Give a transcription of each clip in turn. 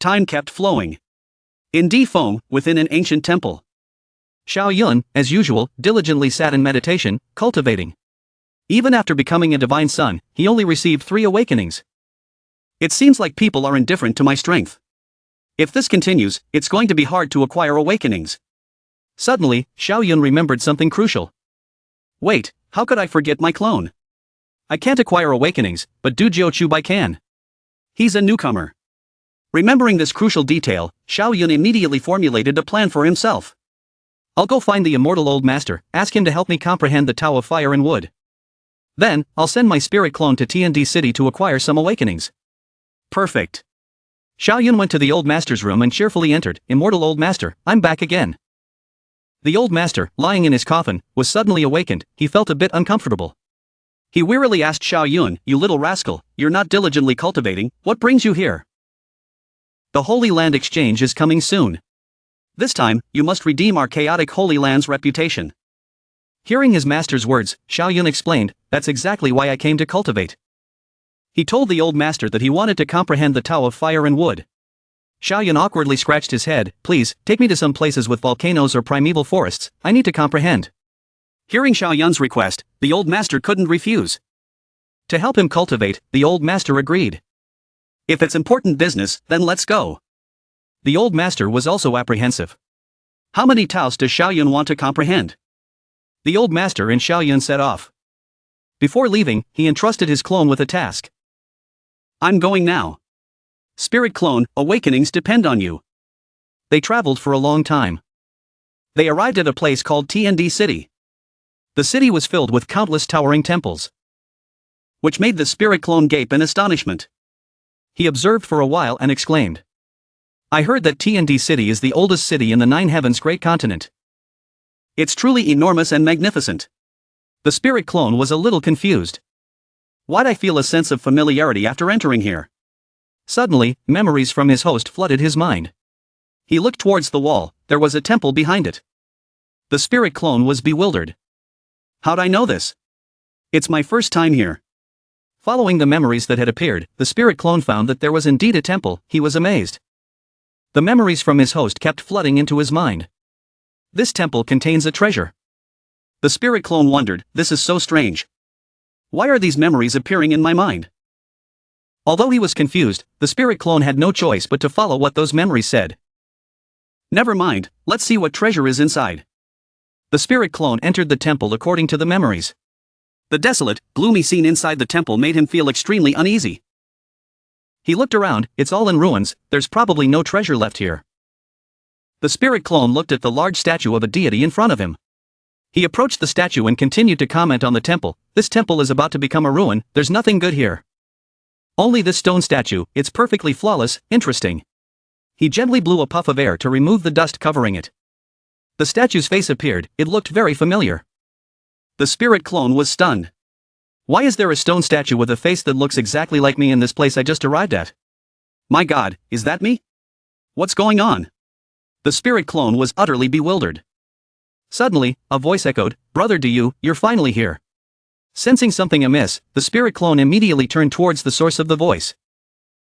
time kept flowing. In Defeng, within an ancient temple. Xiao Yun, as usual, diligently sat in meditation, cultivating. Even after becoming a divine son, he only received 3 awakenings. It seems like people are indifferent to my strength. If this continues, it's going to be hard to acquire awakenings. Suddenly, Xiao Yun remembered something crucial. Wait, how could I forget my clone? I can't acquire awakenings, but Du Jiuqiubai can. He's a newcomer. Remembering this crucial detail, Xiao Yun immediately formulated a plan for himself. I'll go find the immortal old master, ask him to help me comprehend the Tao of Fire and Wood. Then, I'll send my spirit clone to Tiandi city to acquire some awakenings. Perfect. Xiao Yun went to the old master's room and cheerfully entered. Immortal old master, I'm back again. The old master, lying in his coffin, was suddenly awakened. He felt a bit uncomfortable. He wearily asked Xiao Yun, "You little rascal, you're not diligently cultivating, what brings you here?" "The Holy Land exchange is coming soon. This time, you must redeem our chaotic Holy Land's reputation." Hearing his master's words, Xiao Yun explained, "That's exactly why I came to cultivate." He told the old master that he wanted to comprehend the Tao of Fire and Wood. Xiao Yun awkwardly scratched his head. "Please, take me to some places with volcanoes or primeval forests, I need to comprehend." Hearing Xiao Yun's request, the old master couldn't refuse. To help him cultivate, the old master agreed. "If it's important business, then let's go." The old master was also apprehensive. "How many Taos does Xiao Yun want to comprehend?" The old master and Xiao Yun set off. Before leaving, he entrusted his clone with a task. "I'm going now. Spirit clone, awakenings depend on you." They traveled for a long time. They arrived at a place called Tiandi city. The city was filled with countless towering temples, which made the spirit clone gape in astonishment. He observed for a while and exclaimed, "I heard that Tiandi city is the oldest city in the 9 heavens great continent." "It's truly enormous and magnificent." The spirit clone was a little confused. "Why'd I feel a sense of familiarity after entering here?" Suddenly, memories from his host flooded his mind. He looked towards the wall. There was a temple behind it. The spirit clone was bewildered. "How'd I know this? It's my first time here." Following the memories that had appeared, the spirit clone found that there was indeed a temple. He was amazed. The memories from his host kept flooding into his mind. This temple contains a treasure. The spirit clone wondered, "This is so strange. Why are these memories appearing in my mind?" Although he was confused, the spirit clone had no choice but to follow what those memories said. "Never mind, let's see what treasure is inside." The spirit clone entered the temple according to the memories. The desolate, gloomy scene inside the temple made him feel extremely uneasy. He looked around. It's all in ruins, there's probably no treasure left here. The spirit clone looked at the large statue of a deity in front of him. He approached the statue and continued to comment on the temple. "This temple is about to become a ruin, there's nothing good here. Only this stone statue, it's perfectly flawless, interesting." He gently blew a puff of air to remove the dust covering it. The statue's face appeared. It looked very familiar. The spirit clone was stunned. "Why is there a stone statue with a face that looks exactly like me in this place I just arrived at? My God, is that me? What's going on?" The spirit clone was utterly bewildered. Suddenly, a voice echoed, "Brother Du, you're finally here." Sensing something amiss, the spirit clone immediately turned towards the source of the voice.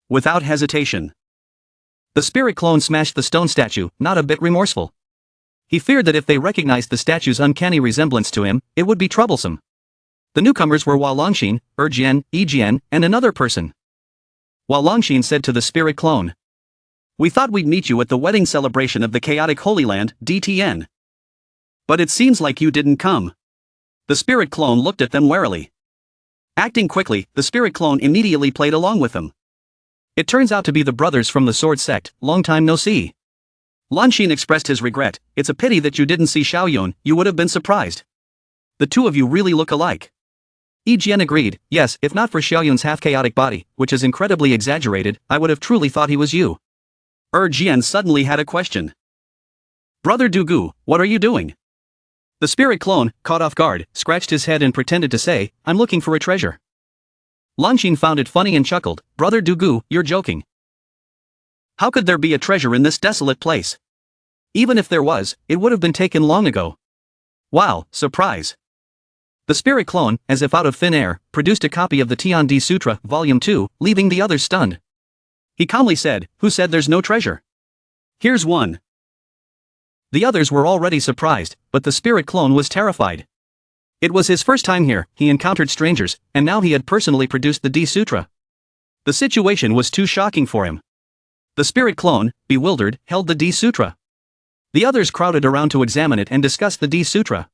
Without hesitation, the spirit clone smashed the stone statue, not a bit remorseful. He feared that if they recognized the statue's uncanny resemblance to him, it would be troublesome. The newcomers were Hua Longxin, Jian, Jian, and another person. Hua Longxin said to the spirit clone, "We thought we'd meet you at the wedding celebration of the chaotic Holy Land, DTN. But it seems like you didn't come." The spirit clone looked at them warily. Acting quickly, the spirit clone immediately played along with them. "It turns out to be the brothers from the sword sect, long time no see." Longxin expressed his regret. "It's a pity that you didn't see Xiao Yun, you would have been surprised. The two of you really look alike." Jian agreed, "Yes, if not for Xiao Yun's half-chaotic body, which is incredibly exaggerated, I would have truly thought he was you." Jian suddenly had a question. "Brother Dugu, what are you doing?" The spirit clone, caught off guard, scratched his head and pretended to say, "I'm looking for a treasure." Longxin found it funny and chuckled, "Brother Dugu, you're joking. How could there be a treasure in this desolate place? Even if there was, it would have been taken long ago." "Wow, surprise." The spirit clone, as if out of thin air, produced a copy of the Tiandi Sutra, Volume 2, leaving the others stunned. He calmly said, "Who said there's no treasure? Here's one." The others were already surprised, but the spirit clone was terrified. It was his first time here, he encountered strangers, and now he had personally produced the D Sutra. The situation was too shocking for him. The spirit clone, bewildered, held the D Sutra. The others crowded around to examine it and discuss the D Sutra.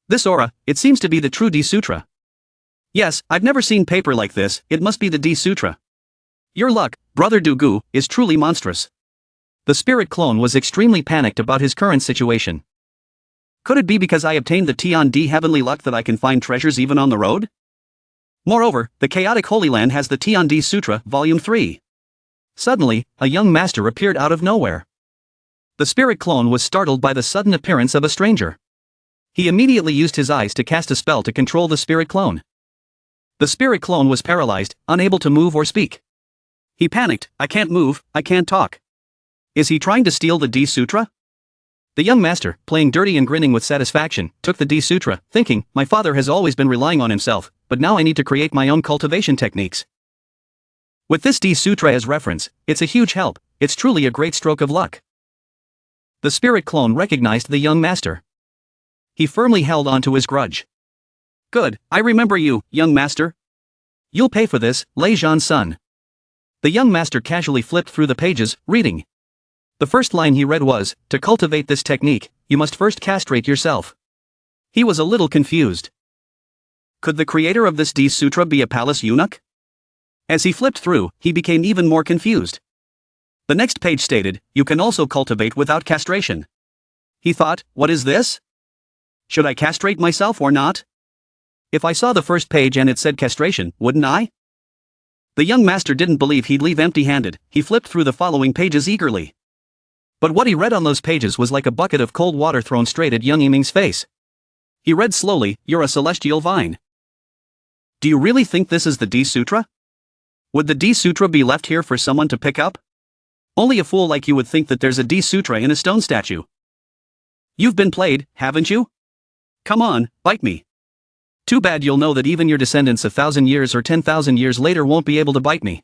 "This aura, it seems to be the true D Sutra." "Yes, I've never seen paper like this, it must be the D Sutra." "Your luck, Brother Dugu, is truly monstrous." The spirit clone was extremely panicked about his current situation. "Could it be because I obtained the Tiandi heavenly luck that I can find treasures even on the road? Moreover, the chaotic Holy Land has the Tiandi Sutra, Volume 3. Suddenly, a young master appeared out of nowhere. The spirit clone was startled by the sudden appearance of a stranger. He immediately used his eyes to cast a spell to control the spirit clone. The spirit clone was paralyzed, unable to move or speak. He panicked, "I can't move, I can't talk." Is he trying to steal the D Sutra? The young master, playing dirty and grinning with satisfaction, took the D Sutra, thinking, "My father has always been relying on himself, but now I need to create my own cultivation techniques. With this D Sutra as reference, it's a huge help, it's truly a great stroke of luck." The spirit clone recognized the young master. He firmly held on to his grudge. "Good, I remember you, young master. You'll pay for this, Lei Zhan's son." The young master casually flipped through the pages, reading. The first line he read was, "To cultivate this technique, you must first castrate yourself." He was a little confused. Could the creator of this D Sutra be a palace eunuch? As he flipped through, he became even more confused. The next page stated, "You can also cultivate without castration." He thought, what is this? Should I castrate myself or not? If I saw the first page and it said castration, wouldn't I? The young master didn't believe he'd leave empty-handed, he flipped through the following pages eagerly. But what he read on those pages was like a bucket of cold water thrown straight at young Yiming's face. He read slowly, "You're a celestial vine. Do you really think this is the D Sutra? Would the D Sutra be left here for someone to pick up? Only a fool like you would think that there's a D Sutra in a stone statue. You've been played, haven't you? Come on, bite me. Too bad you'll know that even your descendants 1,000 years or 10,000 years later won't be able to bite me.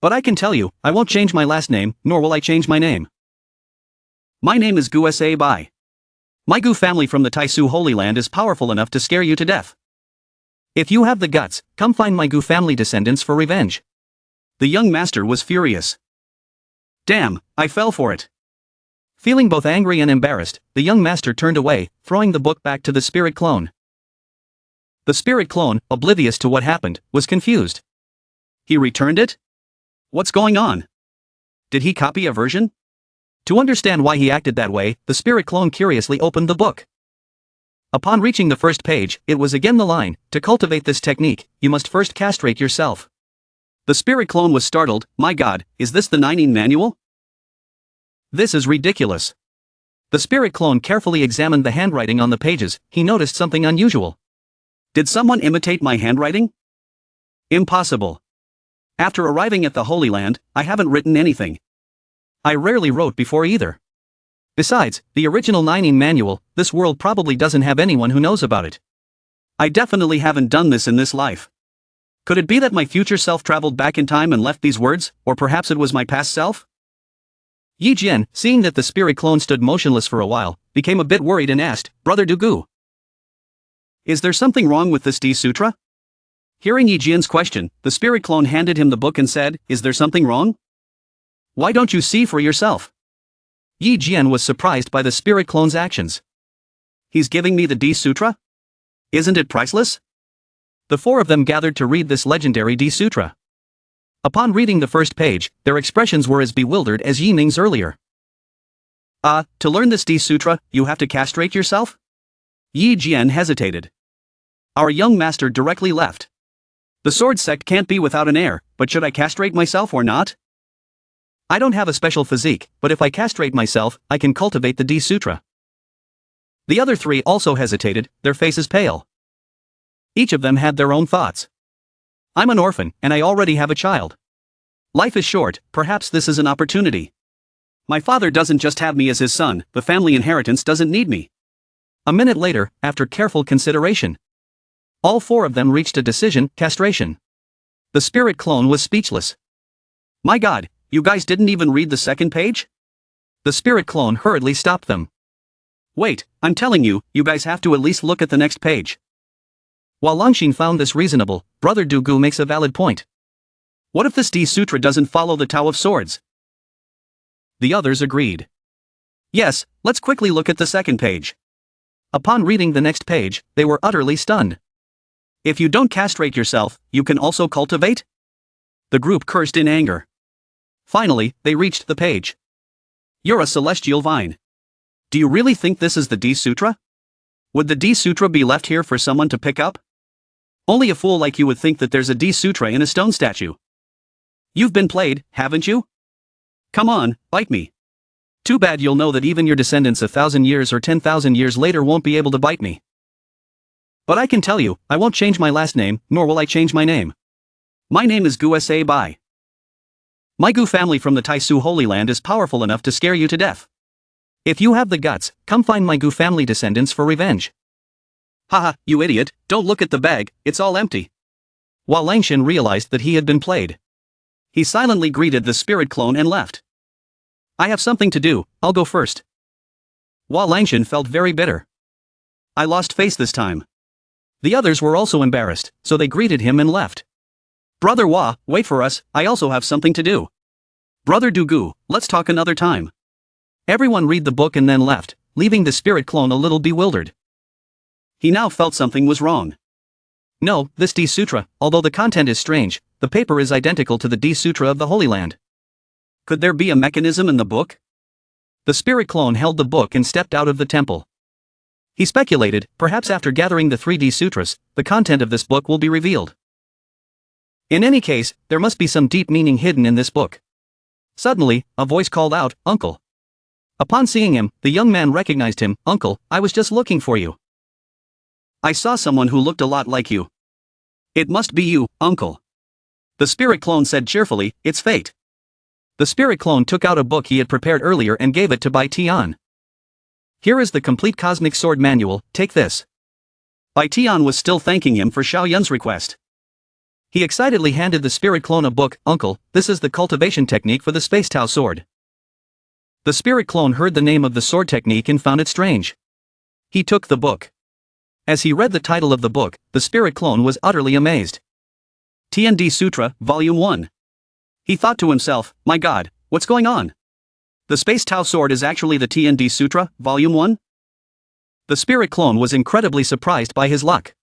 But I can tell you, I won't change my last name, nor will I change my name. My name is Gu Sa Bai. My Gu family from the Taisu Holy Land is powerful enough to scare you to death. If you have the guts, come find my Gu family descendants for revenge." The young master was furious. Damn, I fell for it. Feeling both angry and embarrassed, the young master turned away, throwing the book back to the spirit clone. The spirit clone, oblivious to what happened, was confused. He returned it? What's going on? Did he copy a version? To understand why he acted that way, the spirit clone curiously opened the book. Upon reaching the first page, it was again the line, "To cultivate this technique, you must first castrate yourself." The spirit clone was startled, "My God, is this the 9 manual? This is ridiculous." The spirit clone carefully examined the handwriting on the pages, he noticed something unusual. Did someone imitate my handwriting? Impossible. After arriving at the Holy Land, I haven't written anything. I rarely wrote before either. Besides, the original 9 manual, this world probably doesn't have anyone who knows about it. I definitely haven't done this in this life. Could it be that my future self traveled back in time and left these words, or perhaps it was my past self? Yi Jian, seeing that the spirit clone stood motionless for a while, became a bit worried and asked, "Brother Dugu, is there something wrong with this D Sutra?" Hearing Yi Jian's question, the spirit clone handed him the book and said, "Is there something wrong? Why don't you see for yourself?" Yi Jian was surprised by the spirit clone's actions. He's giving me the D Sutra? Isn't it priceless? The four of them gathered to read this legendary D Sutra. Upon reading the first page, their expressions were as bewildered as Yi Ning's earlier. To learn this D Sutra, you have to castrate yourself? Yi Jian hesitated. Our young master directly left. The sword sect can't be without an heir, but should I castrate myself or not? I don't have a special physique, but if I castrate myself, I can cultivate the D Sutra. The other three also hesitated, their faces pale. Each of them had their own thoughts. I'm an orphan, and I already have a child. Life is short, perhaps this is an opportunity. My father doesn't just have me as his son, the family inheritance doesn't need me. A minute later, after careful consideration, all four of them reached a decision, castration. The spirit clone was speechless. My god, you guys didn't even read the second page? The spirit clone hurriedly stopped them. Wait, I'm telling you, you guys have to at least look at the next page. While Longxin found this reasonable, Brother Dugu makes a valid point. What if this D Sutra doesn't follow the Tao of Swords? The others agreed. Yes, let's quickly look at the second page. Upon reading the next page, they were utterly stunned. If you don't castrate yourself, you can also cultivate? The group cursed in anger. Finally, they reached the page. You're a celestial vine. Do you really think this is the D Sutra? Would the D Sutra be left here for someone to pick up? Only a fool like you would think that there's a D Sutra in a stone statue. You've been played, haven't you? Come on, bite me. Too bad you'll know that even your descendants 1,000 years or 10,000 years later won't be able to bite me. But I can tell you, I won't change my last name, nor will I change my name. My name is Gu Sa Bai. My Gu family from the Taisu Holy Land is powerful enough to scare you to death. If you have the guts, come find my Gu family descendants for revenge. Haha, you idiot, don't look at the bag, it's all empty. While Longxin realized that he had been played, he silently greeted the spirit clone and left. I have something to do, I'll go first. While Longxin felt very bitter. I lost face this time. The others were also embarrassed, so they greeted him and left. Brother Hua, wait for us, I also have something to do. Brother Dugu, let's talk another time. Everyone read the book and then left, leaving the spirit clone a little bewildered. He now felt something was wrong. No, this D Sutra, although the content is strange, the paper is identical to the D Sutra of the Holy Land. Could there be a mechanism in the book? The spirit clone held the book and stepped out of the temple. He speculated, perhaps after gathering the 3D sutras, the content of this book will be revealed. In any case, there must be some deep meaning hidden in this book. Suddenly, a voice called out, "Uncle." Upon seeing him, the young man recognized him. "Uncle, I was just looking for you. I saw someone who looked a lot like you. It must be you, Uncle." The spirit clone said cheerfully, "It's fate." The spirit clone took out a book he had prepared earlier and gave it to Bai Tian. "Here is the complete cosmic sword manual, take this." Bai Tian was still thanking him for Xiao Yun's request. He excitedly handed the spirit clone a book. "Uncle, this is the cultivation technique for the Space Tao sword." The spirit clone heard the name of the sword technique and found it strange. He took the book. As he read the title of the book, the spirit clone was utterly amazed. Tiandi Sutra, Volume 1. He thought to himself, my god, what's going on? The Space Tao sword is actually the Tiandi Sutra, Volume 1? The spirit clone was incredibly surprised by his luck.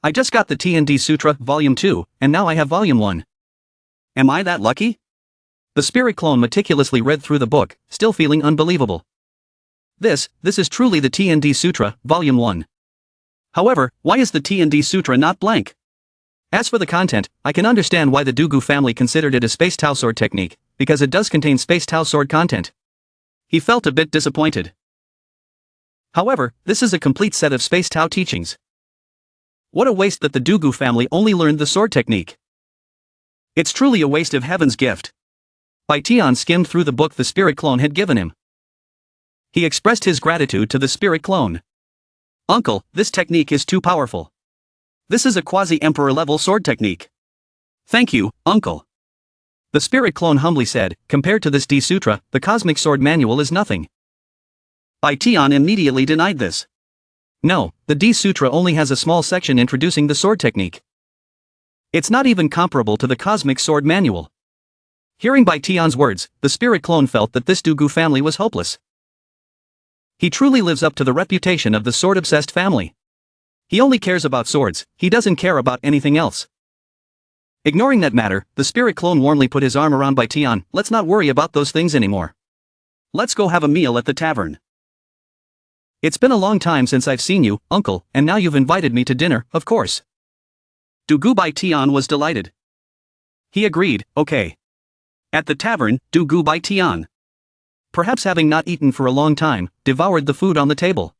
I just got the Tiandi Sutra, Volume 2, and now I have Volume 1. Am I that lucky? The spirit clone meticulously read through the book, still feeling unbelievable. This is truly the Tiandi Sutra, Volume 1. However, why is the Tiandi Sutra not blank? As for the content, I can understand why the Dugu family considered it a Space Tao sword technique, because it does contain Space Tao sword content. He felt a bit disappointed. However, this is a complete set of Space Tao teachings. What a waste that the Dugu family only learned the sword technique. It's truly a waste of heaven's gift. Bai Tian skimmed through the book the spirit clone had given him. He expressed his gratitude to the spirit clone. Uncle, this technique is too powerful. This is a quasi-emperor level sword technique. Thank you, Uncle. The spirit clone humbly said, compared to this D Sutra, the cosmic sword manual is nothing. Bai Tian immediately denied this. No, the D Sutra only has a small section introducing the sword technique. It's not even comparable to the cosmic sword manual. Hearing Bai Tian's words, the spirit clone felt that this Dugu family was hopeless. He truly lives up to the reputation of the sword-obsessed family. He only cares about swords, he doesn't care about anything else. Ignoring that matter, the spirit clone warmly put his arm around Bai Tian. Let's not worry about those things anymore. Let's go have a meal at the tavern. It's been a long time since I've seen you, Uncle, and now you've invited me to dinner, of course. Dugu Bai Tian was delighted. He agreed, okay. At the tavern, Dugu Bai Tian, perhaps having not eaten for a long time, devoured the food on the table.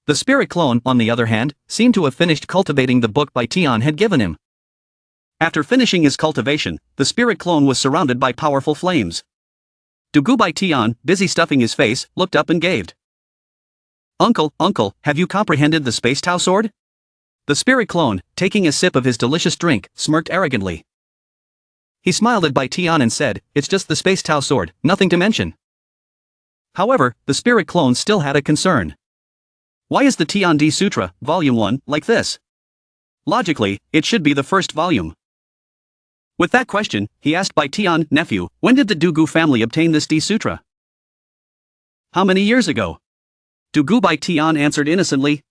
The spirit clone, on the other hand, seemed to have finished cultivating the book Bai Tian had given him. After finishing his cultivation, the spirit clone was surrounded by powerful flames. Dugu Bai Tian, busy stuffing his face, looked up and gaved. Uncle, have you comprehended the Space Tao sword? The spirit clone, taking a sip of his delicious drink, smirked arrogantly. He smiled at Bai Tian and said, "It's just the Space Tao sword, nothing to mention." However, the spirit clone still had a concern. Why is the Tiandi Sutra, Volume 1, like this? Logically, it should be the first volume. With that question, he asked Bai Tian, "Nephew, when did the Dugu family obtain this D Sutra?" "How many years ago?" Dugu Bai Tian answered innocently.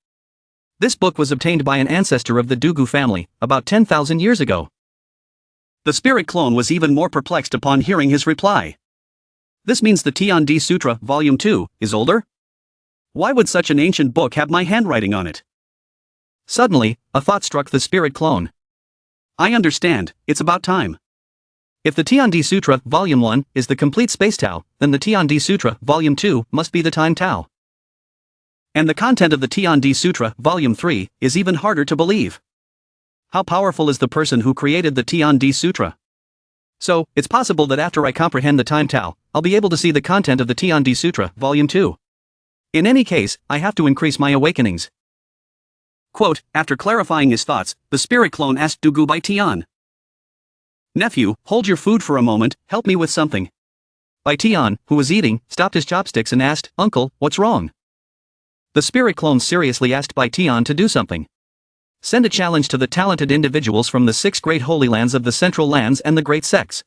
"This book was obtained by an ancestor of the Dugu family, about 10,000 years ago." The spirit clone was even more perplexed upon hearing his reply. This means the Tiandi Sutra, Volume 2, is older? Why would such an ancient book have my handwriting on it? Suddenly, a thought struck the spirit clone. I understand, it's about time. If the Tiandi Sutra, Volume 1, is the complete Space Tao, then the Tiandi Sutra, Volume 2, must be the Time Tao. And the content of the Tiandi Sutra, Volume 3, is even harder to believe. How powerful is the person who created the Tiandi Sutra? So, it's possible that after I comprehend the Time Tao, I'll be able to see the content of the Tiandi Sutra, Volume 2. In any case, I have to increase my awakenings. Quote, after clarifying his thoughts, the spirit clone asked Dugu Bai Tian. Nephew, hold your food for a moment, help me with something. Bai Tian, who was eating, stopped his chopsticks and asked, Uncle, what's wrong? The spirit clone seriously asked Bai Tian to do something. Send a challenge to the talented individuals from the 6 great holy lands of the Central Lands and the Great Sects.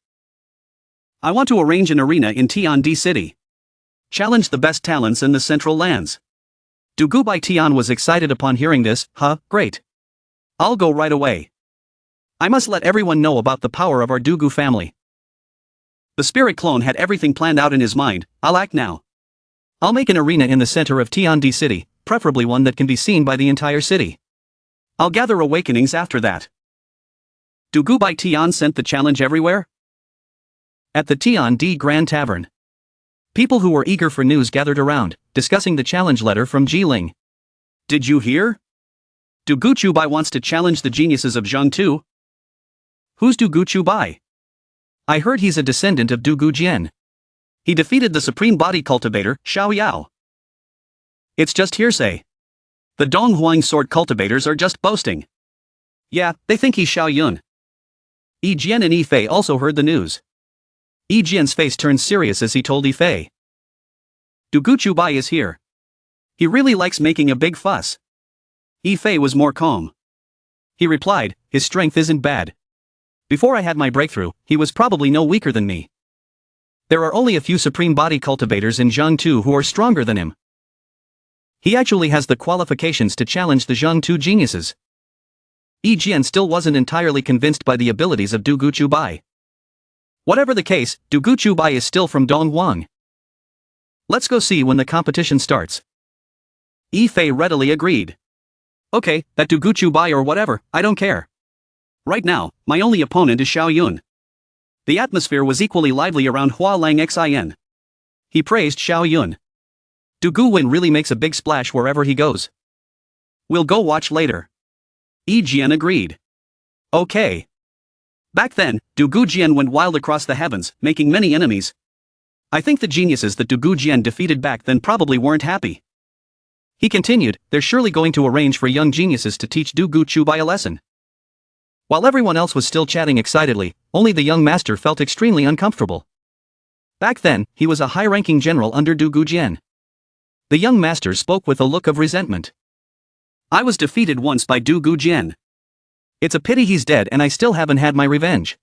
I want to arrange an arena in Tiandi City. Challenge the best talents in the Central Lands. Dugu Bai Tian was excited upon hearing this. Great. I'll go right away. I must let everyone know about the power of our Dugu family. The spirit clone had everything planned out in his mind. I'll act now. I'll make an arena in the center of Tiandi City, preferably one that can be seen by the entire city. I'll gather awakenings after that. Dugu Bai Tian sent the challenge everywhere? At the Tiandi Grand Tavern. People who were eager for news gathered around, discussing the challenge letter from Jiling. Did you hear? Dugu Chubai wants to challenge the geniuses of Zheng too. Who's Dugu Chubai? I heard he's a descendant of Dugu Jian. He defeated the supreme body cultivator, Xiao Yao. It's just hearsay. The Donghuang sword cultivators are just boasting. Yeah, they think he's Xiao Yun. Yi Jian and Yi Fei also heard the news. Yi Jian's face turned serious as he told Yi Fei. Dugu Chubai is here. He really likes making a big fuss. Yi Fei was more calm. He replied, his strength isn't bad. Before I had my breakthrough, he was probably no weaker than me. There are only a few supreme body cultivators in Zhengtu who are stronger than him. He actually has the qualifications to challenge the Zhengtu geniuses. Yi Jian still wasn't entirely convinced by the abilities of Dugu Chubai. Whatever the case, Dugu Chubai is still from Donghuang. Let's go see when the competition starts. Yi Fei readily agreed. Okay, that Dugu Chubai or whatever, I don't care. Right now, my only opponent is Xiao Yun. The atmosphere was equally lively around Hua Lang Xin. He praised Xiao Yun. Dugu Win really makes a big splash wherever he goes. We'll go watch later. Yi Jian agreed. Okay. Back then, Dugu Jian went wild across the heavens, making many enemies. I think the geniuses that Dugu Jian defeated back then probably weren't happy. He continued, they're surely going to arrange for young geniuses to teach Dugu Chubai a lesson. While everyone else was still chatting excitedly, only the young master felt extremely uncomfortable. Back then, he was a high-ranking general under Dugu Jian. The young master spoke with a look of resentment. I was defeated once by Dugu Jian. It's a pity he's dead and I still haven't had my revenge.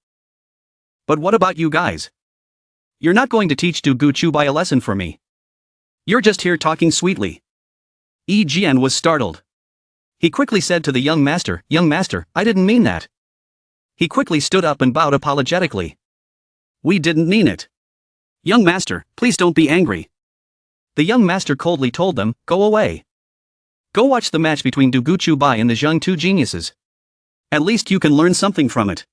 But what about you guys? You're not going to teach Dugu Chubai a lesson for me. You're just here talking sweetly. Yi Jian was startled. He quickly said to the young master, I didn't mean that. He quickly stood up and bowed apologetically. We didn't mean it. Young master, please don't be angry. The young master coldly told them, go away. Go watch the match between Dugu Chubai and the Zhengtu geniuses. At least you can learn something from it.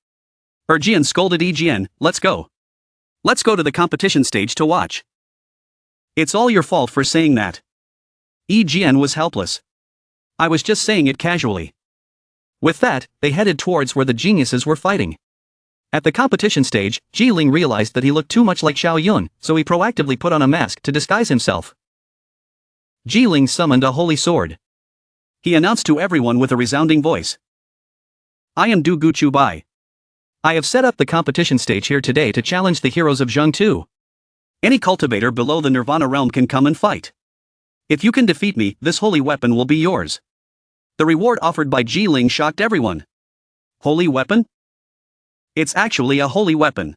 Jian scolded Yi Jian, let's go. Let's go to the competition stage to watch. It's all your fault for saying that. Yi Jian was helpless. I was just saying it casually. With that, they headed towards where the geniuses were fighting. At the competition stage, Jiling realized that he looked too much like Xiao Yun, so he proactively put on a mask to disguise himself. Jiling summoned a holy sword. He announced to everyone with a resounding voice. I am Dugu Chubai. I have set up the competition stage here today to challenge the heroes of Zhengtu. Any cultivator below the Nirvana realm can come and fight. If you can defeat me, this holy weapon will be yours. The reward offered by Jiling shocked everyone. Holy weapon? It's actually a holy weapon.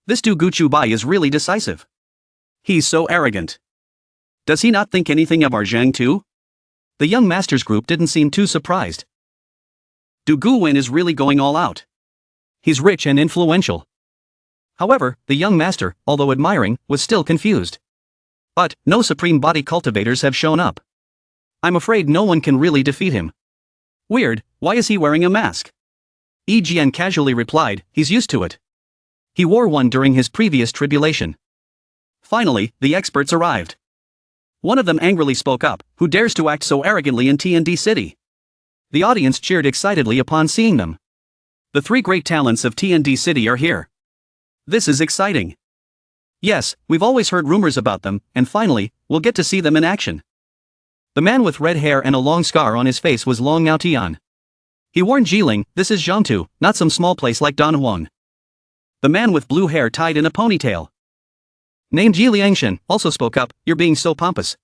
This Du Guchu Bai is really decisive. He's so arrogant. Does he not think anything of our Zhengtu? The young masters group didn't seem too surprised. Du Guwen is really going all out. He's rich and influential. However, the young master, although admiring, was still confused. But, no supreme body cultivators have shown up. I'm afraid no one can really defeat him. Weird, why is he wearing a mask? Yi Jian casually replied, he's used to it. He wore one during his previous tribulation. Finally, the experts arrived. One of them angrily spoke up, who dares to act so arrogantly in Tiandi City? The audience cheered excitedly upon seeing them. The three great talents of Tiandi City are here. This is exciting. Yes, we've always heard rumors about them, and finally, we'll get to see them in action. The man with red hair and a long scar on his face was Long Naotian. He warned Jiling, this is Zhengtu, not some small place like Danhuang. The man with blue hair tied in a ponytail, named Yi Liangshan, also spoke up, you're being so pompous.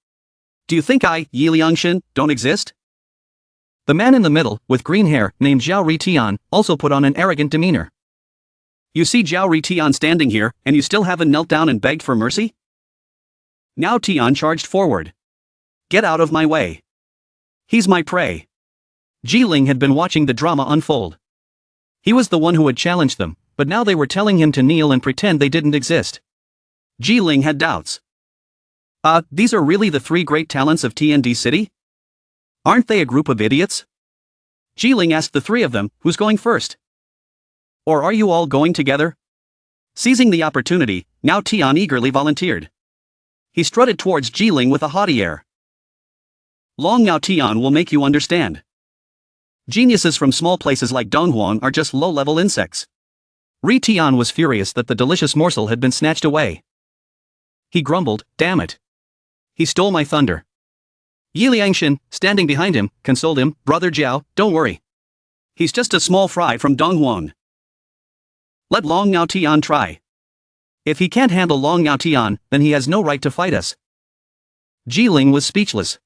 Do you think I, Yi Liangshan, don't exist? The man in the middle, with green hair, named Zhao Ritian, also put on an arrogant demeanor. You see Zhao Ritian standing here, and you still haven't knelt down and begged for mercy? Now Tian charged forward. Get out of my way. He's my prey. Jiling had been watching the drama unfold. He was the one who had challenged them, but now they were telling him to kneel and pretend they didn't exist. Jiling had doubts. These are really the three great talents of Tiandi City? Aren't they a group of idiots? Jiling asked the three of them, who's going first? Or are you all going together? Seizing the opportunity, now Tian eagerly volunteered. He strutted towards Jiling with a haughty air. Long Now Tian will make you understand. Geniuses from small places like Donghuan are just low-level insects. Ri Tian was furious that the delicious morsel had been snatched away. He grumbled, damn it. He stole my thunder. Yi Liangshan, standing behind him, consoled him, Brother Jiao, don't worry. He's just a small fry from Donghuan. Let Long Now Tian try. If he can't handle Long Now Tian, then he has no right to fight us. Jiling was speechless.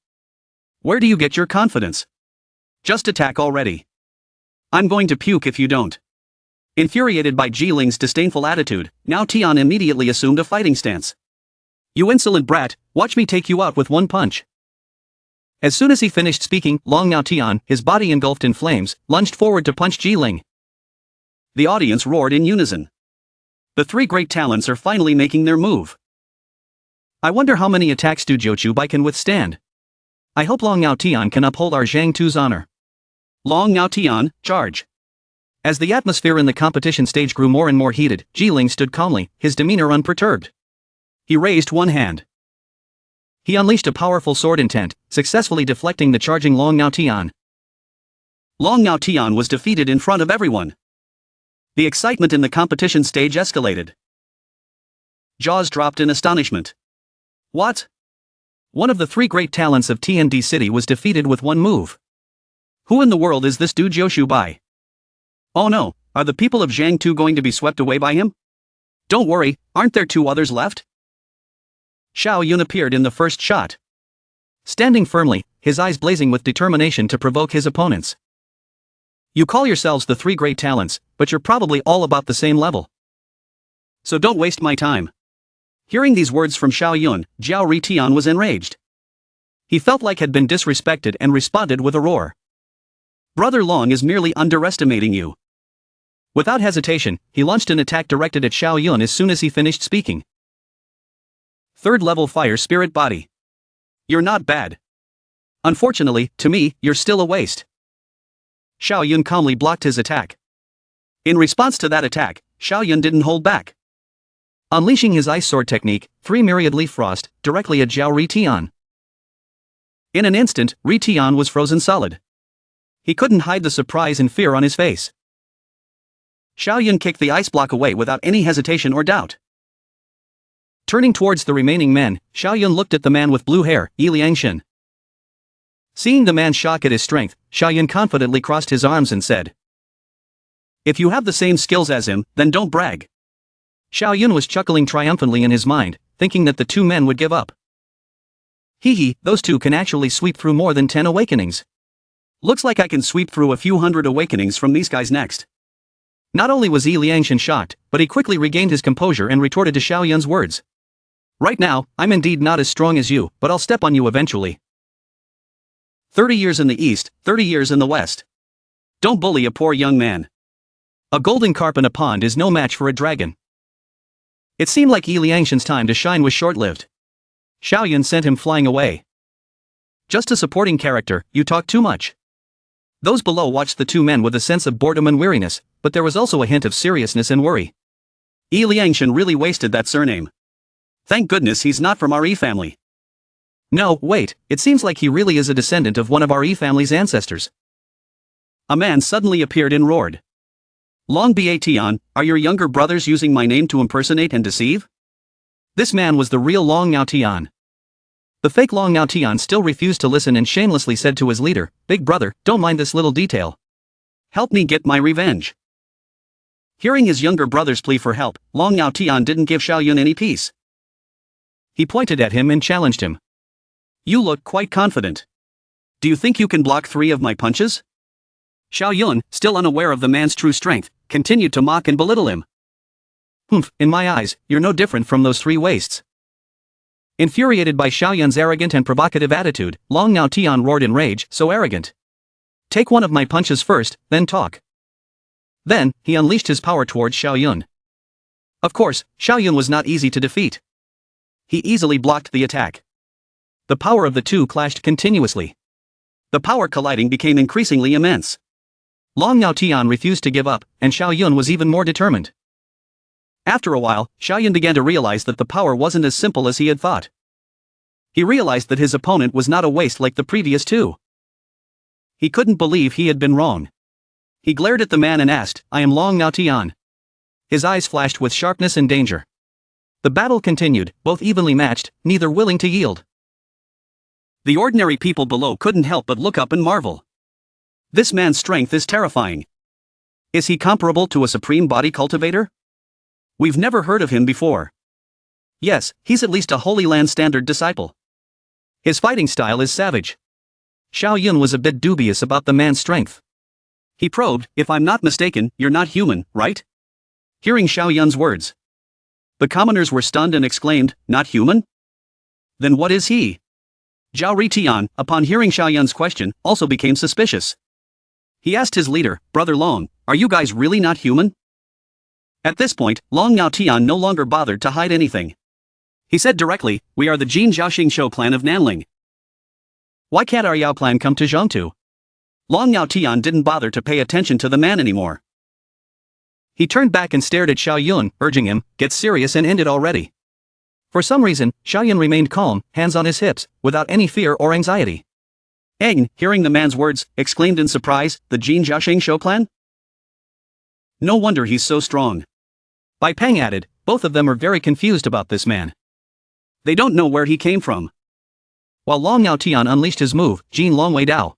Where do you get your confidence? Just attack already. I'm going to puke if you don't. Infuriated by Jiling's disdainful attitude, now Tian immediately assumed a fighting stance. You insolent brat, watch me take you out with one punch. As soon as he finished speaking, Long Now Tian, his body engulfed in flames, lunged forward to punch Jiling. The audience roared in unison. The three great talents are finally making their move. I wonder how many attacks Du Jiuqiu Bai can withstand. I hope Long Now Tian can uphold our Zhengtu's honor. Long Now Tian, charge. As the atmosphere in the competition stage grew more and more heated, Jiling stood calmly, his demeanor unperturbed. He raised one hand. He unleashed a powerful sword intent, successfully deflecting the charging Long Now Tian. Long Now Tian was defeated in front of everyone. The excitement in the competition stage escalated. Jaws dropped in astonishment. What? One of the three great talents of Tiandi City was defeated with one move. Who in the world is this Du Jiuqiu Bai? Oh no, are the people of Zhengtu going to be swept away by him? Don't worry, aren't there two others left? Xiao Yun appeared in the first shot. Standing firmly, his eyes blazing with determination to provoke his opponents. You call yourselves the three great talents, but you're probably all about the same level. So don't waste my time. Hearing these words from Xiao Yun, Zhao Ritian was enraged. He felt like had been disrespected and responded with a roar. Brother Long is merely underestimating you. Without hesitation, he launched an attack directed at Xiao Yun as soon as he finished speaking. Third level fire spirit body. You're not bad. Unfortunately, to me, you're still a waste. Xiao Yun calmly blocked his attack. In response to that attack, Xiao Yun didn't hold back. Unleashing his ice sword technique, 3 myriad leaf frost, directly at Zhao Ritian. In an instant, Ritian was frozen solid. He couldn't hide the surprise and fear on his face. Xiao Yun kicked the ice block away without any hesitation or doubt. Turning towards the remaining men, Xiao Yun looked at the man with blue hair, Yi Liangshan. Seeing the man's shock at his strength, Xiao Yun confidently crossed his arms and said, If you have the same skills as him, then don't brag. Xiao Yun was chuckling triumphantly in his mind, thinking that the two men would give up. Hee, those two can actually sweep through more than 10 awakenings. Looks like I can sweep through a few hundred awakenings from these guys next. Not only was Yi Liangshan shocked, but he quickly regained his composure and retorted to Xiao Yun's words. Right now, I'm indeed not as strong as you, but I'll step on you eventually. 30 years in the east, 30 years in the west. Don't bully a poor young man. A golden carp in a pond is no match for a dragon. It seemed like Yi Liangshan's time to shine was short-lived. Xiao Yun sent him flying away. Just a supporting character, you talk too much. Those below watched the two men with a sense of boredom and weariness, but there was also a hint of seriousness and worry. Yi Liangshan really wasted that surname. Thank goodness he's not from our E family. No, wait, it seems like he really is a descendant of one of our E family's ancestors. A man suddenly appeared and roared. Long Bation, are your younger brothers using my name to impersonate and deceive? This man was the real Long Tian. The fake Long Tian still refused to listen and shamelessly said to his leader, Big brother, don't mind this little detail. Help me get my revenge. Hearing his younger brother's plea for help, Long Tian didn't give Xiao Yun any peace. He pointed at him and challenged him. You look quite confident. Do you think you can block 3 of my punches? Xiao Yun, still unaware of the man's true strength, continued to mock and belittle him. Humph, in my eyes, you're no different from those 3 wastes. Infuriated by Xiao Yun's arrogant and provocative attitude, Long Tian roared in rage, so arrogant. Take one of my punches first, then talk. Then, he unleashed his power towards Xiao Yun. Of course, Xiao Yun was not easy to defeat. He easily blocked the attack. The power of the two clashed continuously. The power colliding became increasingly immense. Long Tian refused to give up, and Xiao Yun was even more determined. After a while, Xiao Yun began to realize that the power wasn't as simple as he had thought. He realized that his opponent was not a waste like the previous 2. He couldn't believe he had been wrong. He glared at the man and asked, I am Long Tian. His eyes flashed with sharpness and danger. The battle continued, both evenly matched, neither willing to yield. The ordinary people below couldn't help but look up and marvel. This man's strength is terrifying. Is he comparable to a supreme body cultivator? We've never heard of him before. Yes, he's at least a Holy Land standard disciple. His fighting style is savage. Xiao Yun was a bit dubious about the man's strength. He probed, if I'm not mistaken, you're not human, right? Hearing Xiao Yun's words, the commoners were stunned and exclaimed, not human? Then what is he? Zhao Ritian, upon hearing Xiao Yun's question, also became suspicious. He asked his leader, Brother Long, are you guys really not human? At this point, Long Tian no longer bothered to hide anything. He said directly, we are the Jin Zhaoxing Shou clan of Nanling. Why can't our Yao clan come to Zhongtu? Long Tian didn't bother to pay attention to the man anymore. He turned back and stared at Xiao Yun, urging him, get serious and end it already. For some reason, Xiao Yun remained calm, hands on his hips, without any fear or anxiety. Eng, hearing the man's words, exclaimed in surprise, the Jin Zhaoxing Shou clan? No wonder he's so strong. Bai Peng added, both of them are very confused about this man. They don't know where he came from. While Long Tian unleashed his move, Jin Long Wei Dao.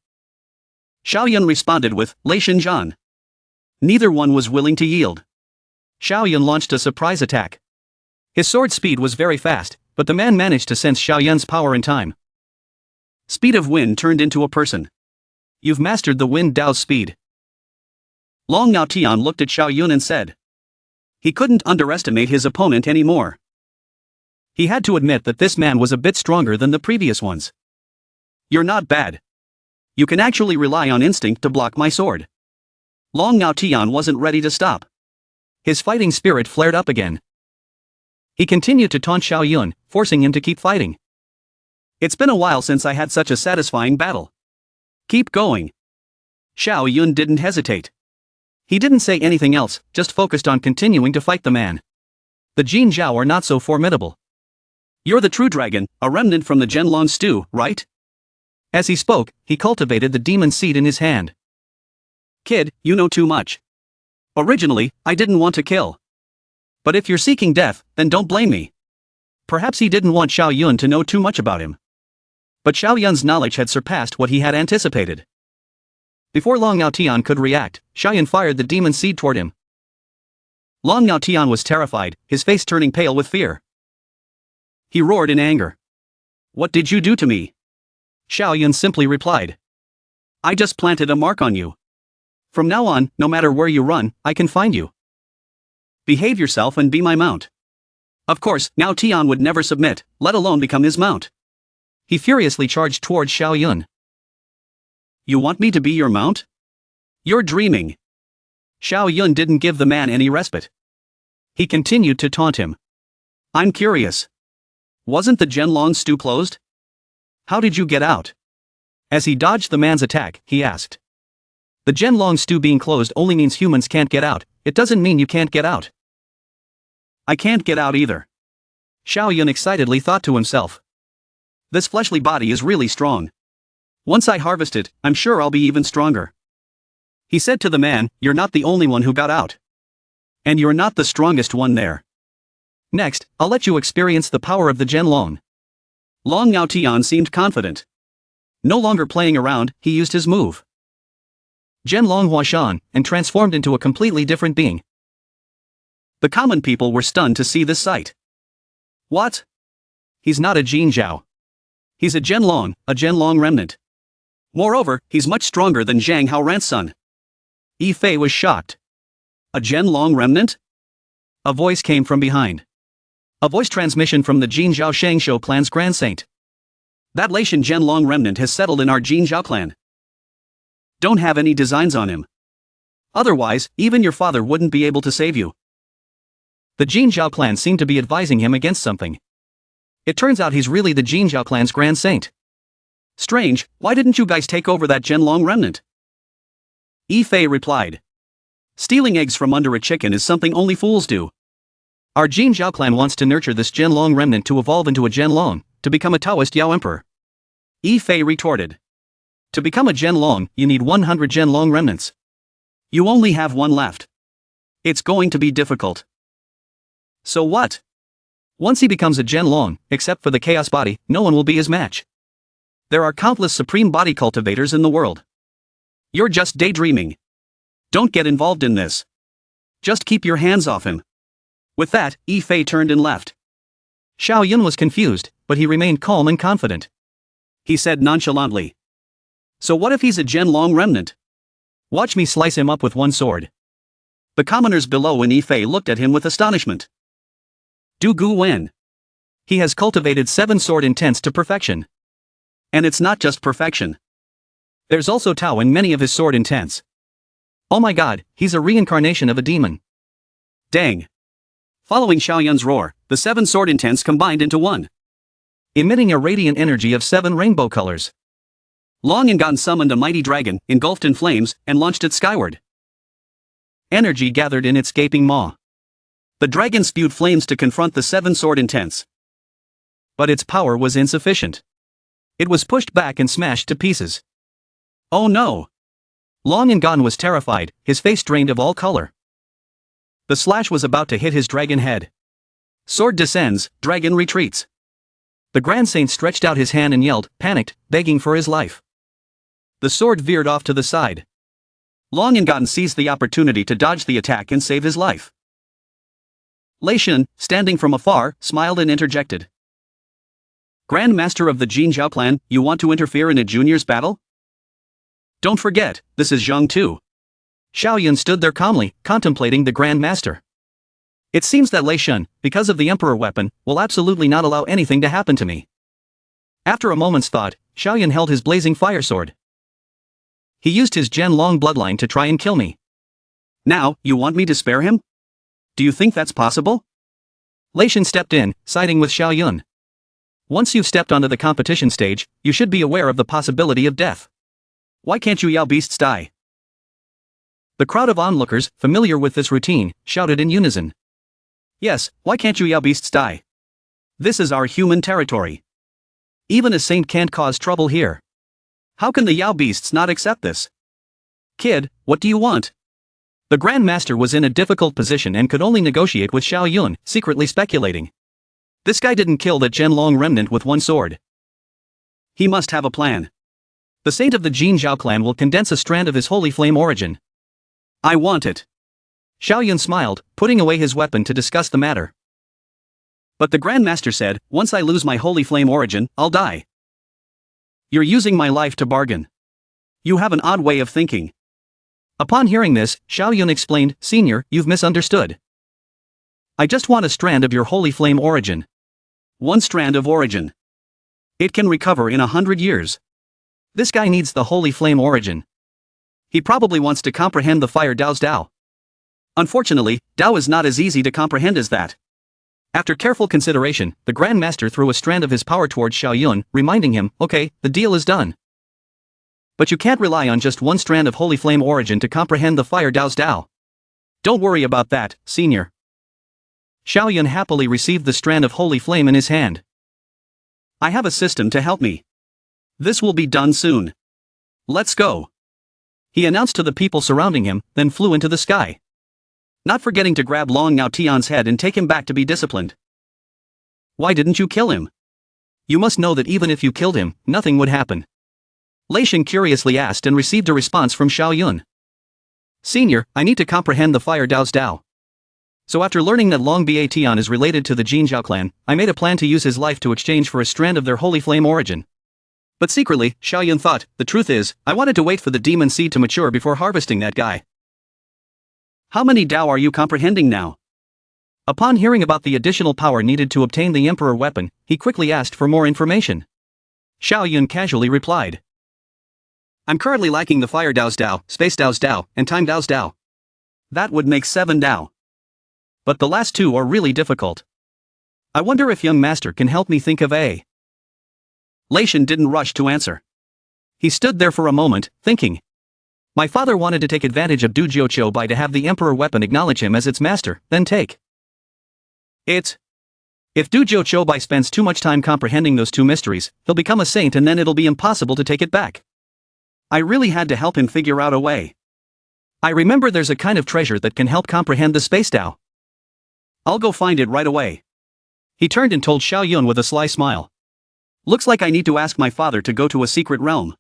Xiao Yun responded with, Lei Shinzhan. Neither one was willing to yield. Xiao Yun launched a surprise attack. His sword speed was very fast, but the man managed to sense Xiao Yun's power in time. Speed of wind turned into a person. You've mastered the wind Dao's speed. Long Tian looked at Xiao Yun and said. He couldn't underestimate his opponent anymore. He had to admit that this man was a bit stronger than the previous ones. You're not bad. You can actually rely on instinct to block my sword. Long Tian wasn't ready to stop. His fighting spirit flared up again. He continued to taunt Xiao Yun, forcing him to keep fighting. It's been a while since I had such a satisfying battle. Keep going. Xiao Yun didn't hesitate. He didn't say anything else, just focused on continuing to fight the man. The Jin Zhao are not so formidable. You're the true dragon, a remnant from the Genlong stew, right? As he spoke, he cultivated the demon seed in his hand. Kid, you know too much. Originally, I didn't want to kill. But if you're seeking death, then don't blame me. Perhaps he didn't want Xiao Yun to know too much about him. But Xiao Yun's knowledge had surpassed what he had anticipated. Before Long Ngao Tian could react, Xiaoyan fired the demon seed toward him. Long Ngao Tian was terrified, his face turning pale with fear. He roared in anger. "What did you do to me?" Xiaoyan simply replied. "I just planted a mark on you. From now on, no matter where you run, I can find you. Behave yourself and be my mount." Of course, Ngao Tian would never submit, let alone become his mount. He furiously charged towards Xiaoyan. "You want me to be your mount? You're dreaming." Xiaoyan didn't give the man any respite. He continued to taunt him. "I'm curious. Wasn't the Genlong stew closed? How did you get out?" As he dodged the man's attack, he asked. "The Genlong stew being closed only means humans can't get out, it doesn't mean you can't get out." "I can't get out either." Xiaoyan excitedly thought to himself. "This fleshly body is really strong. Once I harvest it, I'm sure I'll be even stronger." He said to the man, "You're not the only one who got out. And you're not the strongest one there. Next, I'll let you experience the power of the Genlong." Long Ngao Tian seemed confident. No longer playing around, he used his move. Genlong Huashan, and transformed into a completely different being. The common people were stunned to see this sight. What? He's not a Jin Zhao. He's a Genlong remnant. Moreover, he's much stronger than Zhang Haoran's son. Yi Fei was shocked. A Genlong remnant? A voice came from behind. A voice transmission from the Jin Zhao Shangshou clan's Grand Saint. "That Laitian Genlong remnant has settled in our Jin Zhao clan. Don't have any designs on him. Otherwise, even your father wouldn't be able to save you." The Jin Zhao clan seemed to be advising him against something. It turns out he's really the Jin Zhao clan's Grand Saint. "Strange, why didn't you guys take over that Genlong remnant?" Yi Fei replied. "Stealing eggs from under a chicken is something only fools do. Our Jin Zhao clan wants to nurture this Genlong remnant to evolve into a Genlong, to become a Taoist Yao Emperor." Yi Fei retorted. "To become a Genlong, you need 100 Genlong remnants. You only have one left. It's going to be difficult." "So what? Once he becomes a Genlong, except for the chaos body, no one will be his match. There are countless supreme body cultivators in the world. You're just daydreaming. Don't get involved in this. Just keep your hands off him." With that, Yi Fei turned and left. Xiaoyan was confused, but he remained calm and confident. He said nonchalantly. "So what if he's a Genlong remnant? Watch me slice him up with one sword." The commoners below in Yi Fei looked at him with astonishment. Du Gu Wen. He has cultivated 7 sword intents to perfection. And it's not just perfection. There's also Tao in many of his sword intents. Oh my god, he's a reincarnation of a demon. Dang. Following Xiaoyan's roar, the 7 sword intents combined into one, emitting a radiant energy of 7 rainbow colors. Long Ngan summoned a mighty dragon, engulfed in flames, and launched it skyward. Energy gathered in its gaping maw. The dragon spewed flames to confront the 7 sword intents. But its power was insufficient. It was pushed back and smashed to pieces. Oh no! Long Ngan was terrified, his face drained of all color. The slash was about to hit his dragon head. Sword descends, dragon retreats. The Grand Saint stretched out his hand and yelled, panicked, begging for his life. The sword veered off to the side. Long Ngan seized the opportunity to dodge the attack and save his life. Lei Shen, standing from afar, smiled and interjected. "Grand Master of the Jin Zhao clan, you want to interfere in a junior's battle? Don't forget, this is Zhang too." Xiaoyan stood there calmly, contemplating the Grand Master. It seems that Lei Shen, because of the Emperor weapon, will absolutely not allow anything to happen to me. After a moment's thought, Xiaoyan held his blazing fire sword. He used his Genlong bloodline to try and kill me. Now, you want me to spare him? Do you think that's possible? Lei Shen stepped in, siding with Xiaoyan. Once you've stepped onto the competition stage, you should be aware of the possibility of death. Why can't you Yao beasts die? The crowd of onlookers, familiar with this routine, shouted in unison. Yes, why can't you Yao beasts die? This is our human territory. Even a saint can't cause trouble here. How can the Yao beasts not accept this? Kid, what do you want? The Grand Master was in a difficult position and could only negotiate with Xiaoyan, secretly speculating. This guy didn't kill that Genlong remnant with one sword. He must have a plan. The saint of the Jin Zhao clan will condense a strand of his holy flame origin. I want it. Xiaoyun smiled, putting away his weapon to discuss the matter. But the Grand Master said, once I lose my holy flame origin, I'll die. You're using my life to bargain. You have an odd way of thinking. Upon hearing this, Xiaoyun explained, Senior, you've misunderstood. I just want a strand of your holy flame origin. One strand of origin. It can recover in 100 years. This guy needs the holy flame origin. He probably wants to comprehend the fire Dao's Dao. Unfortunately, Dao is not as easy to comprehend as that. After careful consideration, the Grand Master threw a strand of his power towards Xiaoyun, reminding him, okay, the deal is done. But you can't rely on just one strand of holy flame origin to comprehend the fire Dao's Dao. Don't worry about that, Senior. Xiaoyun happily received the strand of holy flame in his hand. I have a system to help me. This will be done soon. Let's go. He announced to the people surrounding him, then flew into the sky. Not forgetting to grab Long Ngao Tian's head and take him back to be disciplined. Why didn't you kill him? You must know that even if you killed him, nothing would happen. Lei Sheng curiously asked and received a response from Xiaoyun. Senior, I need to comprehend the fire Dao's Dao. So after learning that Long Ba Tian is related to the Jin Zhao clan, I made a plan to use his life to exchange for a strand of their holy flame origin. But secretly, Xiaoyun thought, the truth is, I wanted to wait for the demon seed to mature before harvesting that guy. How many Dao are you comprehending now? Upon hearing about the additional power needed to obtain the Emperor weapon, he quickly asked for more information. Xiaoyun casually replied. I'm currently lacking the Fire Dao's Dao, Space Dao's Dao, and Time Dao's Dao. That would make 7 Dao. But the last 2 are really difficult. I wonder if young master can help me think of a. Lei Sheng didn't rush to answer. He stood there for a moment, thinking. My father wanted to take advantage of Du Jiuqiu by to have the Emperor weapon acknowledge him as its master, then take it. If Du Jiuqiu Bai spends too much time comprehending those 2 mysteries, he'll become a saint and then it'll be impossible to take it back. I really had to help him figure out a way. I remember there's a kind of treasure that can help comprehend the Space Dao. I'll go find it right away. He turned and told Xiaoyun with a sly smile. Looks like I need to ask my father to go to a secret realm.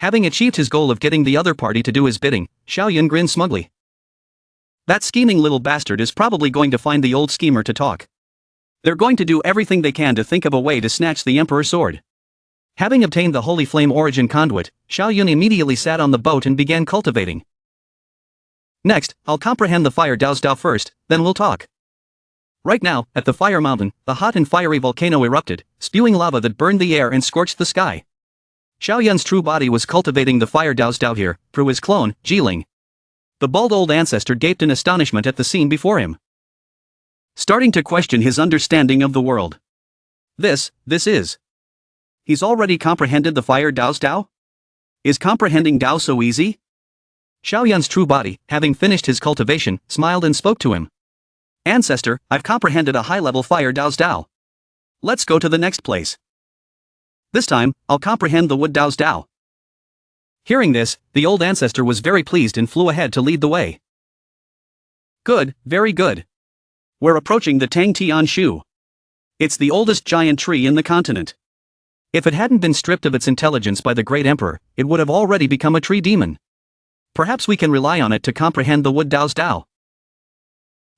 Having achieved his goal of getting the other party to do his bidding, Xiaoyun grinned smugly. That scheming little bastard is probably going to find the old schemer to talk. They're going to do everything they can to think of a way to snatch the Emperor's sword. Having obtained the Holy Flame Origin Conduit, Xiaoyun immediately sat on the boat and began cultivating. Next, I'll comprehend the Fire Dao's Dao first, then we'll talk. Right now, at the Fire Mountain, the hot and fiery volcano erupted, spewing lava that burned the air and scorched the sky. Xiaoyun's true body was cultivating the Fire Dao's Dao here, through his clone, Jiling. The bald old ancestor gaped in astonishment at the scene before him, starting to question his understanding of the world. This is. He's already comprehended the Fire Dao's Dao? Is comprehending Dao so easy? Xiaoyun's true body, having finished his cultivation, smiled and spoke to him. Ancestor, I've comprehended a high-level Fire Dao's Dao. Let's go to the next place. This time, I'll comprehend the Wood Dao's Dao. Hearing this, the old ancestor was very pleased and flew ahead to lead the way. Good, very good. We're approaching the Tang Tian Shu. It's the oldest giant tree in the continent. If it hadn't been stripped of its intelligence by the great emperor, it would have already become a tree demon. Perhaps we can rely on it to comprehend the Wood Dao's Dao.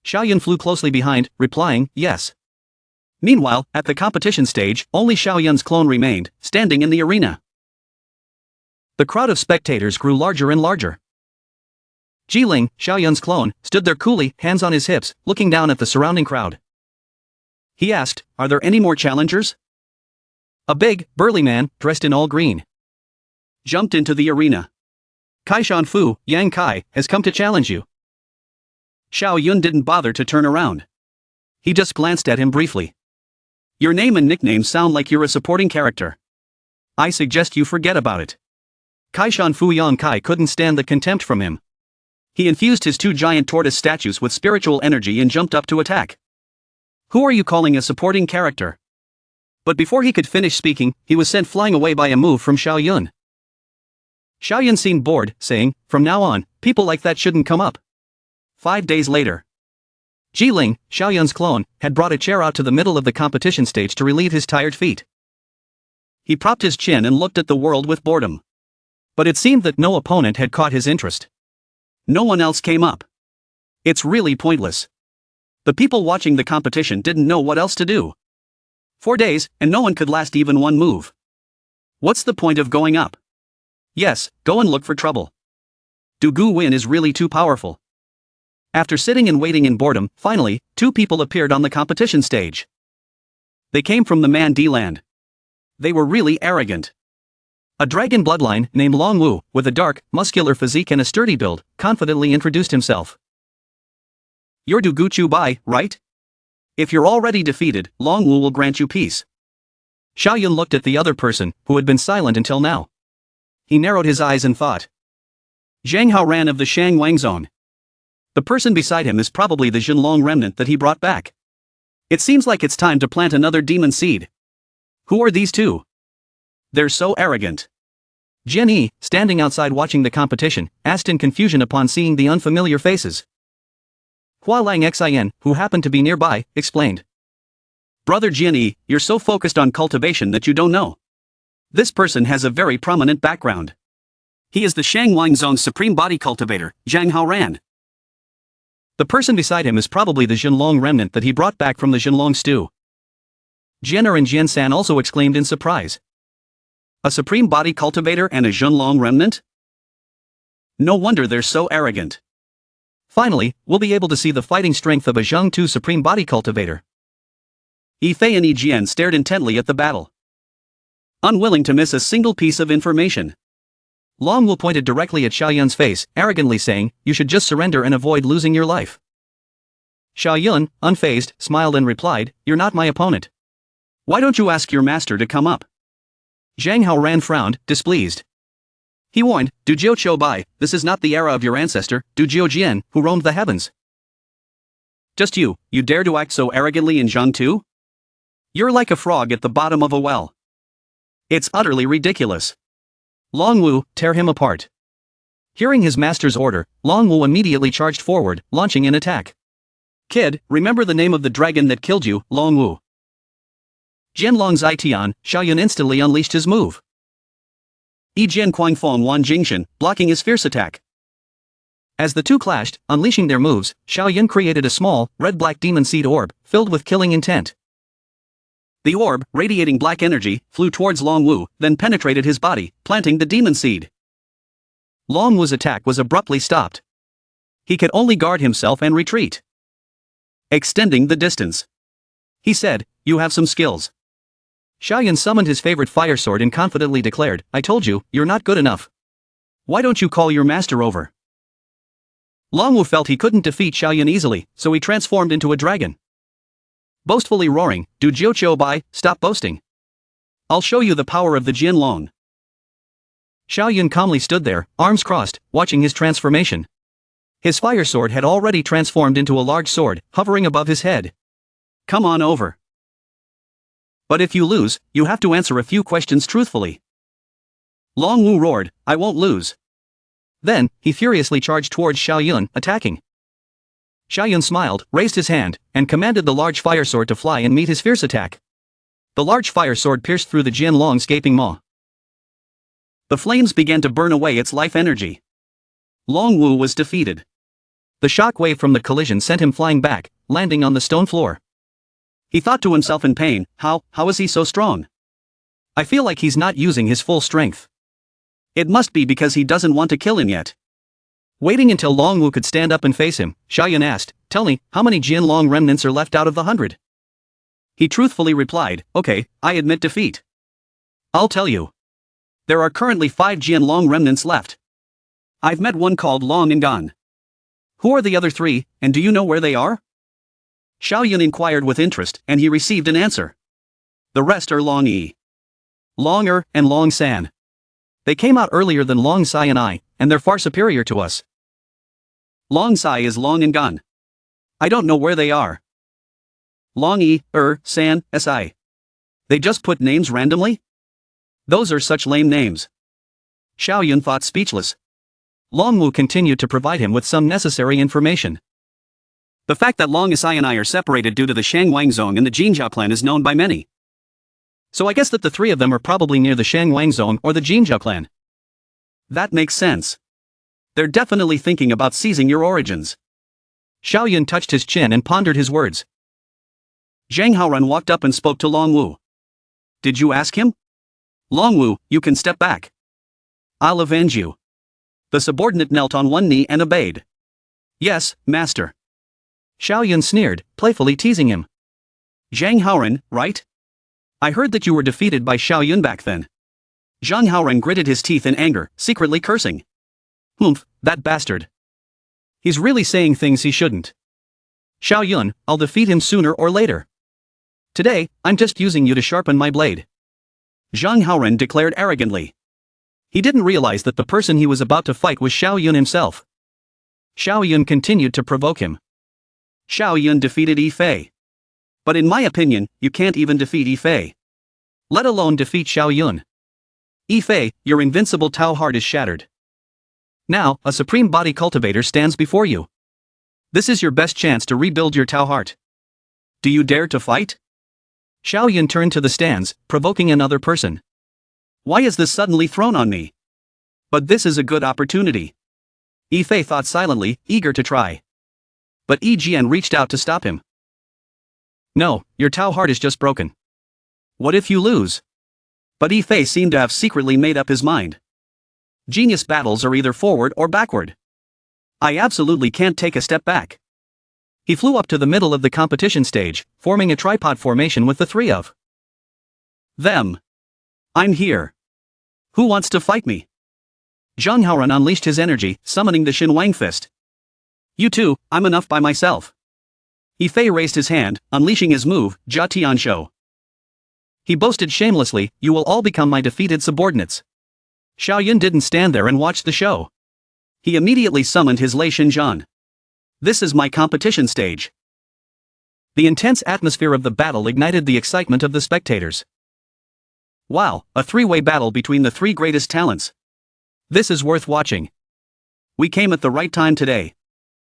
Xiaoyun flew closely behind, replying, yes. Meanwhile, at the competition stage, only Xiaoyun's clone remained, standing in the arena. The crowd of spectators grew larger and larger. Jiling, Xiaoyun's clone, stood there coolly, hands on his hips, looking down at the surrounding crowd. He asked, are there any more challengers? A big, burly man, dressed in all green, jumped into the arena. Kai Shanfu, Yang Kai, has come to challenge you. Xiaoyun didn't bother to turn around. He just glanced at him briefly. Your name and nickname sound like you're a supporting character. I suggest you forget about it. Kai Shanfu Yang Kai couldn't stand the contempt from him. He infused his 2 giant tortoise statues with spiritual energy and jumped up to attack. Who are you calling a supporting character? But before he could finish speaking, he was sent flying away by a move from Xiaoyun. Xiaoyun seemed bored, saying, from now on, people like that shouldn't come up. 5 days later. Jiling, Xiaoyun's clone, had brought a chair out to the middle of the competition stage to relieve his tired feet. He propped his chin and looked at the world with boredom. But it seemed that no opponent had caught his interest. No one else came up. It's really pointless. The people watching the competition didn't know what else to do. 4 days, and no one could last even one move. What's the point of going up? Yes, go and look for trouble. Du Gu Win is really too powerful. After sitting and waiting in boredom, finally, 2 people appeared on the competition stage. They came from the Man D land. They were really arrogant. A dragon bloodline named Long Wu, with a dark, muscular physique and a sturdy build, confidently introduced himself. You're Du Gu Chu Bai, right? If you're already defeated, Long Wu will grant you peace. Xiaoyun looked at the other person, who had been silent until now. He narrowed his eyes and thought. Zhang Haoran of the Shang Wang Zone. The person beside him is probably the Genlong remnant that he brought back. It seems like it's time to plant another demon seed. Who are these 2? They're so arrogant. Jian Yi, standing outside watching the competition, asked in confusion upon seeing the unfamiliar faces. Hua Lang Xin, who happened to be nearby, explained. Brother Jian Yi, you're so focused on cultivation that you don't know. This person has a very prominent background. He is the Shangwang Zone's supreme body cultivator, Zhang Haoran. The person beside him is probably the Genlong remnant that he brought back from the Genlong stew. Jianer and Jian-san also exclaimed in surprise. A supreme body cultivator and a Genlong remnant? No wonder they're so arrogant. Finally, we'll be able to see the fighting strength of a Zheng Tu supreme body cultivator. Yi Fei and Yi Jian stared intently at the battle, unwilling to miss a single piece of information. Long Wu pointed directly at Xiaoyun's face, arrogantly saying, you should just surrender and avoid losing your life. Xiaoyun, unfazed, smiled and replied, you're not my opponent. Why don't you ask your master to come up? Zhang Haoran frowned, displeased. He warned, Du Jiu Chou Bai, this is not the era of your ancestor, Du Jiu Jian, who roamed the heavens. Just you dare to act so arrogantly in Zhang Tu? You're like a frog at the bottom of a well. It's utterly ridiculous. Long Wu, tear him apart. Hearing his master's order, Long Wu immediately charged forward, launching an attack. Kid, remember the name of the dragon that killed you, Long Wu. Genlong Zai-Tian, Xiaoyun instantly unleashed his move. Yi Jian Kuang Feng Wan Jingshan, blocking his fierce attack. As the 2 clashed, unleashing their moves, Xiaoyun created a small, red-black demon seed orb, filled with killing intent. The orb, radiating black energy, flew towards Long Wu, then penetrated his body, planting the demon seed. Long Wu's attack was abruptly stopped. He could only guard himself and retreat, extending the distance. He said, you have some skills. Xiaoyun summoned his favorite fire sword and confidently declared, I told you, you're not good enough. Why don't you call your master over? Long Wu felt he couldn't defeat Xiaoyun easily, so he transformed into a dragon. Boastfully roaring, Du Jiu Chou Bai, stop boasting. I'll show you the power of the Genlong. Xiaoyun calmly stood there, arms crossed, watching his transformation. His fire sword had already transformed into a large sword, hovering above his head. Come on over. But if you lose, you have to answer a few questions truthfully. Long Wu roared, I won't lose. Then, he furiously charged towards Xiaoyun, attacking. Xiaoyun smiled, raised his hand, and commanded the large fire sword to fly and meet his fierce attack. The large fire sword pierced through the Genlong's gaping maw. The flames began to burn away its life energy. Long Wu was defeated. The shock wave from the collision sent him flying back, landing on the stone floor. He thought to himself in pain, how is he so strong? I feel like he's not using his full strength. It must be because he doesn't want to kill him yet. Waiting until Long Wu could stand up and face him, Xiaoyun asked, tell me, how many Genlong remnants are left out of the 100? He truthfully replied, okay, I admit defeat. I'll tell you. There are currently 5 Genlong remnants left. I've met one called Long and gone. Who are the other 3, and do you know where they are? Xiaoyun inquired with interest, and he received an answer. The rest are Long Yi, Long Er, and Long San. They came out earlier than Long Sai and I, and they're far superior to us. Long Sai is long and gone. I don't know where they are. Long Yi, San, Si. They just put names randomly? Those are such lame names. Xiaoyun thought speechless. Long Wu continued to provide him with some necessary information. The fact that Long Isai and I are separated due to the Shangwang Zone and the Jinjiao clan is known by many. So I guess that the 3 of them are probably near the Shangwang Zone or the Jinjiao clan. That makes sense. They're definitely thinking about seizing your origins. Xiaoyun touched his chin and pondered his words. Zhang Haoran walked up and spoke to Long Wu. Did you ask him? Long Wu, you can step back. I'll avenge you. The subordinate knelt on one knee and obeyed. Yes, master. Xiaoyun sneered, playfully teasing him. Zhang Haoran, right? I heard that you were defeated by Xiaoyun back then. Zhang Haoran gritted his teeth in anger, secretly cursing. Humph, that bastard. He's really saying things he shouldn't. Xiaoyun, I'll defeat him sooner or later. Today, I'm just using you to sharpen my blade. Zhang Haoran declared arrogantly. He didn't realize that the person he was about to fight was Xiaoyun himself. Xiaoyun continued to provoke him. Xiaoyun defeated Yi Fei. But in my opinion, you can't even defeat Yi Fei. Let alone defeat Xiaoyun. Yi Fei, your invincible Tao heart is shattered. Now, a supreme body cultivator stands before you. This is your best chance to rebuild your Tao heart. Do you dare to fight? Xiaoyun turned to the stands, provoking another person. Why is this suddenly thrown on me? But this is a good opportunity. Yi Fei thought silently, eager to try. But Yi Jian reached out to stop him. No, your Tao heart is just broken. What if you lose? But Yi Fei seemed to have secretly made up his mind. Genius battles are either forward or backward. I absolutely can't take a step back. He flew up to the middle of the competition stage, forming a tripod formation with the three of them. I'm here. Who wants to fight me? Zhang Haoran unleashed his energy, summoning the Xinwang fist. You too, I'm enough by myself. Yi Fei raised his hand, unleashing his move, Jia Tianshou. He boasted shamelessly, you will all become my defeated subordinates. Xiaoyun didn't stand there and watch the show. He immediately summoned his Lei Xinzhan. This is my competition stage. The intense atmosphere of the battle ignited the excitement of the spectators. Wow, a three-way battle between the three greatest talents. This is worth watching. We came at the right time today.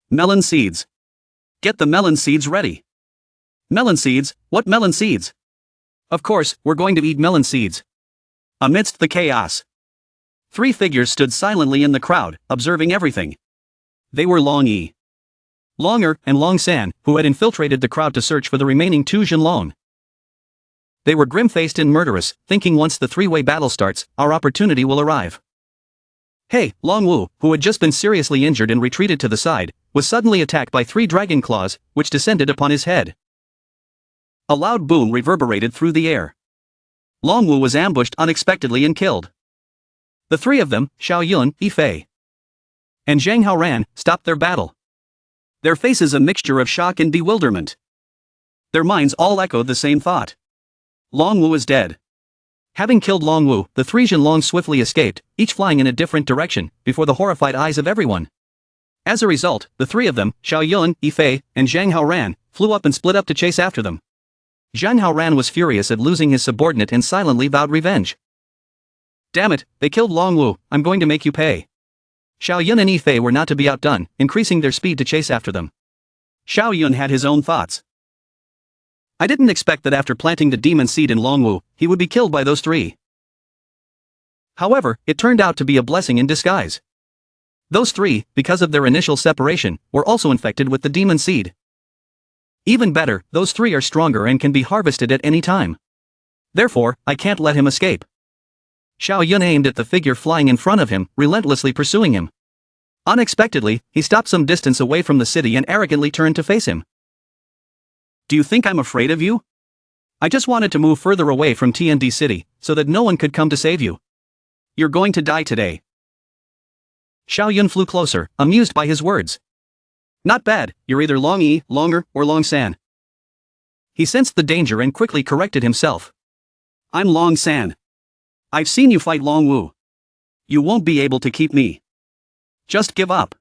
Melon seeds. Get the melon seeds ready. Melon seeds? What melon seeds? Of course, we're going to eat melon seeds. Amidst the chaos, three figures stood silently in the crowd, observing everything. They were Long Yi, Longer, and Long San, who had infiltrated the crowd to search for the remaining two Genlong. They were grim-faced and murderous, thinking once the three-way battle starts, our opportunity will arrive. Hey, Long Wu, who had just been seriously injured and retreated to the side, was suddenly attacked by three dragon claws, which descended upon his head. A loud boom reverberated through the air. Long Wu was ambushed unexpectedly and killed. The three of them, Xiaoyun, Yi Fei, and Zhang Haoran, stopped their battle. Their faces a mixture of shock and bewilderment. Their minds all echoed the same thought. Long Wu is dead. Having killed Long Wu, the three Genlong swiftly escaped, each flying in a different direction, before the horrified eyes of everyone. As a result, the three of them, Xiaoyun, Yi Fei, and Zhang Haoran, flew up and split up to chase after them. Zhang Haoran was furious at losing his subordinate and silently vowed revenge. Damn it, they killed Long Wu, I'm going to make you pay. Xiaoyun and Yi Fei were not to be outdone, increasing their speed to chase after them. Xiaoyun had his own thoughts. I didn't expect that after planting the demon seed in Long Wu, he would be killed by those three. However, it turned out to be a blessing in disguise. Those three, because of their initial separation, were also infected with the demon seed. Even better, those three are stronger and can be harvested at any time. Therefore, I can't let him escape. Xiaoyun aimed at the figure flying in front of him, relentlessly pursuing him. Unexpectedly, he stopped some distance away from the city and arrogantly turned to face him. Do you think I'm afraid of you? I just wanted to move further away from Tiandi city, so that no one could come to save you. You're going to die today. Xiaoyun flew closer, amused by his words. Not bad, you're either Long Yi, Longer, or Long San. He sensed the danger and quickly corrected himself. I'm Long San. I've seen you fight Long Wu. You won't be able to keep me. Just give up.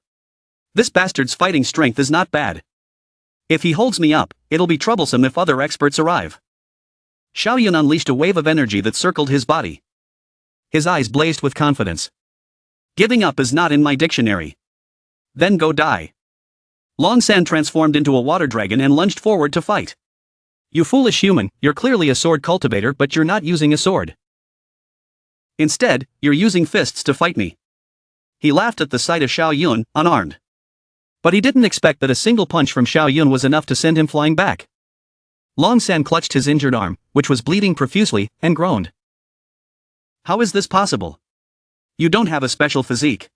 This bastard's fighting strength is not bad. If he holds me up, it'll be troublesome if other experts arrive. Xiaoyun unleashed a wave of energy that circled his body. His eyes blazed with confidence. Giving up is not in my dictionary. Then go die. Long San transformed into a water dragon and lunged forward to fight. You foolish human, you're clearly a sword cultivator but you're not using a sword. Instead, you're using fists to fight me. He laughed at the sight of Xiao Yun, unarmed. But he didn't expect that a single punch from Xiao Yun was enough to send him flying back. Long San clutched his injured arm, which was bleeding profusely, and groaned. How is this possible? You don't have a special physique.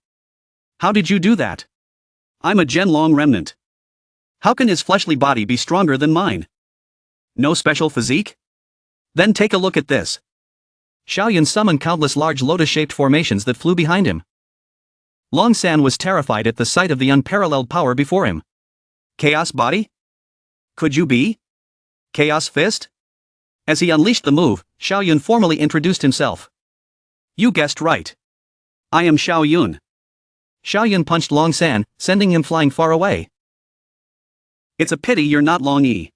How did you do that? I'm a Genlong remnant. How can his fleshly body be stronger than mine? No special physique? Then take a look at this. Xiao Yun summoned countless large lotus-shaped formations that flew behind him. Long San was terrified at the sight of the unparalleled power before him. Chaos body? Could you be? Chaos fist? As he unleashed the move, Xiao Yun formally introduced himself. You guessed right. I am Xiao Yun. Xiao Yun punched Long San, sending him flying far away. It's a pity you're not Long Yi.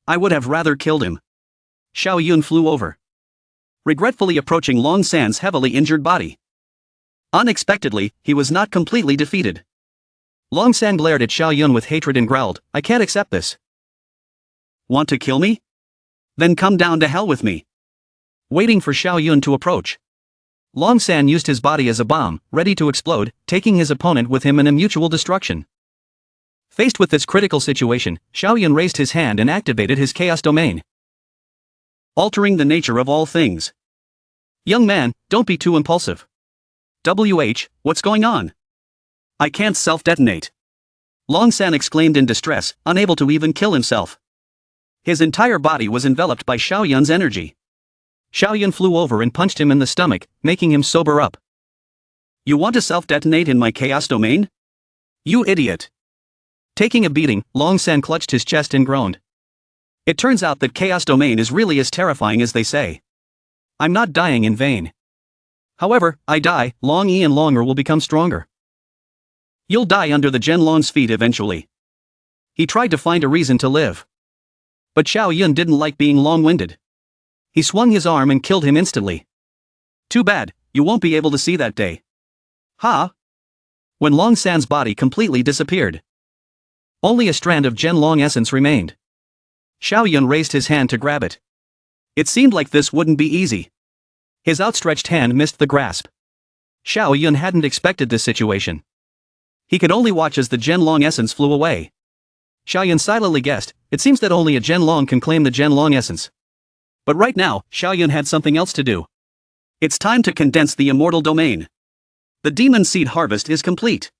I would have rather killed him. Xiao Yun flew over, regretfully approaching Long San's heavily injured body. Unexpectedly, he was not completely defeated. Long San glared at Xiao Yun with hatred and growled, I can't accept this. Want to kill me? Then come down to hell with me. Waiting for Xiao Yun to approach, Long San used his body as a bomb, ready to explode, taking his opponent with him in a mutual destruction. Faced with this critical situation, Xiao Yun raised his hand and activated his chaos domain. Altering the nature of all things. Young man, don't be too impulsive. What's going on? I can't self-detonate. Long San exclaimed in distress, unable to even kill himself. His entire body was enveloped by Xiao Yun's energy. Xiao Yun flew over and punched him in the stomach, making him sober up. You want to self-detonate in my chaos domain? You idiot. Taking a beating, Long San clutched his chest and groaned. It turns out that chaos domain is really as terrifying as they say. I'm not dying in vain. However, I die, Long Yi and Longer will become stronger. You'll die under the Genlong's feet eventually. He tried to find a reason to live. But Xiao Yun didn't like being long-winded. He swung his arm and killed him instantly. Too bad, you won't be able to see that day. Ha! When Long San's body completely disappeared, only a strand of Genlong essence remained. Xiao Yun raised his hand to grab it. It seemed like this wouldn't be easy. His outstretched hand missed the grasp. Xiao Yun hadn't expected this situation. He could only watch as the Genlong essence flew away. Xiao Yun silently guessed, it seems that only a Genlong can claim the Genlong essence. But right now, Xiao Yun had something else to do. It's time to condense the immortal domain. The demon seed harvest is complete.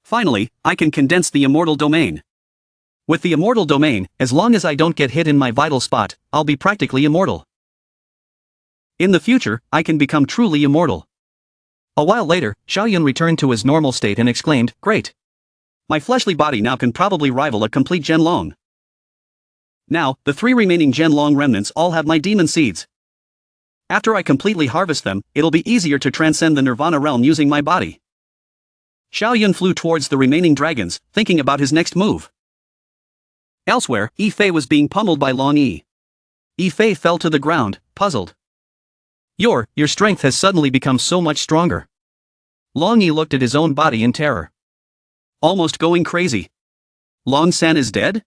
Finally, I can condense the immortal domain. With the immortal domain, as long as I don't get hit in my vital spot, I'll be practically immortal. In the future, I can become truly immortal. A while later, Xiao Yun returned to his normal state and exclaimed, Great! My fleshly body now can probably rival a complete Genlong. Now, the 3 remaining Genlong remnants all have my demon seeds. After I completely harvest them, it'll be easier to transcend the Nirvana realm using my body. Xiao Yun flew towards the remaining dragons, thinking about his next move. Elsewhere, Yi Fei was being pummeled by Long Yi. Yi Fei fell to the ground, puzzled. Your strength has suddenly become so much stronger. Long Yi looked at his own body in terror. Almost going crazy. Long San is dead?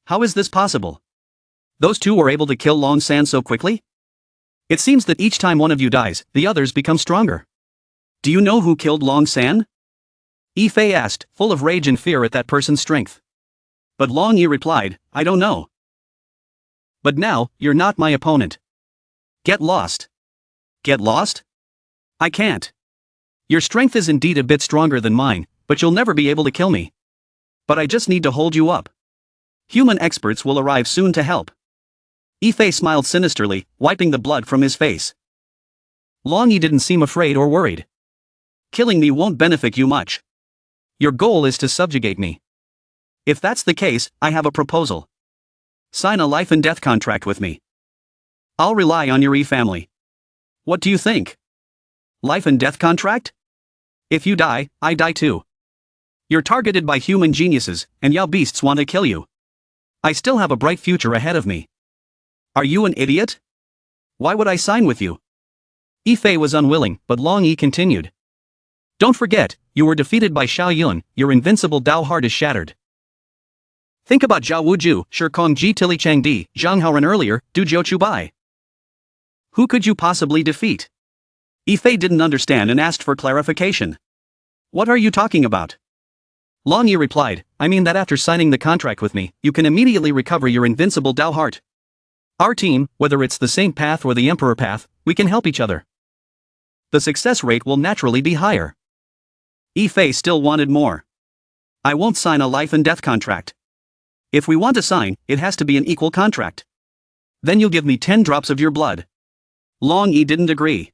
How is this possible? Those two were able to kill Long San so quickly? It seems that each time one of you dies, the others become stronger. Do you know who killed Long San? Yi Fei asked, full of rage and fear at that person's strength. But Long Yi replied, I don't know. But now, you're not my opponent. Get lost. Get lost? I can't. Your strength is indeed a bit stronger than mine, but you'll never be able to kill me. But I just need to hold you up. Human experts will arrive soon to help. Yi Fei smiled sinisterly, wiping the blood from his face. Long Yi didn't seem afraid or worried. Killing me won't benefit you much. Your goal is to subjugate me. If that's the case, I have a proposal. Sign a life and death contract with me. I'll rely on your Yi family. What do you think? Life and death contract? If you die, I die too. You're targeted by human geniuses, and Yao beasts want to kill you. I still have a bright future ahead of me. Are you an idiot? Why would I sign with you? Yi Fei was unwilling, but Long Yi continued. Don't forget, you were defeated by Xiao Yun, your invincible Dao heart is shattered. Think about Zhao Wuju, Shikong Ji Tili Changdi, Zhang Haoran earlier, Du Jiu Chu Bai. Who could you possibly defeat? Yifei didn't understand and asked for clarification. What are you talking about? Long Yi replied, I mean that after signing the contract with me, you can immediately recover your invincible Dao heart. Our team, whether it's the Saint path or the Emperor path, we can help each other. The success rate will naturally be higher. Yifei still wanted more. I won't sign a life and death contract. If we want to sign, it has to be an equal contract. Then you'll give me 10 drops of your blood. Long Yi didn't agree.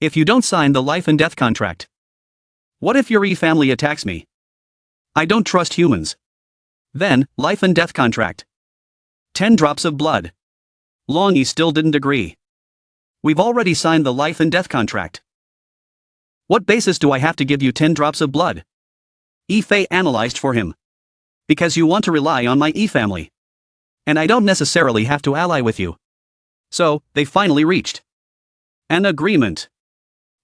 If you don't sign the life and death contract. What if your Yi family attacks me? I don't trust humans. Then, life and death contract. 10 drops of blood. Long Yi still didn't agree. We've already signed the life and death contract. What basis do I have to give you 10 drops of blood? Yifei analyzed for him. Because you want to rely on my Yi family. And I don't necessarily have to ally with you. So, they finally reached an agreement.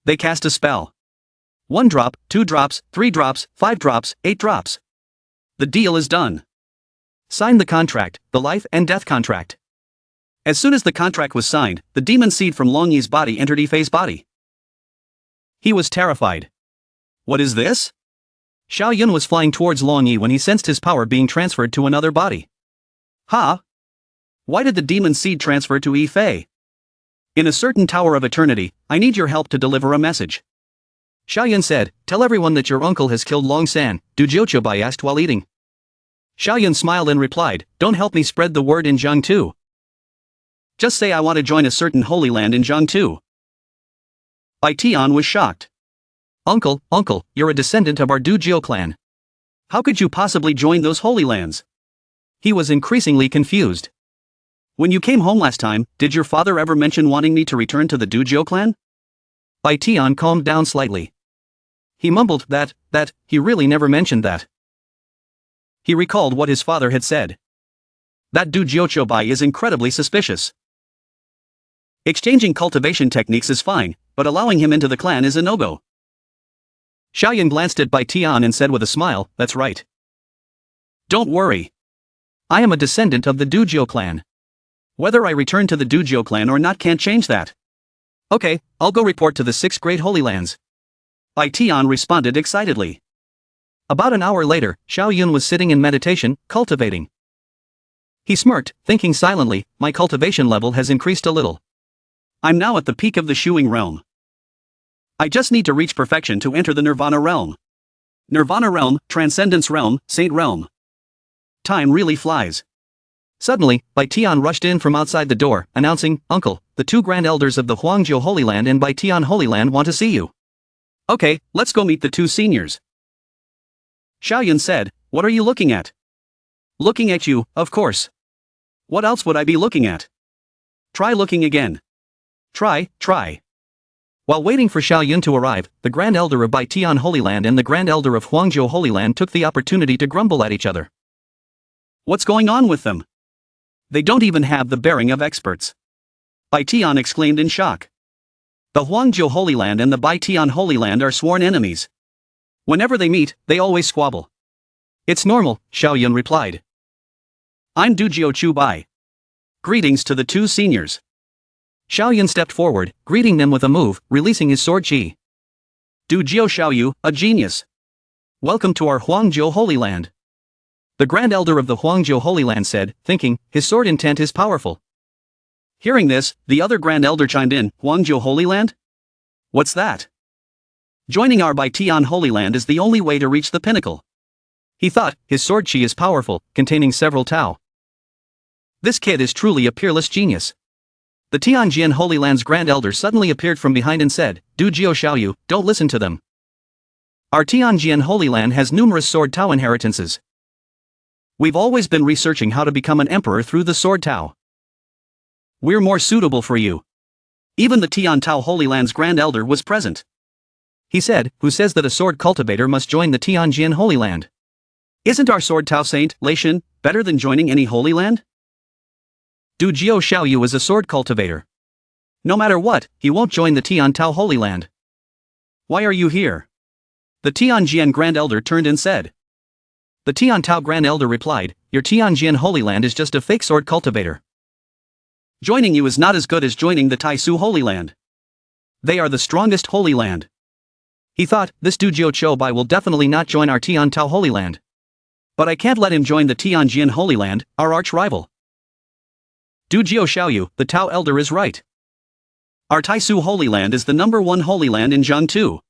They cast a spell. 1 drop, 2 drops, 3 drops, 5 drops, 8 drops. The deal is done. Sign the contract, the life and death contract. As soon as the contract was signed, the demon seed from Long Yi's body entered Yifei's body. He was terrified. What is this? Xiao Yun was flying towards Long Yi when he sensed his power being transferred to another body. Huh? Why did the demon seed transfer to Yifei? In a certain tower of eternity, I need your help to deliver a message. Xiao Yun said, tell everyone that your uncle has killed Long San, Du Jiuqiubai asked while eating. Xiao Yun smiled and replied, don't help me spread the word in Jiangtu. Just say I want to join a certain holy land in Jiangtu. Bai Tian was shocked. Uncle, you're a descendant of our Du Jiu clan. How could you possibly join those holy lands? He was increasingly confused. When you came home last time, did your father ever mention wanting me to return to the Du Jiu clan? Bai Tian calmed down slightly. He mumbled that he really never mentioned that. He recalled what his father had said. That Du Jiuqiubai is incredibly suspicious. Exchanging cultivation techniques is fine, but allowing him into the clan is a no-go. Xiao Yun glanced at Bai Tian and said with a smile, that's right. Don't worry. I am a descendant of the Du Jiu clan. Whether I return to the Du Jiu clan or not can't change that. Okay, I'll go report to the 6 great holy lands. Bai Tian responded excitedly. About an hour later, Xiao Yun was sitting in meditation, cultivating. He smirked, thinking silently, my cultivation level has increased a little. I'm now at the peak of the Shuing realm. I just need to reach perfection to enter the Nirvana realm. Nirvana realm, Transcendence realm, Saint realm. Time really flies. Suddenly, Bai Tian rushed in from outside the door, announcing, Uncle, the 2 grand elders of the Huangjiu Holy Land and Bai Tian Holy Land want to see you. Okay, let's go meet the 2 seniors. Xiao Yun said, what are you looking at? Looking at you, of course. What else would I be looking at? Try looking again. Try. While waiting for Xiao Yun to arrive, the Grand Elder of Bai Tian Holy Land and the Grand Elder of Huangjiu Holy Land took the opportunity to grumble at each other. What's going on with them? They don't even have the bearing of experts. Bai Tian exclaimed in shock. The Huangjiu Holy Land and the Bai Tian Holy Land are sworn enemies. Whenever they meet, they always squabble. It's normal, Xiao Yun replied. I'm Du Jiuqiubai. Greetings to the 2 seniors. Xiao Yun stepped forward, greeting them with a move, releasing his sword qi. Du Jiu Xiaoyu, a genius. Welcome to our Huangjiu Holy Land. The Grand Elder of the Huangjiu Holy Land said, thinking, his sword intent is powerful. Hearing this, the other Grand Elder chimed in, Huangjiu Holy Land? What's that? Joining our Bai Tian Holy Land is the only way to reach the pinnacle. He thought, his sword qi is powerful, containing several Tao. This kid is truly a peerless genius. The Tianjian Holy Land's Grand Elder suddenly appeared from behind and said, Du Jiu Xiaoyu, don't listen to them. Our Tianjian Holy Land has numerous sword Tao inheritances. We've always been researching how to become an emperor through the sword Tao. We're more suitable for you. Even the Tian Tao Holy Land's Grand Elder was present. He said, who says that a sword cultivator must join the Tianjian Holy Land? Isn't our sword Tao Saint, Lei Shen, better than joining any Holy Land? Du Jiu Xiaoyu is a sword cultivator. No matter what, he won't join the Tian Tao Holy Land. Why are you here? The Tianjian Grand Elder turned and said. The Tian Tao Grand Elder replied, your Tianjian Holy Land is just a fake sword cultivator. Joining you is not as good as joining the Taisu Holy Land. They are the strongest Holy Land. He thought, this Dujio Chobai will definitely not join our Tian Tao Holy Land. But I can't let him join the Tianjin Holy Land, our arch-rival. Dujio Xiaoyu, the Tao Elder is right. Our Taisu Holy Land is the #1 Holy Land in Jiangtu.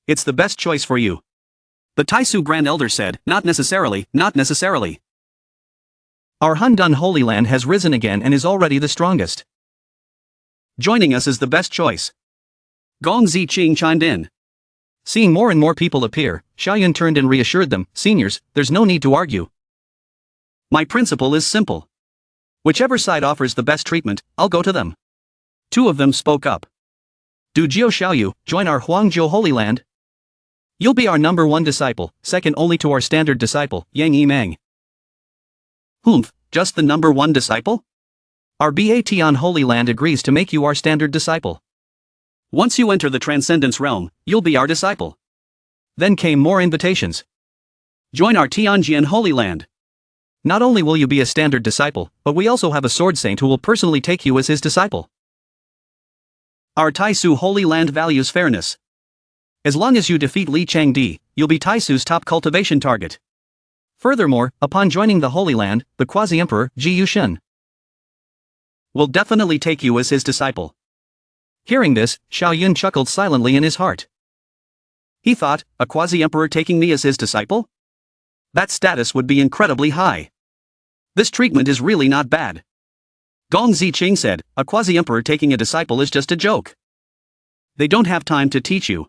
It's the best choice for you. The Taisu Grand Elder said, not necessarily, not necessarily. Our Hundun Holy Land has risen again and is already the strongest. Joining us is the best choice. Gong Ziqing chimed in. Seeing more and more people appear, Xiaoyun turned and reassured them, seniors, there's no need to argue. My principle is simple. Whichever side offers the best treatment, I'll go to them. Two of them spoke up. Do Jiao Xiaoyu join our Huangjiu Holy Land? You'll be our #1 disciple, second only to our standard disciple, Yang Yimeng. Humph, just the #1 disciple? Our Batian Holy Land agrees to make you our standard disciple. Once you enter the Transcendence Realm, you'll be our disciple. Then came more invitations. Join our Tianjian Holy Land. Not only will you be a standard disciple, but we also have a sword saint who will personally take you as his disciple. Our Taisu Holy Land values fairness. As long as you defeat Li Changdi, you'll be Taisu's top cultivation target. Furthermore, upon joining the Holy Land, the Quasi-Emperor, Ji Yushin, will definitely take you as his disciple. Hearing this, Xiaoyun chuckled silently in his heart. He thought, a Quasi-Emperor taking me as his disciple? That status would be incredibly high. This treatment is really not bad. Gong Ziqing said, a Quasi-Emperor taking a disciple is just a joke. They don't have time to teach you.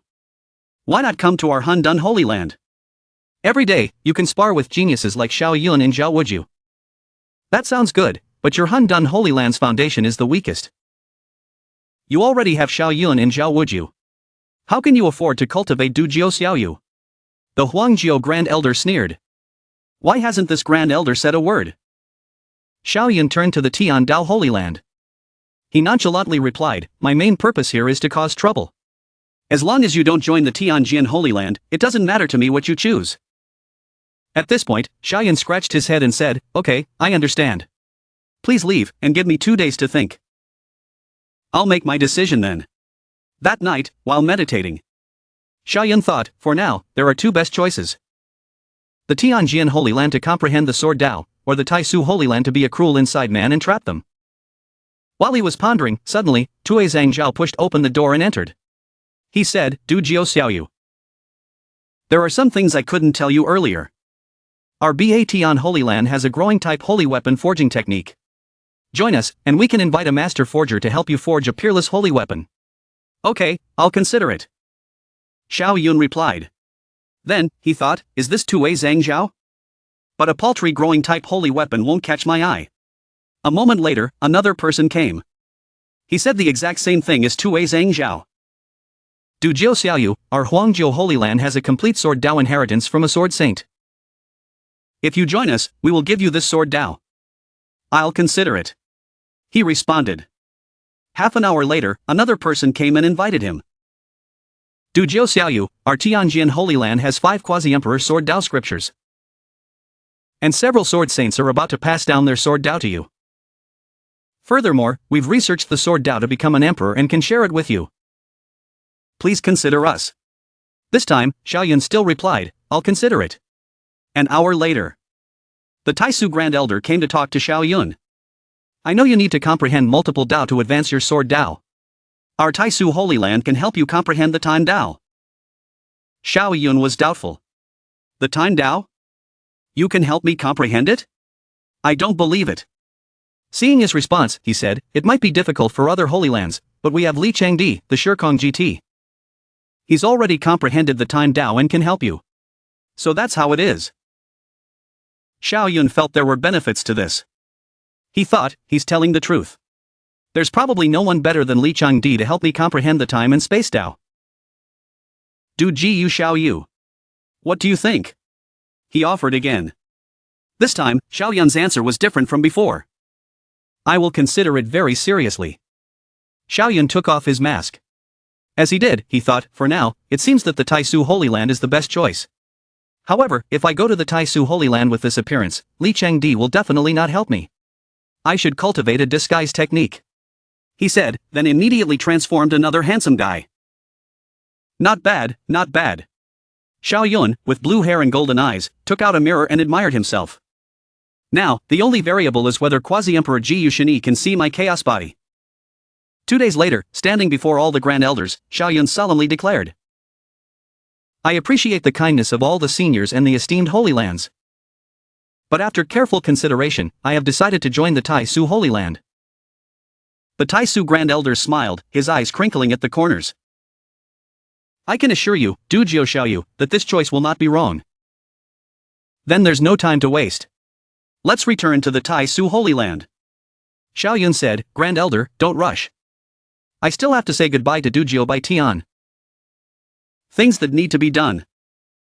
Why not come to our Hundun Holy Land? Every day, you can spar with geniuses like Xiaoyun and Zhao Wuju. That sounds good, but your Hundun Holy Land's foundation is the weakest. You already have Xiaoyun and Zhao Wuju. How can you afford to cultivate Dujio Xiaoyu? The Huangjiu Grand Elder sneered. Why hasn't this Grand Elder said a word? Xiaoyun turned to the Tian Dao Holy Land. He nonchalantly replied, my main purpose here is to cause trouble. As long as you don't join the Tianjin Holy Land, it doesn't matter to me what you choose. At this point, Xiaoyun scratched his head and said, okay, I understand. Please leave, and give me 2 days to think. I'll make my decision then. That night, while meditating, Xiaoyun thought, for now, there are 2 best choices. The Tianjin Holy Land to comprehend the Sword Dao, or the Taisu Holy Land to be a cruel inside man and trap them. While he was pondering, suddenly, Tue Zhangzhao pushed open the door and entered. He said, Du Jiao Xiaoyu. There are some things I couldn't tell you earlier. Our Batian Holy Land has a growing type holy weapon forging technique. Join us, and we can invite a master forger to help you forge a peerless holy weapon. Okay, I'll consider it. Xiaoyun replied. Then, he thought, is this Tue Zhangzhao? But a paltry growing type holy weapon won't catch my eye. A moment later, another person came. He said the exact same thing as Tue Zhangzhao. Du Jiao Xiaoyu, our Huangjiu Holy Land has a complete Sword Dao inheritance from a Sword Saint. If you join us, we will give you this Sword Dao. I'll consider it. He responded. Half an hour later, another person came and invited him. Du Jiao Xiaoyu, our Tianjin Holy Land has 5 Quasi-Emperor Sword Dao scriptures. And several Sword Saints are about to pass down their Sword Dao to you. Furthermore, we've researched the Sword Dao to become an emperor and can share it with you. Please consider us. This time, Xiaoyun still replied, I'll consider it. An hour later, the Taisu Grand Elder came to talk to Xiaoyun. I know you need to comprehend multiple Dao to advance your Sword Dao. Our Taisu Holy Land can help you comprehend the Time Dao. Xiaoyun was doubtful. The Time Dao? You can help me comprehend it? I don't believe it. Seeing his response, he said, it might be difficult for other Holy Lands, but we have Li Changdi, the Shirkong GT. He's already comprehended the Time Dao and can help you. So that's how it is. Xiaoyun felt there were benefits to this. He thought, he's telling the truth. There's probably no one better than Li Changdi to help me comprehend the time and space Dao. Du Ji Yu Xiaoyu. What do you think? He offered again. This time, Xiaoyun's answer was different from before. I will consider it very seriously. Xiaoyun took off his mask. As he did, he thought, for now, it seems that the Taisu Holy Land is the best choice. However, if I go to the Taisu Holy Land with this appearance, Li Changdi will definitely not help me. I should cultivate a disguise technique. he said, then immediately transformed another handsome guy. Not bad, not bad. Xiao Yun, with blue hair and golden eyes, took out a mirror and admired himself. Now, the only variable is whether Quasi-Emperor Ji Yushini can see my chaos body. 2 days later, standing before all the Grand Elders, Xiao Yun solemnly declared. I appreciate the kindness of all the seniors and the esteemed Holy Lands. But after careful consideration, I have decided to join the Taisu Holy Land. The Taisu Grand Elders smiled, his eyes crinkling at the corners. I can assure you, Dujio Xiaoyu, that this choice will not be wrong. Then there's no time to waste. Let's return to the Taisu Holy Land. Xiao Yun said, Grand Elder, don't rush. I still have to say goodbye to Dujio Bai Tian. Things that need to be done.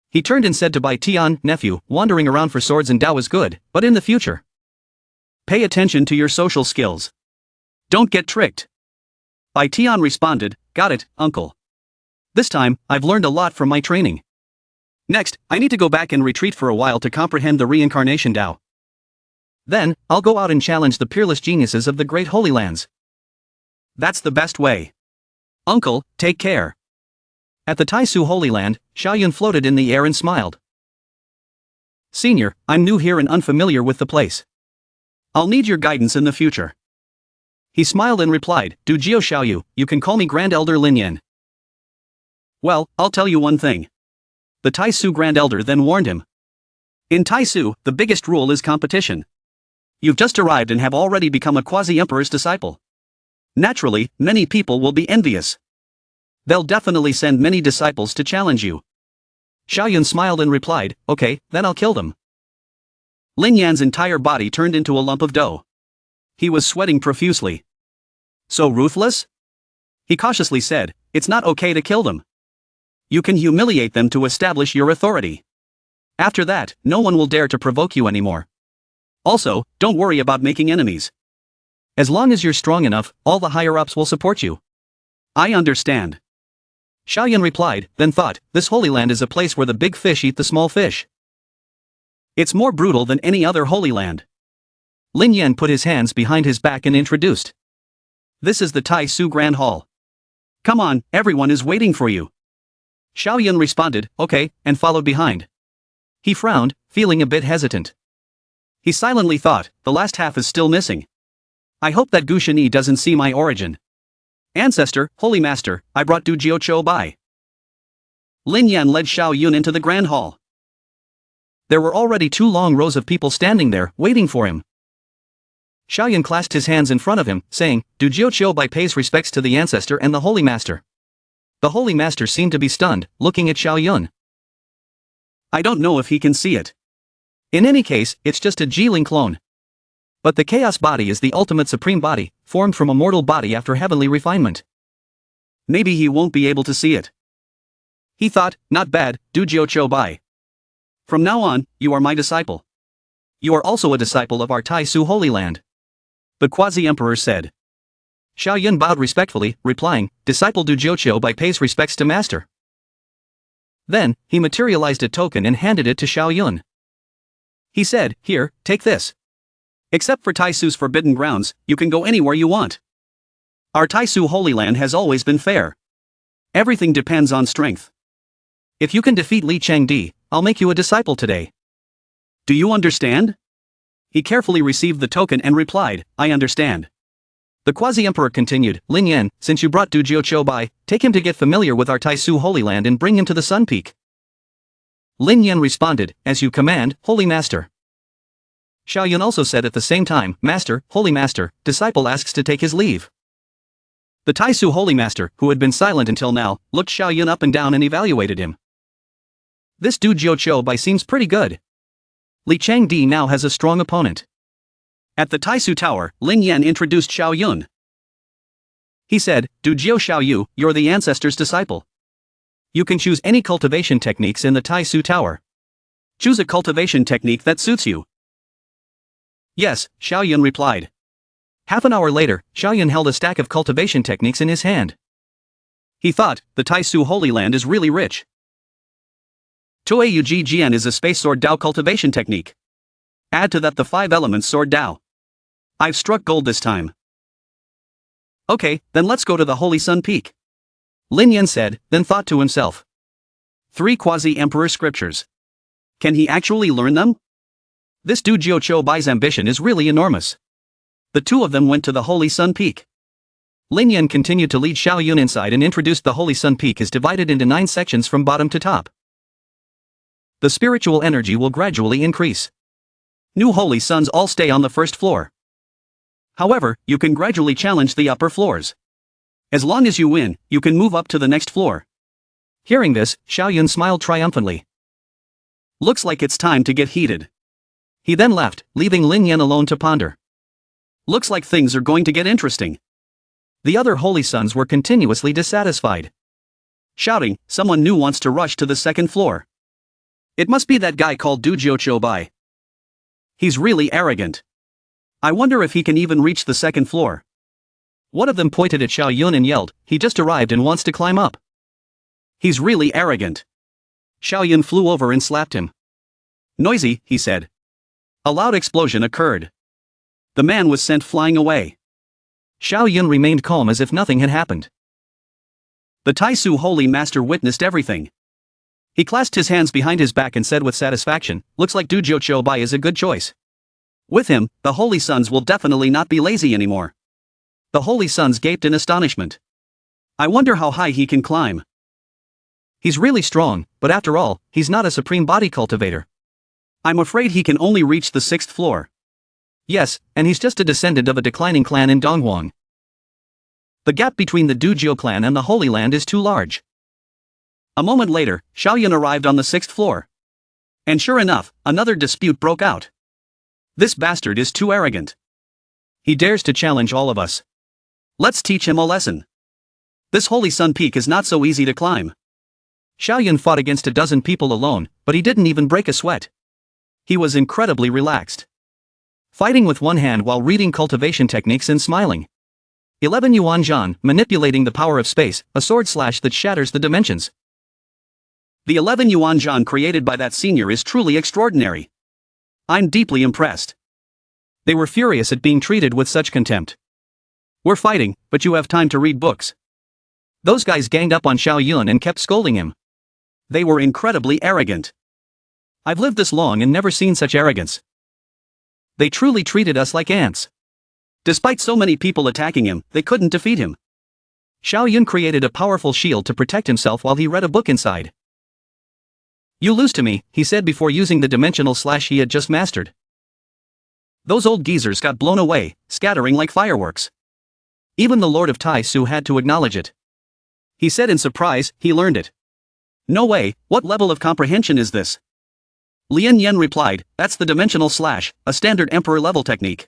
He turned and said to Bai Tian, nephew, wandering around for swords and Dao is good, but in the future, pay attention to your social skills. Don't get tricked. Bai Tian responded, got it, uncle. This time, I've learned a lot from my training. Next, I need to go back and retreat for a while to comprehend the reincarnation Dao. Then, I'll go out and challenge the peerless geniuses of the great Holy Lands. That's the best way. Uncle, take care. At the Taisu Holy Land, Xiao Yun floated in the air and smiled. Senior, I'm new here and unfamiliar with the place. I'll need your guidance in the future. He smiled and replied, Dujio Xiaoyu, you can call me Grand Elder Lin Yan. Well, I'll tell you one thing. The Taisu Grand Elder then warned him. In Taisu, the biggest rule is competition. You've just arrived and have already become a quasi-emperor's disciple. Naturally, many people will be envious. They'll definitely send many disciples to challenge you. Xiao Yun smiled and replied, okay, then I'll kill them. Lin Yan's entire body turned into a lump of dough. He was sweating profusely. So ruthless? He cautiously said, it's not okay to kill them. You can humiliate them to establish your authority. After that, no one will dare to provoke you anymore. Also, don't worry about making enemies. As long as you're strong enough, all the higher-ups will support you. I understand. Xiao Yun replied, then thought, this Holy Land is a place where the big fish eat the small fish. It's more brutal than any other Holy Land. Lin Yan put his hands behind his back and introduced. This is the Taisu Grand Hall. Come on, everyone is waiting for you. Xiao Yun responded, okay, and followed behind. He frowned, feeling a bit hesitant. He silently thought, the last half is still missing. I hope that Gu Shini doesn't see my origin. Ancestor, Holy Master, I brought Du Jiuqiu by. Lin Yan led Xiao Yun into the Grand Hall. There were already 2 long rows of people standing there, waiting for him. Xiao Yun clasped his hands in front of him, saying, Du Jiuqiu Bai pays respects to the Ancestor and the Holy Master. The Holy Master seemed to be stunned, looking at Xiao Yun. I don't know if he can see it. In any case, it's just a Jiling clone. But the Chaos Body is the ultimate supreme body, formed from a mortal body after heavenly refinement. Maybe he won't be able to see it. He thought, not bad, Du Jiuqiu Bai. From now on, you are my disciple. You are also a disciple of our Taisu Holy Land. The Quasi-Emperor said. Xiao Yun bowed respectfully, replying, Disciple Du Jiuqiu Bai pays respects to Master. Then, he materialized a token and handed it to Xiao Yun. He said, here, take this. Except for Taisu's forbidden grounds, you can go anywhere you want. Our Taisu Holy Land has always been fair. Everything depends on strength. If you can defeat Li Chengdi, I'll make you a disciple today. Do you understand? He carefully received the token and replied, I understand. The Quasi-Emperor continued, Lin Yan, since you brought Du Jiuqiu Bai, take him to get familiar with our Taisu Holy Land and bring him to the Sun Peak. Lin Yan responded, as you command, Holy Master. Xiao Yun also said at the same time, Master, Holy Master, disciple asks to take his leave. The Taisu Holy Master, who had been silent until now, looked Xiao Yun up and down and evaluated him. This Du Jiuqiu Bai seems pretty good. Li Chengdi now has a strong opponent. At the Taisu Tower, Lin Yan introduced Xiao Yun. He said, Du Jiu Xiaoyu, you're the Ancestor's disciple. You can choose any cultivation techniques in the Taisu Tower. Choose a cultivation technique that suits you. Yes, Xiao Yun replied. Half an hour later, Xiao Yun held a stack of cultivation techniques in his hand. He thought, the Taisu Holy Land is really rich. Tuayu Jian is a space sword Dao cultivation technique. Add to that the 5 elements sword Dao. I've struck gold this time. Okay, then let's go to the Holy Sun Peak. Lin Yan said, then thought to himself. 3 quasi-emperor scriptures. Can he actually learn them? This Du Jiuqiu Bai's ambition is really enormous. The two of them went to the Holy Sun Peak. Lin Yan continued to lead Xiao Yun inside and introduced the Holy Sun Peak is divided into 9 sections from bottom to top. The spiritual energy will gradually increase. New Holy Suns all stay on the first floor. However, you can gradually challenge the upper floors. As long as you win, you can move up to the next floor. Hearing this, Xiao Yun smiled triumphantly. Looks like it's time to get heated. He then left, leaving Lin Yan alone to ponder. Looks like things are going to get interesting. The other Holy Sons were continuously dissatisfied, shouting, someone new wants to rush to the second floor. It must be that guy called Du Jiuqiu Bai. He's really arrogant. I wonder if he can even reach the second floor. One of them pointed at Xiao Yun and yelled, he just arrived and wants to climb up. He's really arrogant. Xiao Yun flew over and slapped him. Noisy, he said. A loud explosion occurred. The man was sent flying away. Xiao Yun remained calm as if nothing had happened. The Taisu Holy Master witnessed everything. He clasped his hands behind his back and said with satisfaction, looks like Du Jiuqiu Bai is a good choice. With him, the Holy Sons will definitely not be lazy anymore. The Holy Sons gaped in astonishment. I wonder how high he can climb. He's really strong, but after all, he's not a supreme body cultivator. I'm afraid he can only reach the 6th floor. Yes, and he's just a descendant of a declining clan in Donghuang. The gap between the Du Jiu clan and the Holy Land is too large. A moment later, Xiao Yun arrived on the 6th floor. And sure enough, another dispute broke out. This bastard is too arrogant. He dares to challenge all of us. Let's teach him a lesson. This Holy Sun Peak is not so easy to climb. Xiao Yun fought against a dozen people alone, but he didn't even break a sweat. He was incredibly relaxed. Fighting with one hand while reading cultivation techniques and smiling. 11 Yuan Zhan, manipulating the power of space, a sword slash that shatters the dimensions. The 11 Yuan Zhan created by that senior is truly extraordinary. I'm deeply impressed. They were furious at being treated with such contempt. We're fighting, but you have time to read books. Those guys ganged up on Xiao Yun and kept scolding him. They were incredibly arrogant. I've lived this long and never seen such arrogance. They truly treated us like ants. Despite so many people attacking him, they couldn't defeat him. Xiao Yun created a powerful shield to protect himself while he read a book inside. You lose to me, he said before using the dimensional slash he had just mastered. Those old geezers got blown away, scattering like fireworks. Even the Lord of Taisu had to acknowledge it. He said in surprise, he learned it. No way, what level of comprehension is this? Lin Yan replied, that's the dimensional slash, a standard emperor level technique.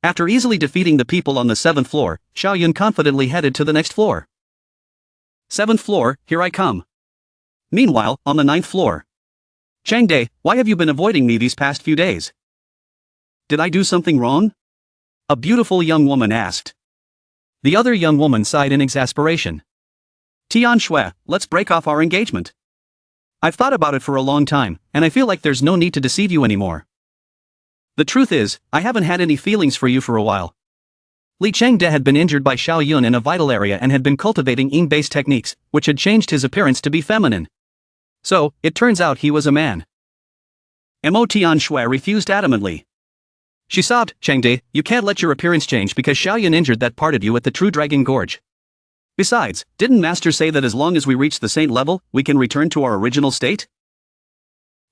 After easily defeating the people on the 7th floor, Xiao Yun confidently headed to the next floor. 7th floor, here I come. Meanwhile, on the 9th floor. Changde, why have you been avoiding me these past few days? Did I do something wrong? A beautiful young woman asked. The other young woman sighed in exasperation. Tianxue, let's break off our engagement. I've thought about it for a long time, and I feel like there's no need to deceive you anymore. The truth is, I haven't had any feelings for you for a while. Li Chengde had been injured by Xiao Yun in a vital area and had been cultivating yin-based techniques, which had changed his appearance to be feminine. So, it turns out he was a man. Mo Tianxue refused adamantly. She sobbed, Chengde, you can't let your appearance change because Xiao Yun injured that part of you at the True Dragon Gorge. Besides, didn't Master say that as long as we reach the saint level, we can return to our original state?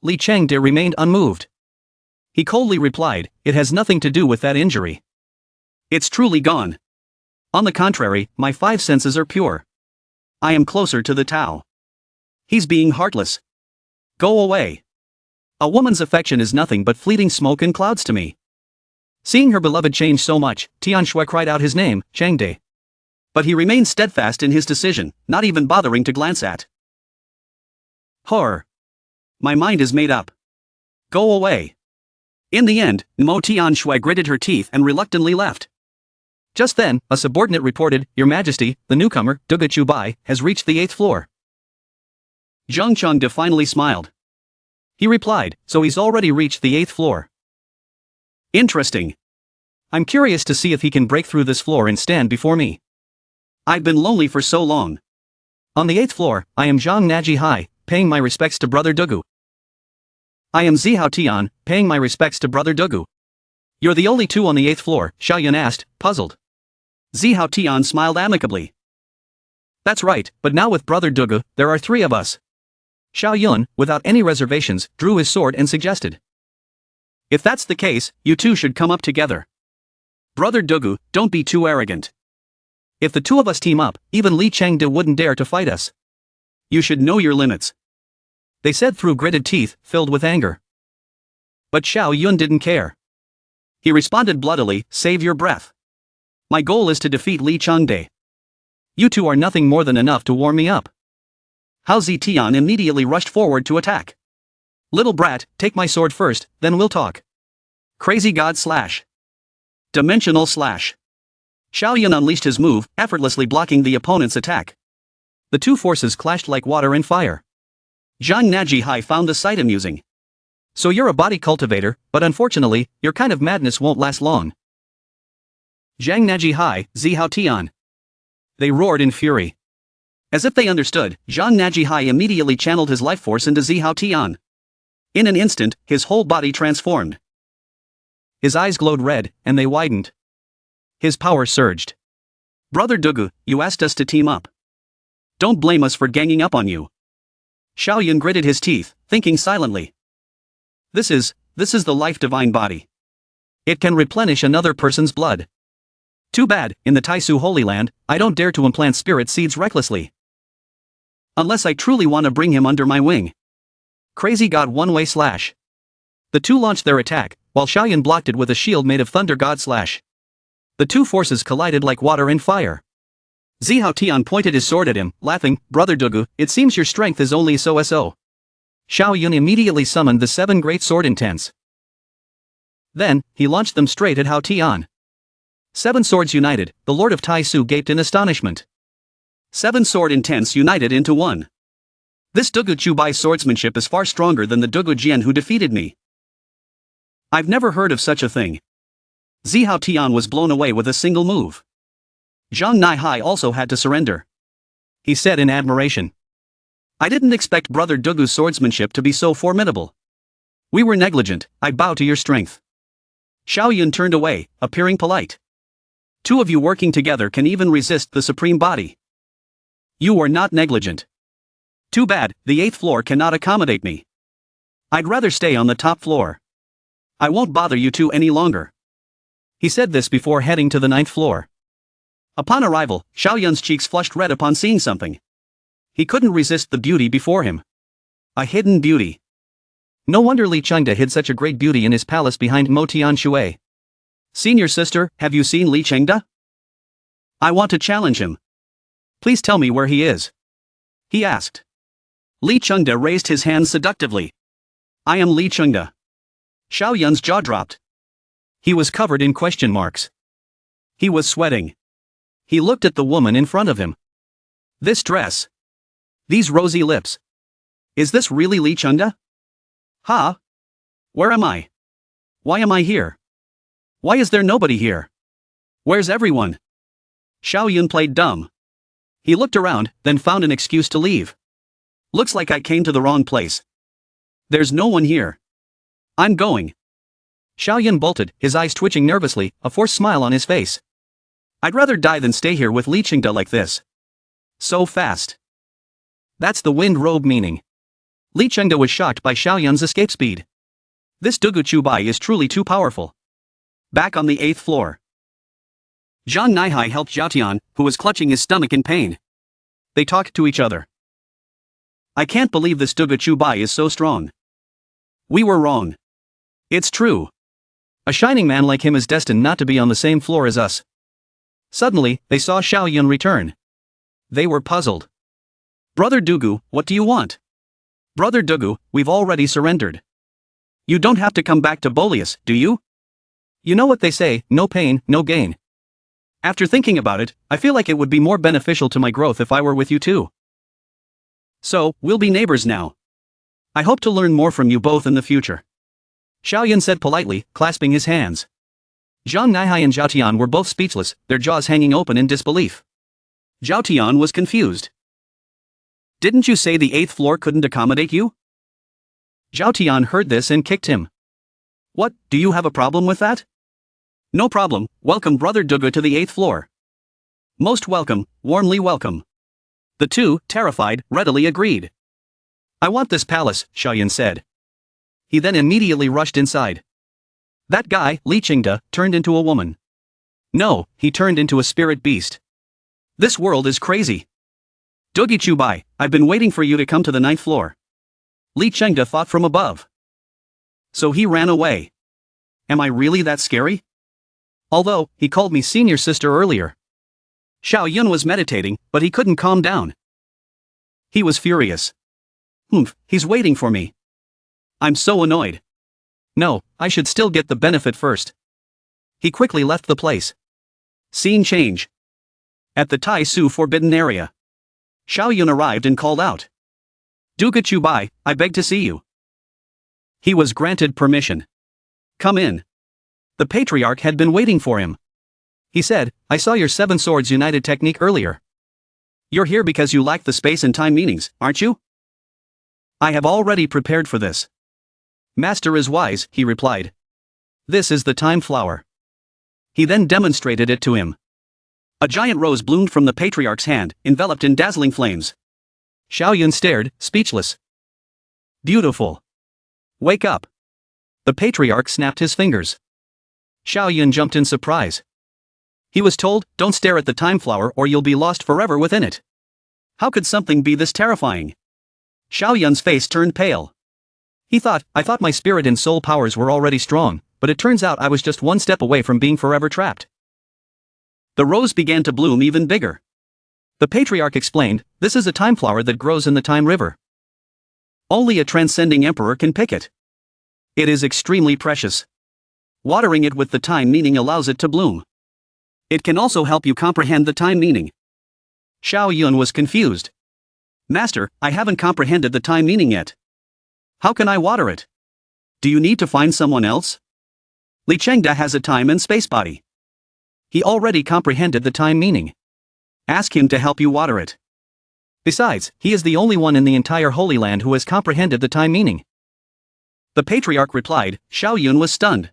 Li Chengde remained unmoved. He coldly replied, it has nothing to do with that injury. It's truly gone. On the contrary, my 5 senses are pure. I am closer to the Tao. He's being heartless. Go away. A woman's affection is nothing but fleeting smoke and clouds to me. Seeing her beloved change so much, Tianxue cried out his name, Changde. But he remained steadfast in his decision, not even bothering to glance at. Horror. My mind is made up. Go away. In the end, Mo Tianxue gritted her teeth and reluctantly left. Just then, a subordinate reported, Your Majesty, the newcomer, Du Jiuqiu Bai, has reached the 8th floor. Zheng Chengde finally smiled. He replied, so he's already reached the 8th floor. Interesting. I'm curious to see if he can break through this floor and stand before me. I've been lonely for so long. On the 8th floor, I am Zhang Naji Hai, paying my respects to Brother Dugu. I am Zihao Tian, paying my respects to Brother Dugu. You're the only two on the 8th floor, Xiaoyun asked, puzzled. Zihao Tian smiled amicably. That's right, but now with Brother Dugu, there are 3 of us. Xiaoyun, without any reservations, drew his sword and suggested. If that's the case, you two should come up together. Brother Dugu, don't be too arrogant. If the 2 of us team up, even Li Chengde wouldn't dare to fight us. You should know your limits. They said through gritted teeth, filled with anger. But Xiaoyun didn't care. He responded bloodily, save your breath. My goal is to defeat Li Chengde. You two are nothing more than enough to warm me up. Hao Zitian immediately rushed forward to attack. Little brat, take my sword first, then we'll talk. Crazy God Slash. Dimensional Slash. Xiaoyun unleashed his move, effortlessly blocking the opponent's attack. The 2 forces clashed like water and fire. Zhang Naji Hai found the sight amusing. So you're a body cultivator, but unfortunately, your kind of madness won't last long. Zhang Naji Hai, Zihao Tian. They roared in fury. As if they understood, Zhang Naji Hai immediately channeled his life force into Zihao Tian. In an instant, his whole body transformed. His eyes glowed red, and they widened. His power surged. Brother Dugu, you asked us to team up. Don't blame us for ganging up on you. Xiaoyun gritted his teeth, thinking silently. This is the life divine body. It can replenish another person's blood. Too bad, in the Taisu Holy Land, I don't dare to implant spirit seeds recklessly. Unless I truly want to bring him under my wing. Crazy God one-way slash. The 2 launched their attack, while Xiaoyun blocked it with a shield made of thunder god slash. The 2 forces collided like water and fire. Zihao Tian pointed his sword at him, laughing, Brother Dugu, it seems your strength is only so-so. Xiaoyun immediately summoned the 7 great sword intents. Then, he launched them straight at Hao Tian. 7 swords united, the Lord of Taisu gaped in astonishment. 7 sword intents united into one. This Dugu Chubai swordsmanship is far stronger than the Dugu Jian who defeated me. I've never heard of such a thing. Zihao Tian was blown away with a single move. Zhang Nai Hai also had to surrender. He said in admiration. I didn't expect Brother Dugu's swordsmanship to be so formidable. We were negligent, I bow to your strength. Xiaoyun turned away, appearing polite. 2 of you working together can even resist the supreme body. You are not negligent. Too bad, the 8th floor cannot accommodate me. I'd rather stay on the top floor. I won't bother you two any longer. He said this before heading to the 9th floor. Upon arrival, Xiaoyun's cheeks flushed red upon seeing something. He couldn't resist the beauty before him. A hidden beauty. No wonder Li Chengde hid such a great beauty in his palace behind Mo Tianshui. Senior sister, have you seen Li Chengde? I want to challenge him. Please tell me where he is. He asked. Li Chengde raised his hands seductively. I am Li Chengde. Xiaoyun's jaw dropped. He was covered in question marks. He was sweating. He looked at the woman in front of him. This dress. These rosy lips. Is this really Li Chengde? Huh? Where am I? Why am I here? Why is there nobody here? Where's everyone? Xiaoyun played dumb. He looked around, then found an excuse to leave. Looks like I came to the wrong place. There's no one here. I'm going. Xiaoyun bolted, his eyes twitching nervously, a forced smile on his face. I'd rather die than stay here with Li Chengde like this. So fast. That's the wind robe meaning. Li Chengde was shocked by Xiaoyun's escape speed. This Dugu Chubai is truly too powerful. Back on the 8th floor. Zhang Naihai helped Xiaotian, who was clutching his stomach in pain. They talked to each other. I can't believe this Dugu Chubai is so strong. We were wrong. It's true. A shining man like him is destined not to be on the same floor as us. Suddenly, they saw Xiaoyun return. They were puzzled. Brother Dugu, what do you want? Brother Dugu, we've already surrendered. You don't have to come back to Boleus, do you? You know what they say, no pain, no gain. After thinking about it, I feel like it would be more beneficial to my growth if I were with you too. So, we'll be neighbors now. I hope to learn more from you both in the future. Xiaoyun said politely, clasping his hands. Zhang Naihai and Zhao Tian were both speechless, their jaws hanging open in disbelief. Zhao Tian was confused. Didn't you say the 8th floor couldn't accommodate you? Zhao Tian heard this and kicked him. What, do you have a problem with that? No problem, welcome Brother Duga to the 8th floor. Most welcome, warmly welcome. The two, terrified, readily agreed. I want this palace, Xiaoyun said. He then immediately rushed inside. That guy, Li Qingde, turned into a woman. No, he turned into a spirit beast. This world is crazy. Dugi Chubai, I've been waiting for you to come to the 9th floor. Li Qingde thought from above. So he ran away. Am I really that scary? Although, he called me senior sister earlier. Xiaoyun was meditating, but he couldn't calm down. He was furious. He's waiting for me. I'm so annoyed. No, I should still get the benefit first. He quickly left the place. Scene change. At the Taisu forbidden area. Xiaoyun arrived and called out. Duga Chubai, I beg to see you. He was granted permission. Come in. The patriarch had been waiting for him. He said, I saw your 7 swords united technique earlier. You're here because you lack the space and time meanings, aren't you? I have already prepared for this. Master is wise, he replied. This is the time flower. He then demonstrated it to him. A giant rose bloomed from the patriarch's hand, enveloped in dazzling flames. Xiaoyun stared, speechless. Beautiful. Wake up. The patriarch snapped his fingers. Xiaoyun jumped in surprise. He was told, don't stare at the time flower or you'll be lost forever within it. How could something be this terrifying? Xiaoyun's face turned pale. I thought my spirit and soul powers were already strong, but it turns out I was just one step away from being forever trapped. The rose began to bloom even bigger. The patriarch explained, this is a time flower that grows in the time river. Only a transcending emperor can pick it. It is extremely precious. Watering it with the time meaning allows it to bloom. It can also help you comprehend the time meaning. Xiaoyun was confused. Master, I haven't comprehended the time meaning yet. How can I water it? Do you need to find someone else? Li Qingde has a time and space body. He already comprehended the time meaning. Ask him to help you water it. Besides, he is the only one in the entire Holy Land who has comprehended the time meaning. The patriarch replied. Xiaoyun was stunned.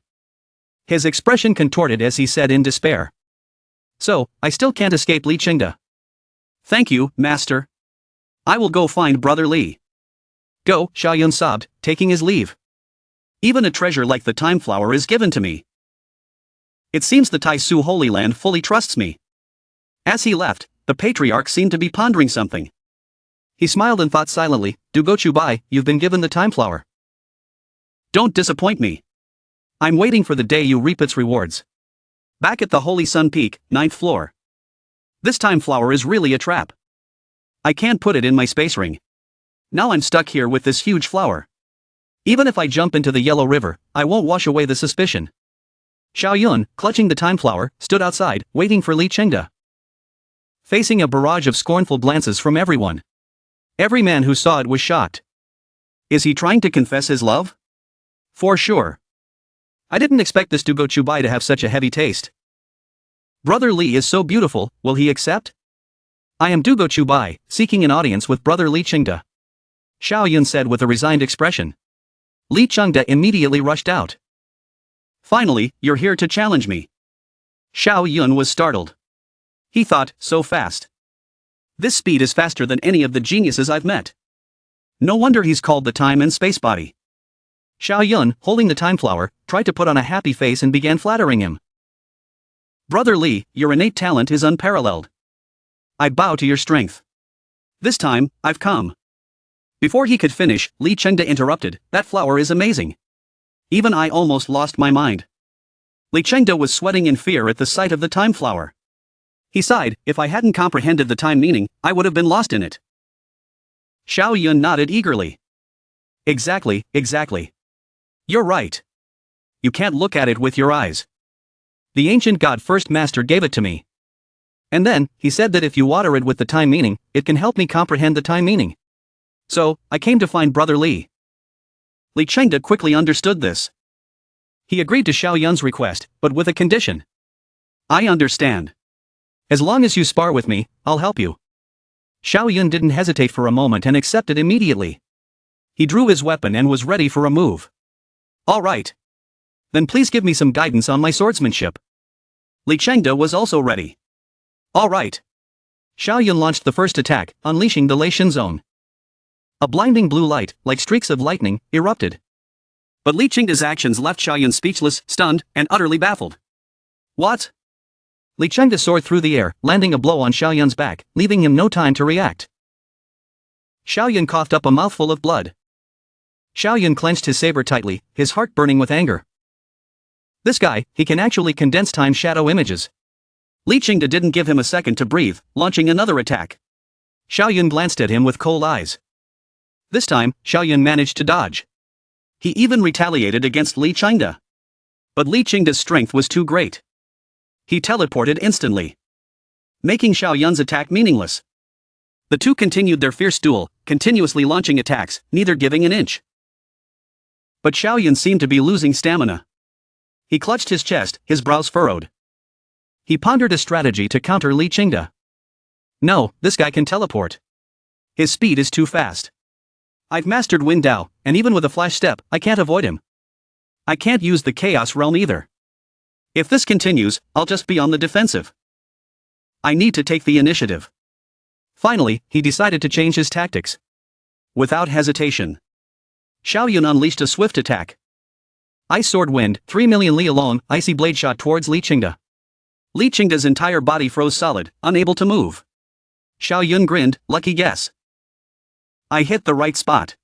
His expression contorted as he said in despair. So, I still can't escape Li Qingde. Thank you, master. I will go find Brother Li. Go, Xiaoyun sobbed, taking his leave. Even a treasure like the time flower is given to me. It seems the Taisu Holy Land fully trusts me. As he left, the patriarch seemed to be pondering something. He smiled and thought silently, Dugo Chubai, you've been given the time flower. Don't disappoint me. I'm waiting for the day you reap its rewards. Back at the Holy Sun Peak, 9th floor. This time flower is really a trap. I can't put it in my space ring. Now I'm stuck here with this huge flower. Even if I jump into the Yellow River, I won't wash away the suspicion. Xiaoyun, clutching the time flower, stood outside, waiting for Li Qingde. Facing a barrage of scornful glances from everyone. Every man who saw it was shocked. Is he trying to confess his love? For sure. I didn't expect this Dugo Chubai to have such a heavy taste. Brother Li is so beautiful, will he accept? I am Dugo Chubai, seeking an audience with Brother Li Qingde. Xiaoyun said with a resigned expression. Li Qingde immediately rushed out. Finally, you're here to challenge me. Xiaoyun was startled. He thought, so fast. This speed is faster than any of the geniuses I've met. No wonder he's called the time and space body. Xiaoyun, holding the time flower, tried to put on a happy face and began flattering him. Brother Li, your innate talent is unparalleled. I bow to your strength. This time, I've come. Before he could finish, Li Qingde interrupted, that flower is amazing. Even I almost lost my mind. Li Qingde was sweating in fear at the sight of the time flower. He sighed, if I hadn't comprehended the time meaning, I would have been lost in it. Xiaoyun nodded eagerly. Exactly. You're right. You can't look at it with your eyes. The ancient god First Master gave it to me. And then, he said that if you water it with the time meaning, it can help me comprehend the time meaning. So, I came to find Brother Li. Li Qingde quickly understood this. He agreed to Xiao Yun's request, but with a condition. I understand. As long as you spar with me, I'll help you. Xiao Yun didn't hesitate for a moment and accepted immediately. He drew his weapon and was ready for a move. All right. Then please give me some guidance on my swordsmanship. Li Chengde was also ready. All right. Xiao Yun launched the first attack, unleashing the Lei Shin Zone. A blinding blue light, like streaks of lightning, erupted. But Li Chengde's actions left Xiao Yun speechless, stunned, and utterly baffled. What? Li Chengde soared through the air, landing a blow on Xiao Yun's back, leaving him no time to react. Xiao Yun coughed up a mouthful of blood. Xiao Yun clenched his saber tightly, his heart burning with anger. This guy, he can actually condense time shadow images. Li Chengde didn't give him a second to breathe, launching another attack. Xiao Yun glanced at him with cold eyes. This time, Xiao Yun managed to dodge. He even retaliated against Li Chengde. But Li Chengde's strength was too great. He teleported instantly, making Xiao Yun's attack meaningless. The two continued their fierce duel, continuously launching attacks, neither giving an inch. But Xiao Yun seemed to be losing stamina. He clutched his chest, his brows furrowed. He pondered a strategy to counter Li Chengde. No, this guy can teleport. His speed is too fast. I've mastered Wind Dao, and even with a flash step, I can't avoid him. I can't use the Chaos Realm either. If this continues, I'll just be on the defensive. I need to take the initiative. Finally, he decided to change his tactics. Without hesitation, Xiao Yun unleashed a swift attack. Ice Sword Wind, 3 million li alone, icy blade shot towards Li Chengde. Li Chengde's entire body froze solid, unable to move. Xiao Yun grinned, lucky guess. I hit the right spot.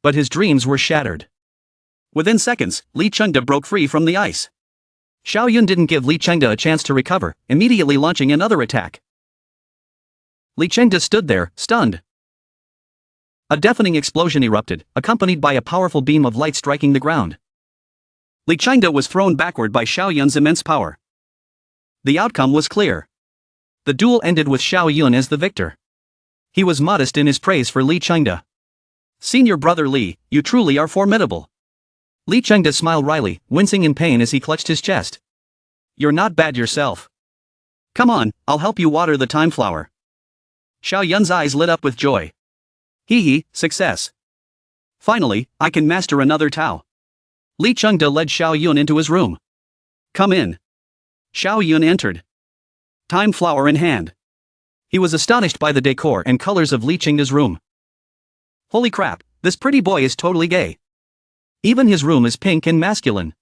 But his dreams were shattered. Within seconds, Li Chengde broke free from the ice. Xiao Yun didn't give Li Chengde a chance to recover, immediately launching another attack. Li Chengde stood there, stunned. A deafening explosion erupted, accompanied by a powerful beam of light striking the ground. Li Chengde was thrown backward by Xiao Yun's immense power. The outcome was clear. The duel ended with Xiao Yun as the victor. He was modest in his praise for Li Chengde. Senior brother Li, you truly are formidable. Li Chengde smiled wryly, wincing in pain as he clutched his chest. You're not bad yourself. Come on, I'll help you water the time flower. Xiao Yun's eyes lit up with joy. Hee, success. Finally, I can master another Tao. Li Chengde led Xiao Yun into his room. Come in. Xiao Yun entered, time flower in hand. He was astonished by the decor and colors of Li Chengde's room. Holy crap, this pretty boy is totally gay. Even his room is pink and masculine.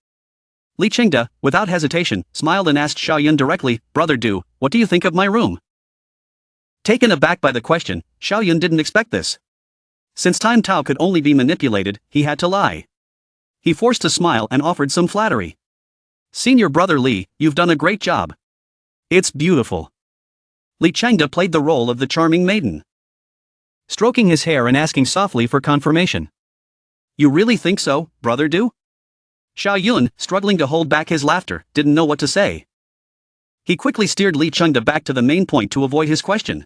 Li Chengde, without hesitation, smiled and asked Xiao Yun directly, Brother Du, what do you think of my room? Taken aback by the question, Xiao Yun didn't expect this. Since Time Tao could only be manipulated, he had to lie. He forced a smile and offered some flattery. Senior brother Li, you've done a great job. It's beautiful. Li Chengde played the role of the charming maiden, stroking his hair and asking softly for confirmation. You really think so, Brother Du? Xiao Yun, struggling to hold back his laughter, didn't know what to say. He quickly steered Li Chengde back to the main point to avoid his question.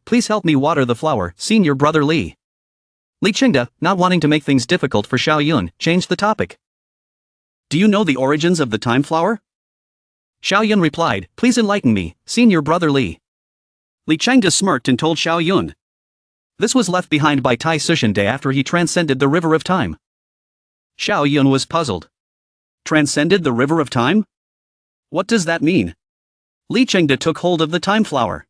Please help me water the flower, Senior brother Li. Li Chengde, not wanting to make things difficult for Xiao Yun, changed the topic. Do you know the origins of the time flower? Xiao Yun replied, please enlighten me, Senior brother Li. Li Chengde smirked and told Xiao Yun. This was left behind by Taisu after he transcended the river of time. Xiao Yun was puzzled. Transcended the river of time? What does that mean? Li Chengde took hold of the time flower.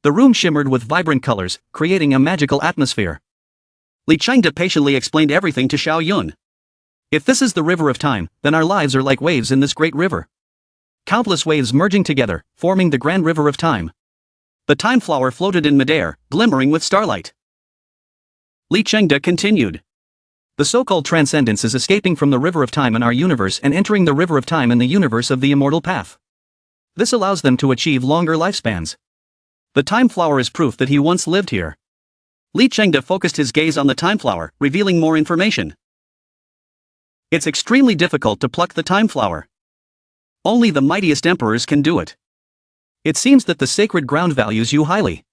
The room shimmered with vibrant colors, creating a magical atmosphere. Li Chengde patiently explained everything to Xiao Yun. If this is the river of time, then our lives are like waves in this great river. Countless waves merging together, forming the grand river of time. The time flower floated in midair, glimmering with starlight. Li Chengde continued. The so-called transcendence is escaping from the river of time in our universe and entering the river of time in the universe of the immortal path. This allows them to achieve longer lifespans. The time flower is proof that he once lived here. Li Chengde focused his gaze on the time flower, revealing more information. It's extremely difficult to pluck the time flower. Only the mightiest emperors can do it. It seems that the sacred ground values you highly.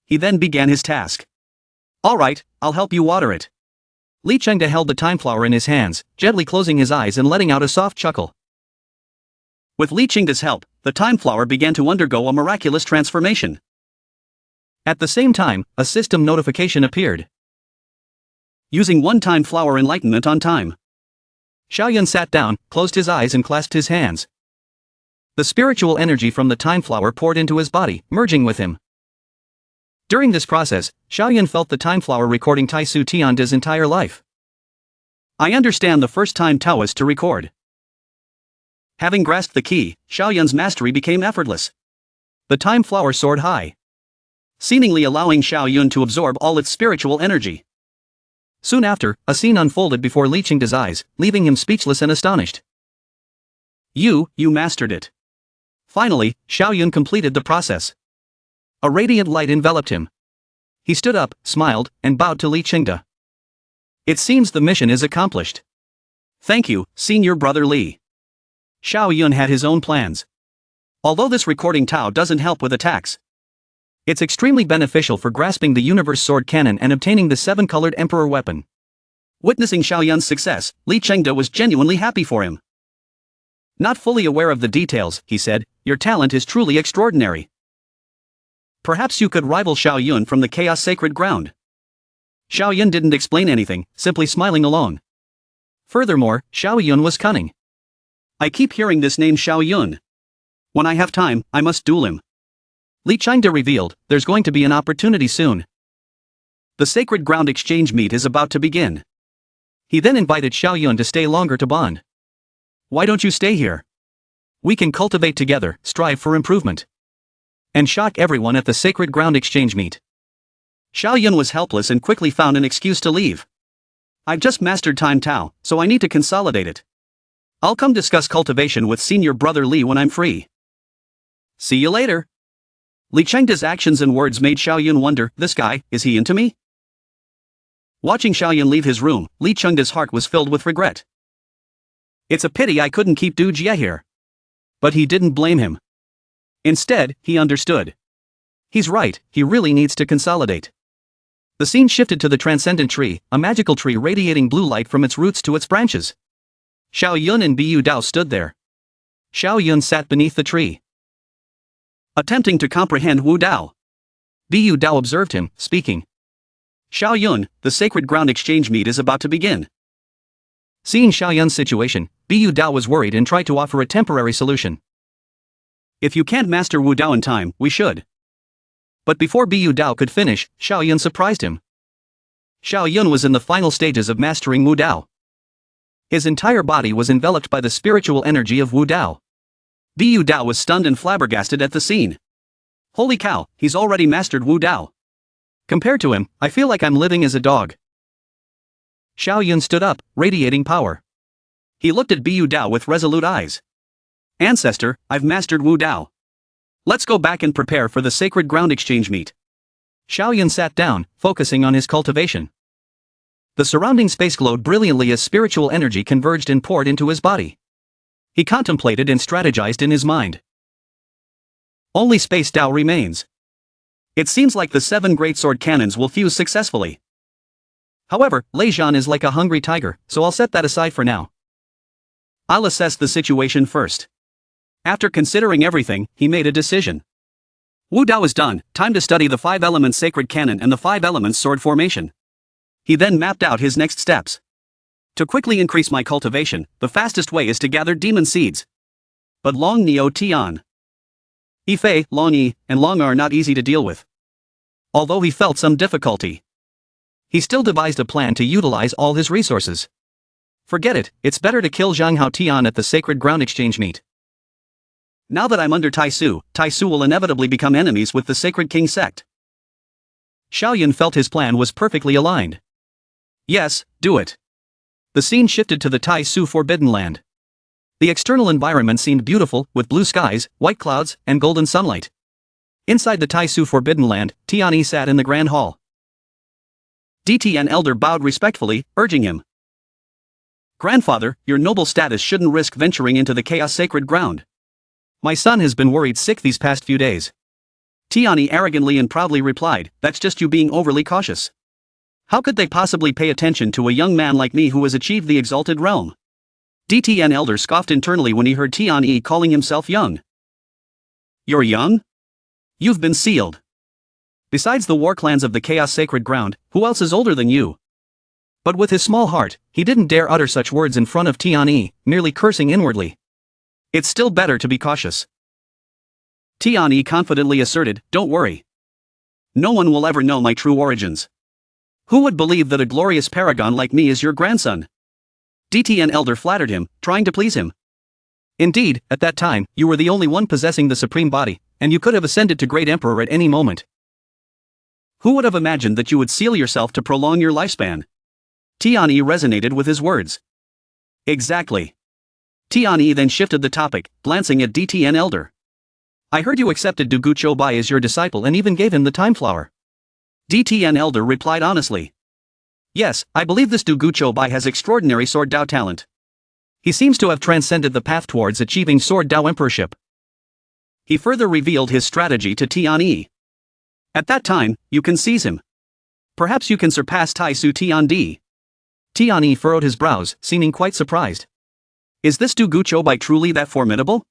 He then began his task. All right, I'll help you water it. Li Chengde held the time flower in his hands, gently closing his eyes and letting out a soft chuckle. With Li Chengde's help, the time flower began to undergo a miraculous transformation. At the same time, a system notification appeared. Using one-time flower enlightenment on time. Xiaoyun sat down, closed his eyes and clasped his hands. The spiritual energy from the time flower poured into his body, merging with him. During this process, Xiaoyun felt the time flower recording Taisu Tiandi's entire life. I understand the first time Taoist to record. Having grasped the key, Xiaoyun's mastery became effortless. The time flower soared high, seemingly allowing Xiaoyun to absorb all its spiritual energy. Soon after, a scene unfolded before Li Chengde's eyes, leaving him speechless and astonished. You mastered it. Finally, Xiaoyun completed the process. A radiant light enveloped him. He stood up, smiled, and bowed to Li Chengde. It seems the mission is accomplished. Thank you, senior brother Li. Xiaoyun had his own plans. Although this recording Tao doesn't help with attacks, it's extremely beneficial for grasping the universe sword cannon and obtaining the seven-colored emperor weapon. Witnessing Xiaoyun's success, Li Chengde was genuinely happy for him. Not fully aware of the details, he said, your talent is truly extraordinary. Perhaps you could rival Xiaoyun from the Chaos Sacred Ground. Xiaoyun didn't explain anything, simply smiling along. Furthermore, Xiaoyun was cunning. I keep hearing this name Xiaoyun. When I have time, I must duel him. Li Chengde revealed, there's going to be an opportunity soon. The Sacred Ground exchange meet is about to begin. He then invited Xiaoyun to stay longer to bond. Why don't you stay here? We can cultivate together, strive for improvement, and shock everyone at the Sacred Ground exchange meet. Xiaoyun was helpless and quickly found an excuse to leave. I've just mastered Time Tao, so I need to consolidate it. I'll come discuss cultivation with senior brother Li when I'm free. See you later. Li Chengde's actions and words made Xiaoyun wonder, this guy, is he into me? Watching Xiaoyun leave his room, Li Chengde's heart was filled with regret. It's a pity I couldn't keep Du Jie here. But he didn't blame him. Instead, he understood. He's right, he really needs to consolidate. The scene shifted to the transcendent tree, a magical tree radiating blue light from its roots to its branches. Xiaoyun and Boyu Dao stood there. Xiaoyun sat beneath the tree, attempting to comprehend Wu Dao. Boyu Dao observed him, speaking. Xiaoyun, the Sacred Ground exchange meet is about to begin. Seeing Xiaoyun's situation, Boyu Dao was worried and tried to offer a temporary solution. If you can't master Wu Dao in time, we should. But before Boyu Dao could finish, Xiaoyun surprised him. Xiaoyun was in the final stages of mastering Wu Dao. His entire body was enveloped by the spiritual energy of Wu Dao. Boyu Dao was stunned and flabbergasted at the scene. Holy cow, he's already mastered Wu Dao. Compared to him, I feel like I'm living as a dog. Xiaoyun stood up, radiating power. He looked at Boyu Dao with resolute eyes. Ancestor, I've mastered Wu Dao. Let's go back and prepare for the Sacred Ground exchange meet. Xiaoyun sat down, focusing on his cultivation. The surrounding space glowed brilliantly as spiritual energy converged and poured into his body. He contemplated and strategized in his mind. Only Space Dao remains. It seems like the 7 great sword cannons will fuse successfully. However, Lei Zhan is like a hungry tiger, so I'll set that aside for now. I'll assess the situation first. After considering everything, he made a decision. Wu Dao is done, time to study the 5 elements sacred cannon and the 5 elements sword formation. He then mapped out his next steps. To quickly increase my cultivation, the fastest way is to gather demon seeds. But Long Neo Tian, Yifei, Long Yi, and Long are not easy to deal with. Although he felt some difficulty, he still devised a plan to utilize all his resources. Forget it, it's better to kill Zhang Hao Tian at the Sacred Ground exchange meet. Now that I'm under Taisu, Taisu will inevitably become enemies with the Sacred King sect. Xiaoyun felt his plan was perfectly aligned. Yes, do it. The scene shifted to the Taisu Forbidden Land. The external environment seemed beautiful, with blue skies, white clouds, and golden sunlight. Inside the Taisu Forbidden Land, Tiandi sat in the Grand Hall. DTN elder bowed respectfully, urging him. Grandfather, your noble status shouldn't risk venturing into the Chaos Sacred Ground. My son has been worried sick these past few days. Tiandi arrogantly and proudly replied, that's just you being overly cautious. How could they possibly pay attention to a young man like me who has achieved the exalted realm? DTN Elder scoffed internally when he heard Tiandi calling himself young. You're young? You've been sealed. Besides the war clans of the Chaos Sacred Ground, who else is older than you? But with his small heart, he didn't dare utter such words in front of Tiandi, merely cursing inwardly. It's still better to be cautious. Tiandi confidently asserted, don't worry. No one will ever know my true origins. Who would believe that a glorious paragon like me is your grandson? DTN Elder flattered him, trying to please him. Indeed, at that time, you were the only one possessing the supreme body, and you could have ascended to Great Emperor at any moment. Who would have imagined that you would seal yourself to prolong your lifespan? Tiandi resonated with his words. Exactly. Tiandi then shifted the topic, glancing at DTN Elder. I heard you accepted Dugu Chobai as your disciple and even gave him the Time Flower. DTN Elder replied honestly. Yes, I believe this Dugu Chobai has extraordinary Sword Dao talent. He seems to have transcended the path towards achieving Sword Dao Emperorship. He further revealed his strategy to Tiandi. At that time, you can seize him. Perhaps you can surpass Taisu Tiandi. Tiandi furrowed his brows, seeming quite surprised. Is this Dugu Chobai truly that formidable?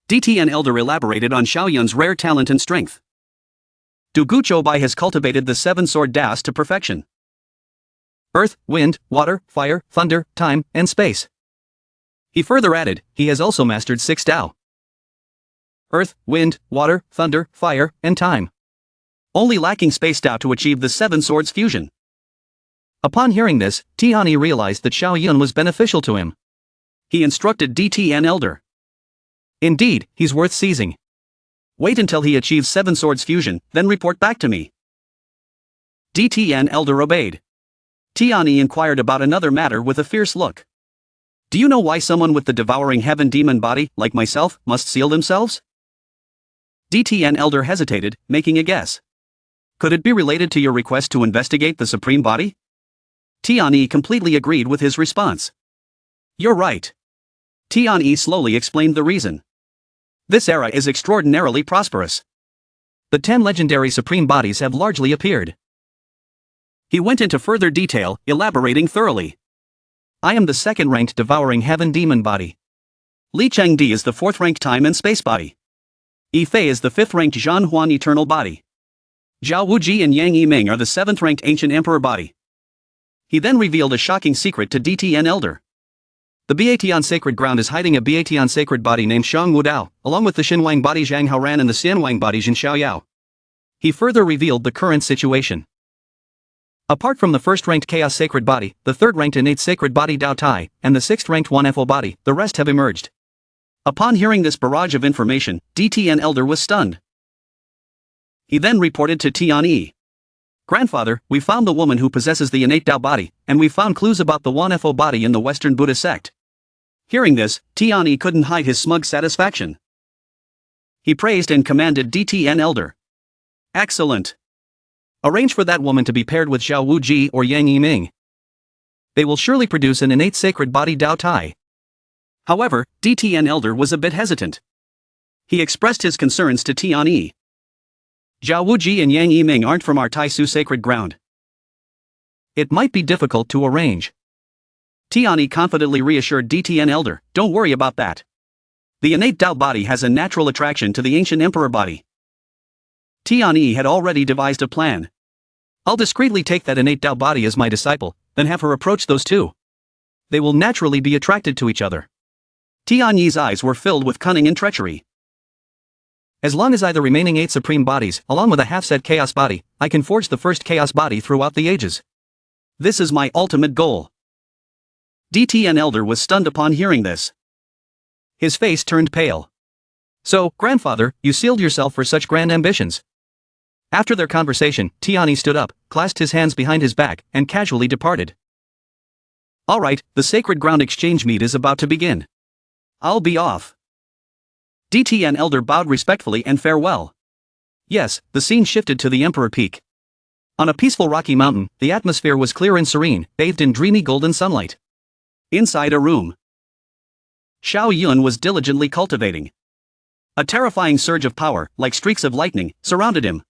DTN Elder elaborated on Xiaoyun's rare talent and strength. Dugu Chobai has cultivated the 7 sword daos to perfection. Earth, wind, water, fire, thunder, time, and space. He further added, he has also mastered 6 Dao. Earth, wind, water, thunder, fire, and time. Only lacking space Dao to achieve the 7 swords fusion. Upon hearing this, Tiandi realized that Xiaoyun was beneficial to him. He instructed DTN Elder. Indeed, he's worth seizing. Wait until he achieves 7 swords fusion, then report back to me. DTN Elder obeyed. Tiandi inquired about another matter with a fierce look. Do you know why someone with the devouring heaven demon body, like myself, must seal themselves? DTN Elder hesitated, making a guess. Could it be related to your request to investigate the supreme body? Tiandi completely agreed with his response. You're right. Tiandi slowly explained the reason. This era is extraordinarily prosperous. The 10 legendary supreme bodies have largely appeared. He went into further detail, elaborating thoroughly. I am the 2nd-ranked devouring heaven demon body. Li Chengdi is the 4th-ranked time and space body. Yi Fei is the 5th-ranked Zhanhuan eternal body. Zhao Wuji and Yang Yiming are the 7th-ranked ancient emperor body. He then revealed a shocking secret to DTN Elder. The Batian sacred ground is hiding a Batian sacred body named Shang Wudao, along with the Xinwang body Zhang Haoran and the Xianwang body Jin Xiaoyao. He further revealed the current situation. Apart from the 1st-ranked Chaos Sacred Body, the 3rd-ranked Innate Sacred Body Dao Tai, and the 6th-ranked 1FO Body, the rest have emerged. Upon hearing this barrage of information, DTN Elder was stunned. He then reported to Tiandi. Grandfather, we found the woman who possesses the innate Dao body, and we found clues about the 1FO body in the Western Buddha sect. Hearing this, Tiandi couldn't hide his smug satisfaction. He praised and commanded DTN Elder. Excellent. Arrange for that woman to be paired with Zhao Wuji or Yang Yiming. They will surely produce an innate sacred body Dao Tai. However, DTN Elder was a bit hesitant. He expressed his concerns to Tiandi. Zhao Wuji and Yang Yiming aren't from our Taisu sacred ground. It might be difficult to arrange. Tiandi confidently reassured DTN Elder, don't worry about that. The innate Dao body has a natural attraction to the ancient emperor body. Tiandi had already devised a plan. I'll discreetly take that innate Dao body as my disciple, then have her approach those two. They will naturally be attracted to each other. Tianyi's eyes were filled with cunning and treachery. As long as I the remaining 8 supreme bodies, along with a half-set chaos body, I can forge the 1st chaos body throughout the ages. This is my ultimate goal. DTN Elder was stunned upon hearing this. His face turned pale. So, grandfather, you sealed yourself for such grand ambitions. After their conversation, Tiandi stood up, clasped his hands behind his back, and casually departed. Alright, the Sacred Ground exchange meet is about to begin. I'll be off. DTN Elder bowed respectfully and farewell. Yes, the scene shifted to the Emperor Peak. On a peaceful rocky mountain, the atmosphere was clear and serene, bathed in dreamy golden sunlight. Inside a room, Xiaoyun was diligently cultivating. A terrifying surge of power, like streaks of lightning, surrounded him.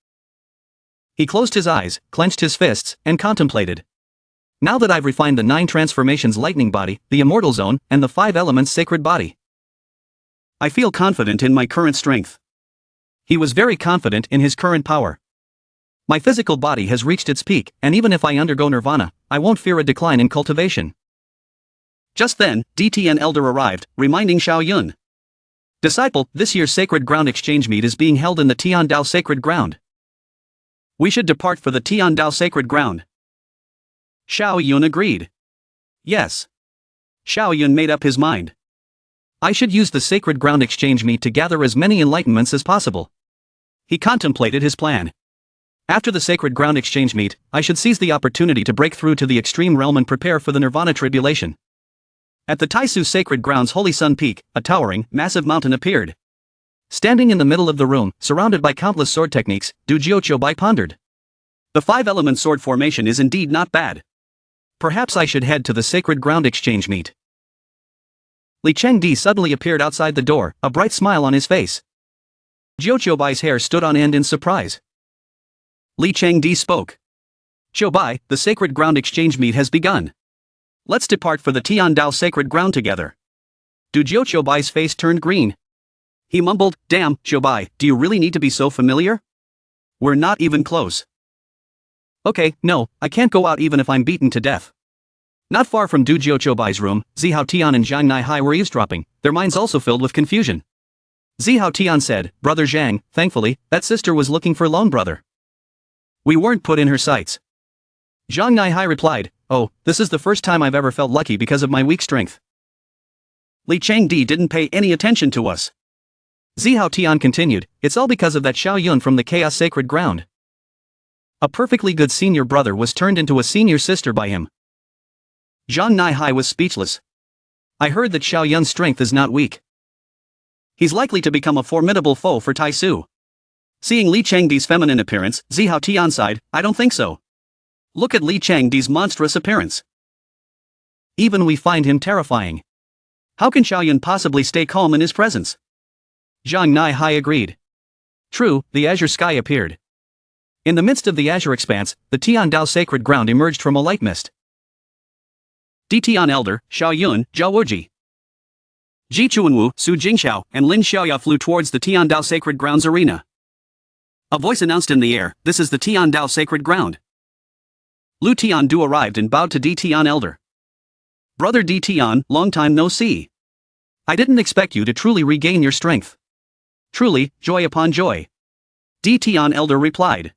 He closed his eyes, clenched his fists, and contemplated. Now that I've refined the 9 transformations lightning body, the immortal zone, and the 5 elements sacred body, I feel confident in my current strength. He was very confident in his current power. My physical body has reached its peak, and even if I undergo nirvana, I won't fear a decline in cultivation. Just then, DTN Elder arrived, reminding Xiao Yun. Disciple, this year's Sacred Ground Exchange Meet is being held in the Tiandao Sacred Ground. We should depart for the Tiandao Sacred Ground. Xiao Yun agreed. Yes. Xiao Yun made up his mind. I should use the Sacred Ground Exchange Meet to gather as many enlightenments as possible. He contemplated his plan. After the Sacred Ground Exchange Meet, I should seize the opportunity to break through to the extreme realm and prepare for the Nirvana tribulation. At the Taisu Sacred Ground's Holy Sun Peak, a towering, massive mountain appeared. Standing in the middle of the room, surrounded by countless sword techniques, Du Jiuqiubai pondered. The 5-element sword formation is indeed not bad. Perhaps I should head to the Sacred Ground Exchange Meet. Li Chengdi suddenly appeared outside the door, a bright smile on his face. Jiuqiubai's hair stood on end in surprise. Li Chengdi spoke. Qiubai, the Sacred Ground Exchange Meet has begun. Let's depart for the Tiandao Sacred Ground together. Du Jiuqiubai's face turned green. He mumbled, damn, Qiubai, do you really need to be so familiar? We're not even close. Okay, no, I can't go out even if I'm beaten to death. Not far from Du Jiuqiubai's room, Zihao Tian and Zhang Naihai were eavesdropping, their minds also filled with confusion. Zihao Tian said, Brother Zhang, thankfully, that sister was looking for lone brother. We weren't put in her sights. Zhang Naihai replied, oh, this is the first time I've ever felt lucky because of my weak strength. Li Chengdi didn't pay any attention to us. Zihao Tian continued, it's all because of that Xiao Yun from the Chaos Sacred Ground. A perfectly good senior brother was turned into a senior sister by him. Zhang Naihai was speechless. I heard that Xiao Yun's strength is not weak. He's likely to become a formidable foe for Taisu. Seeing Li Chengdi's feminine appearance, Zihao Tian sighed, I don't think so. Look at Li Chengdi's monstrous appearance. Even we find him terrifying. How can Xiao Yun possibly stay calm in his presence? Zhang Naihai agreed. True, the azure sky appeared. In the midst of the azure expanse, the Tiandao Sacred Ground emerged from a light mist. Ditian Elder, Xiao Yun, Zhao Wuji, Ji Chuanwu, Su Jingxiao, and Lin Xiaoya flew towards the Tiandao Sacred Ground's arena. A voice announced in the air, this is the Tiandao Sacred Ground. Lu Tiandu arrived and bowed to Ditian Elder. Brother Ditian, long time no see. I didn't expect you to truly regain your strength. Truly, joy upon joy. Ditian Elder replied.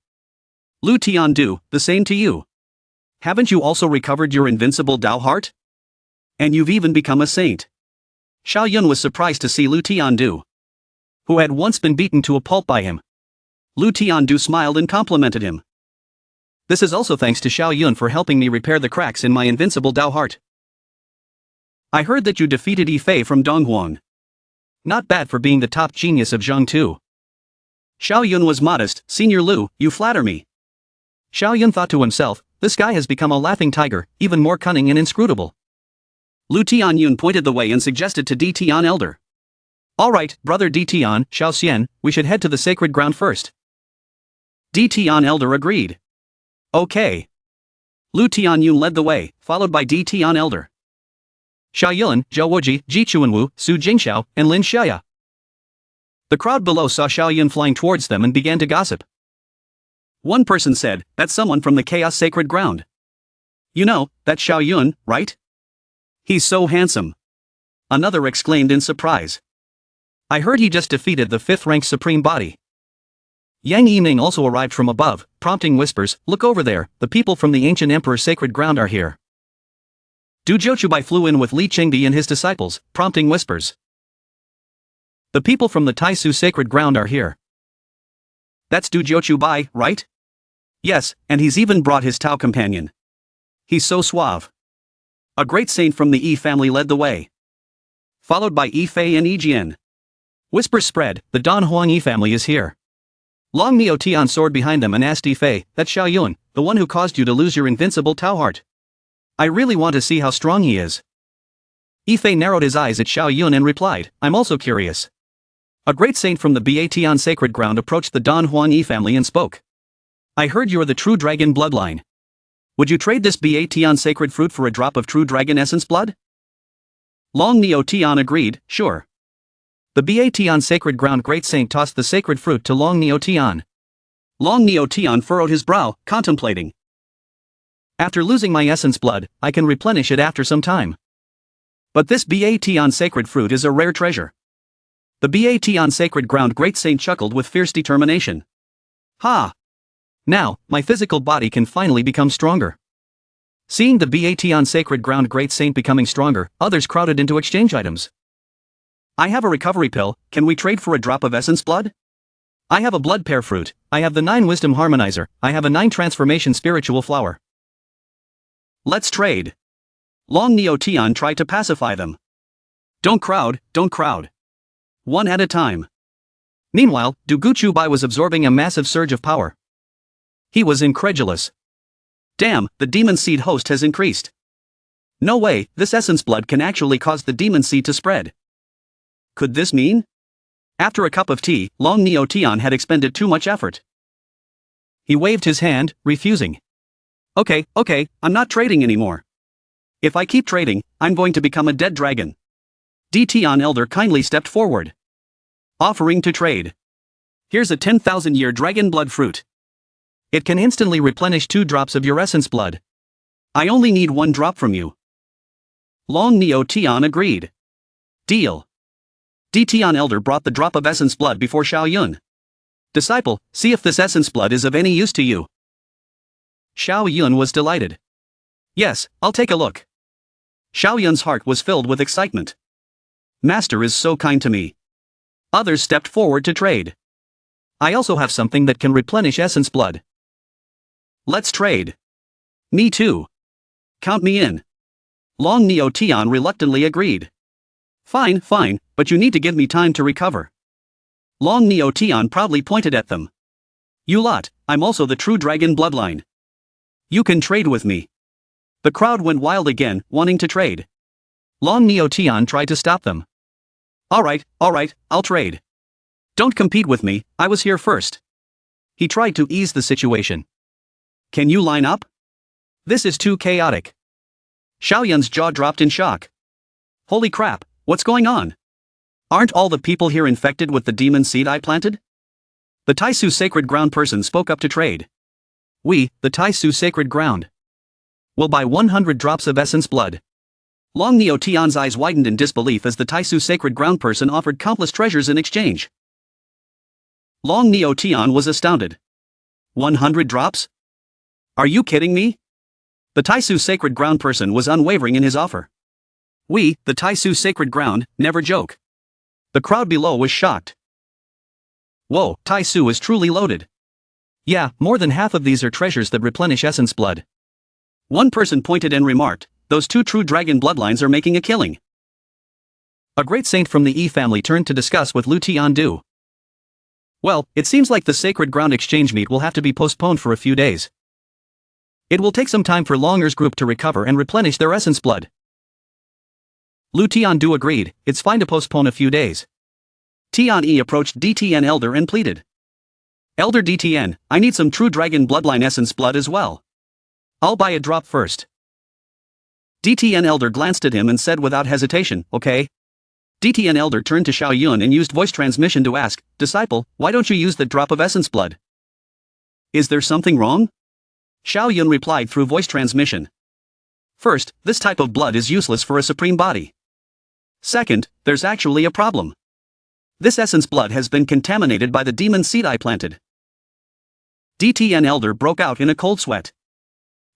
Lu Tiandu, the same to you. Haven't you also recovered your invincible Dao heart? And you've even become a saint. Xiao Yun was surprised to see Lu Tiandu, who had once been beaten to a pulp by him. Lu Tiandu smiled and complimented him. This is also thanks to Xiao Yun for helping me repair the cracks in my invincible Dao heart. I heard that you defeated Yifei from Donghuang. Not bad for being the top genius of Zhangtu. Xiao Yun was modest, Senior Lu, you flatter me. Xiao Yun thought to himself, this guy has become a laughing tiger, even more cunning and inscrutable. Lu Tianyun pointed the way and suggested to Ditian Elder. Alright, brother Ditian, Xiao Xian, we should head to the sacred ground first. Ditian Elder agreed. Okay. Lu Tianyun led the way, followed by Ditian Elder, Xiao Yun, Zhao Wuji, Ji Chuanwu, Su Jingxiao, and Lin Xiaoya. The crowd below saw Xiao Yun flying towards them and began to gossip. One person said, that's someone from the Chaos Sacred Ground. You know, that's Xiao Yun, right? He's so handsome. Another exclaimed in surprise. I heard he just defeated the 5th-ranked Supreme Body. Yang Yiming also arrived from above, prompting whispers, look over there, the people from the ancient Emperor's Sacred Ground are here. Du Jiuqiubai flew in with Li Chengdi and his disciples, prompting whispers. The people from the Taisu Sacred Ground are here. That's Du Jiuqiubai, right? Yes, and he's even brought his Tao companion. He's so suave. A great saint from the Yi family led the way, followed by Yi Fei and Yi Jian. Whispers spread, the Dan Huang Yi family is here. Long Miao Tian soared behind them and asked Yi Fei, that's Xiao Yun, the one who caused you to lose your invincible Tao heart. I really want to see how strong he is. Yi Fei narrowed his eyes at Xiao Yun and replied, I'm also curious. A great saint from the Ba Tian Sacred Ground approached the Dan Huang Yi family and spoke. I heard you're the true dragon bloodline. Would you trade this Bation sacred fruit for a drop of true dragon essence blood? Long Neo-Tian agreed, sure. The Bation sacred ground great saint tossed the sacred fruit to Long Neo-Tian. Long Neo-Tian furrowed his brow, contemplating. After losing my essence blood, I can replenish it after some time. But this Bation sacred fruit is a rare treasure. The Bation sacred ground great saint chuckled with fierce determination. Ha! Now, my physical body can finally become stronger. Seeing the Bation sacred ground great saint becoming stronger, others crowded into exchange items. I have a recovery pill, can we trade for a drop of essence blood? I have a blood pear fruit, I have the 9 wisdom harmonizer, I have a 9 transformation spiritual flower. Let's trade. Long Neo-Tian tried to pacify them. Don't crowd, don't crowd. One at a time. Meanwhile, Duguchubai was absorbing a massive surge of power. He was incredulous. Damn, the demon seed host has increased. No way, this essence blood can actually cause the demon seed to spread. Could this mean? After a cup of tea, Long Neo-Tian had expended too much effort. He waved his hand, refusing. Okay, I'm not trading anymore. If I keep trading, I'm going to become a dead dragon. Tian Elder kindly stepped forward. Offering to trade. Here's a 10,000-year dragon blood fruit. It can instantly replenish 2 drops of your essence blood. I only need 1 drop from you. Long Neo-Tian agreed. Deal. Tian Elder brought the drop of essence blood before Xiaoyun. Disciple, see if this essence blood is of any use to you. Xiaoyun was delighted. Yes, I'll take a look. Xiaoyun's heart was filled with excitement. Master is so kind to me. Others stepped forward to trade. I also have something that can replenish essence blood. Let's trade. Me too. Count me in. Long Neo-Tian reluctantly agreed. Fine, but you need to give me time to recover. Long Neo-Tian proudly pointed at them. You lot, I'm also the true dragon bloodline. You can trade with me. The crowd went wild again, wanting to trade. Long Neo-Tian tried to stop them. Alright, I'll trade. Don't compete with me, I was here first. He tried to ease the situation. Can you line up? This is too chaotic. Xiaoyun's jaw dropped in shock. Holy crap, what's going on? Aren't all the people here infected with the demon seed I planted? The Taisu sacred ground person spoke up to trade. We, the Taisu sacred ground, will buy 100 drops of essence blood. Long Neo-Tian's eyes widened in disbelief as the Taisu sacred ground person offered countless treasures in exchange. Long Neo-Tian was astounded. 100 drops? Are you kidding me? The Taisu sacred ground person was unwavering in his offer. We, the Taisu sacred ground, never joke. The crowd below was shocked. Whoa, Taisu is truly loaded. Yeah, more than half of these are treasures that replenish essence blood. One person pointed and remarked, those 2 true dragon bloodlines are making a killing. A great saint from the E family turned to discuss with Lu Tiandu. Well, it seems like the sacred ground exchange meet will have to be postponed for a few days. It will take some time for Longer's group to recover and replenish their essence blood. Lu Tiandu agreed, it's fine to postpone a few days. Tian approached DTN Elder and pleaded. Elder DTN, I need some true dragon bloodline essence blood as well. I'll buy a drop first. DTN Elder glanced at him and said without hesitation, okay. DTN Elder turned to Xiaoyun and used voice transmission to ask, Disciple, why don't you use the drop of essence blood? Is there something wrong? Xiaoyun replied through voice transmission. First, this type of blood is useless for a supreme body. Second, there's actually a problem. This essence blood has been contaminated by the demon seed I planted. DTN Elder broke out in a cold sweat.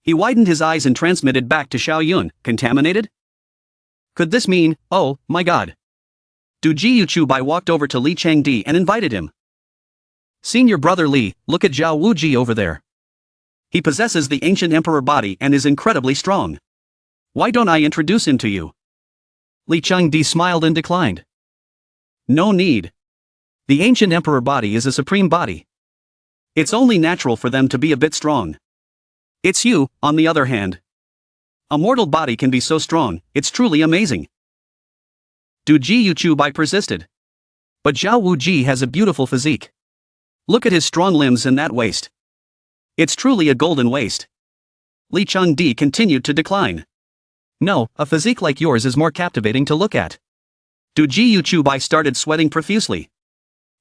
He widened his eyes and transmitted back to Xiaoyun, contaminated? Could this mean, oh, my god. Du Jiuchubai walked over to Li Changdi and invited him. Senior brother Li, look at Zhao Wuji over there. He possesses the ancient emperor body and is incredibly strong. Why don't I introduce him to you? Li Changdi smiled and declined. No need. The ancient emperor body is a supreme body. It's only natural for them to be a bit strong. It's you, on the other hand. A mortal body can be so strong, it's truly amazing. Du Jiuchubai persisted. But Zhao Wuji has a beautiful physique. Look at his strong limbs and that waist. It's truly a golden waste. Li Chengdi continued to decline. No, a physique like yours is more captivating to look at. Du Ji Chubai started sweating profusely.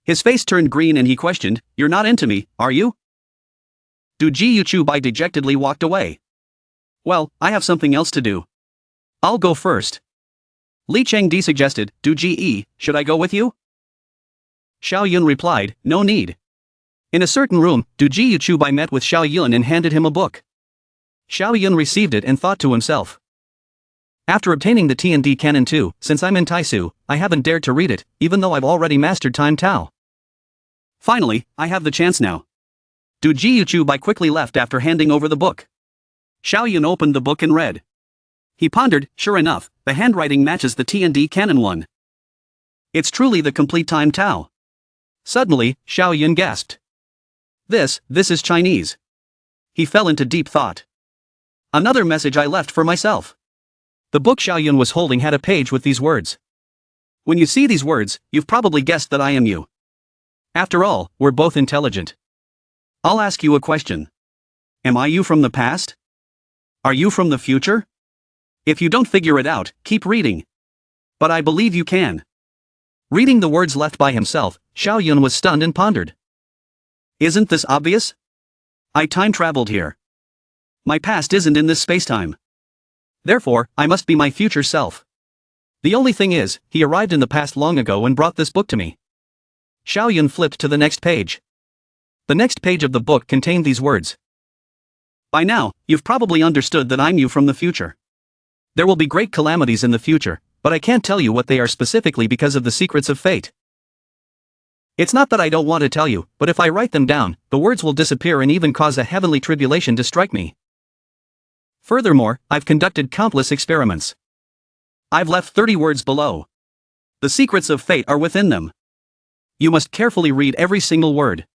His face turned green and he questioned, "You're not into me, are you?" Du Ji Chubai dejectedly walked away. "Well, I have something else to do. I'll go first." Li Chengdi suggested, "Du Ji, should I go with you?" Xiao Yun replied, "No need." In a certain room, Du Ji Chubai met with Xiao Yun and handed him a book. Xiao Yun received it and thought to himself, "After obtaining the Tiandi Canon 2, since I'm in Taisu, I haven't dared to read it, even though I've already mastered Time Tao. Finally, I have the chance now." Du Ji Chubai quickly left after handing over the book. Xiao Yun opened the book and read. He pondered, sure enough, the handwriting matches the Tiandi Canon 1. It's truly the complete Time Tao. Suddenly, Xiao Yun gasped. This is Chinese. He fell into deep thought. Another message I left for myself. The book Xiao Yun was holding had a page with these words. When you see these words, you've probably guessed that I am you. After all, we're both intelligent. I'll ask you a question. Am I you from the past? Are you from the future? If you don't figure it out, keep reading. But I believe you can. Reading the words left by himself, Xiao Yun was stunned and pondered. Isn't this obvious? I time traveled here. My past isn't in this spacetime. Therefore, I must be my future self. The only thing is, he arrived in the past long ago and brought this book to me. Xiao Yun flipped to the next page. The next page of the book contained these words. By now, you've probably understood that I'm you from the future. There will be great calamities in the future, but I can't tell you what they are specifically because of the secrets of fate. It's not that I don't want to tell you, but if I write them down, the words will disappear and even cause a heavenly tribulation to strike me. Furthermore, I've conducted countless experiments. I've left 30 words below. The secrets of fate are within them. You must carefully read every single word.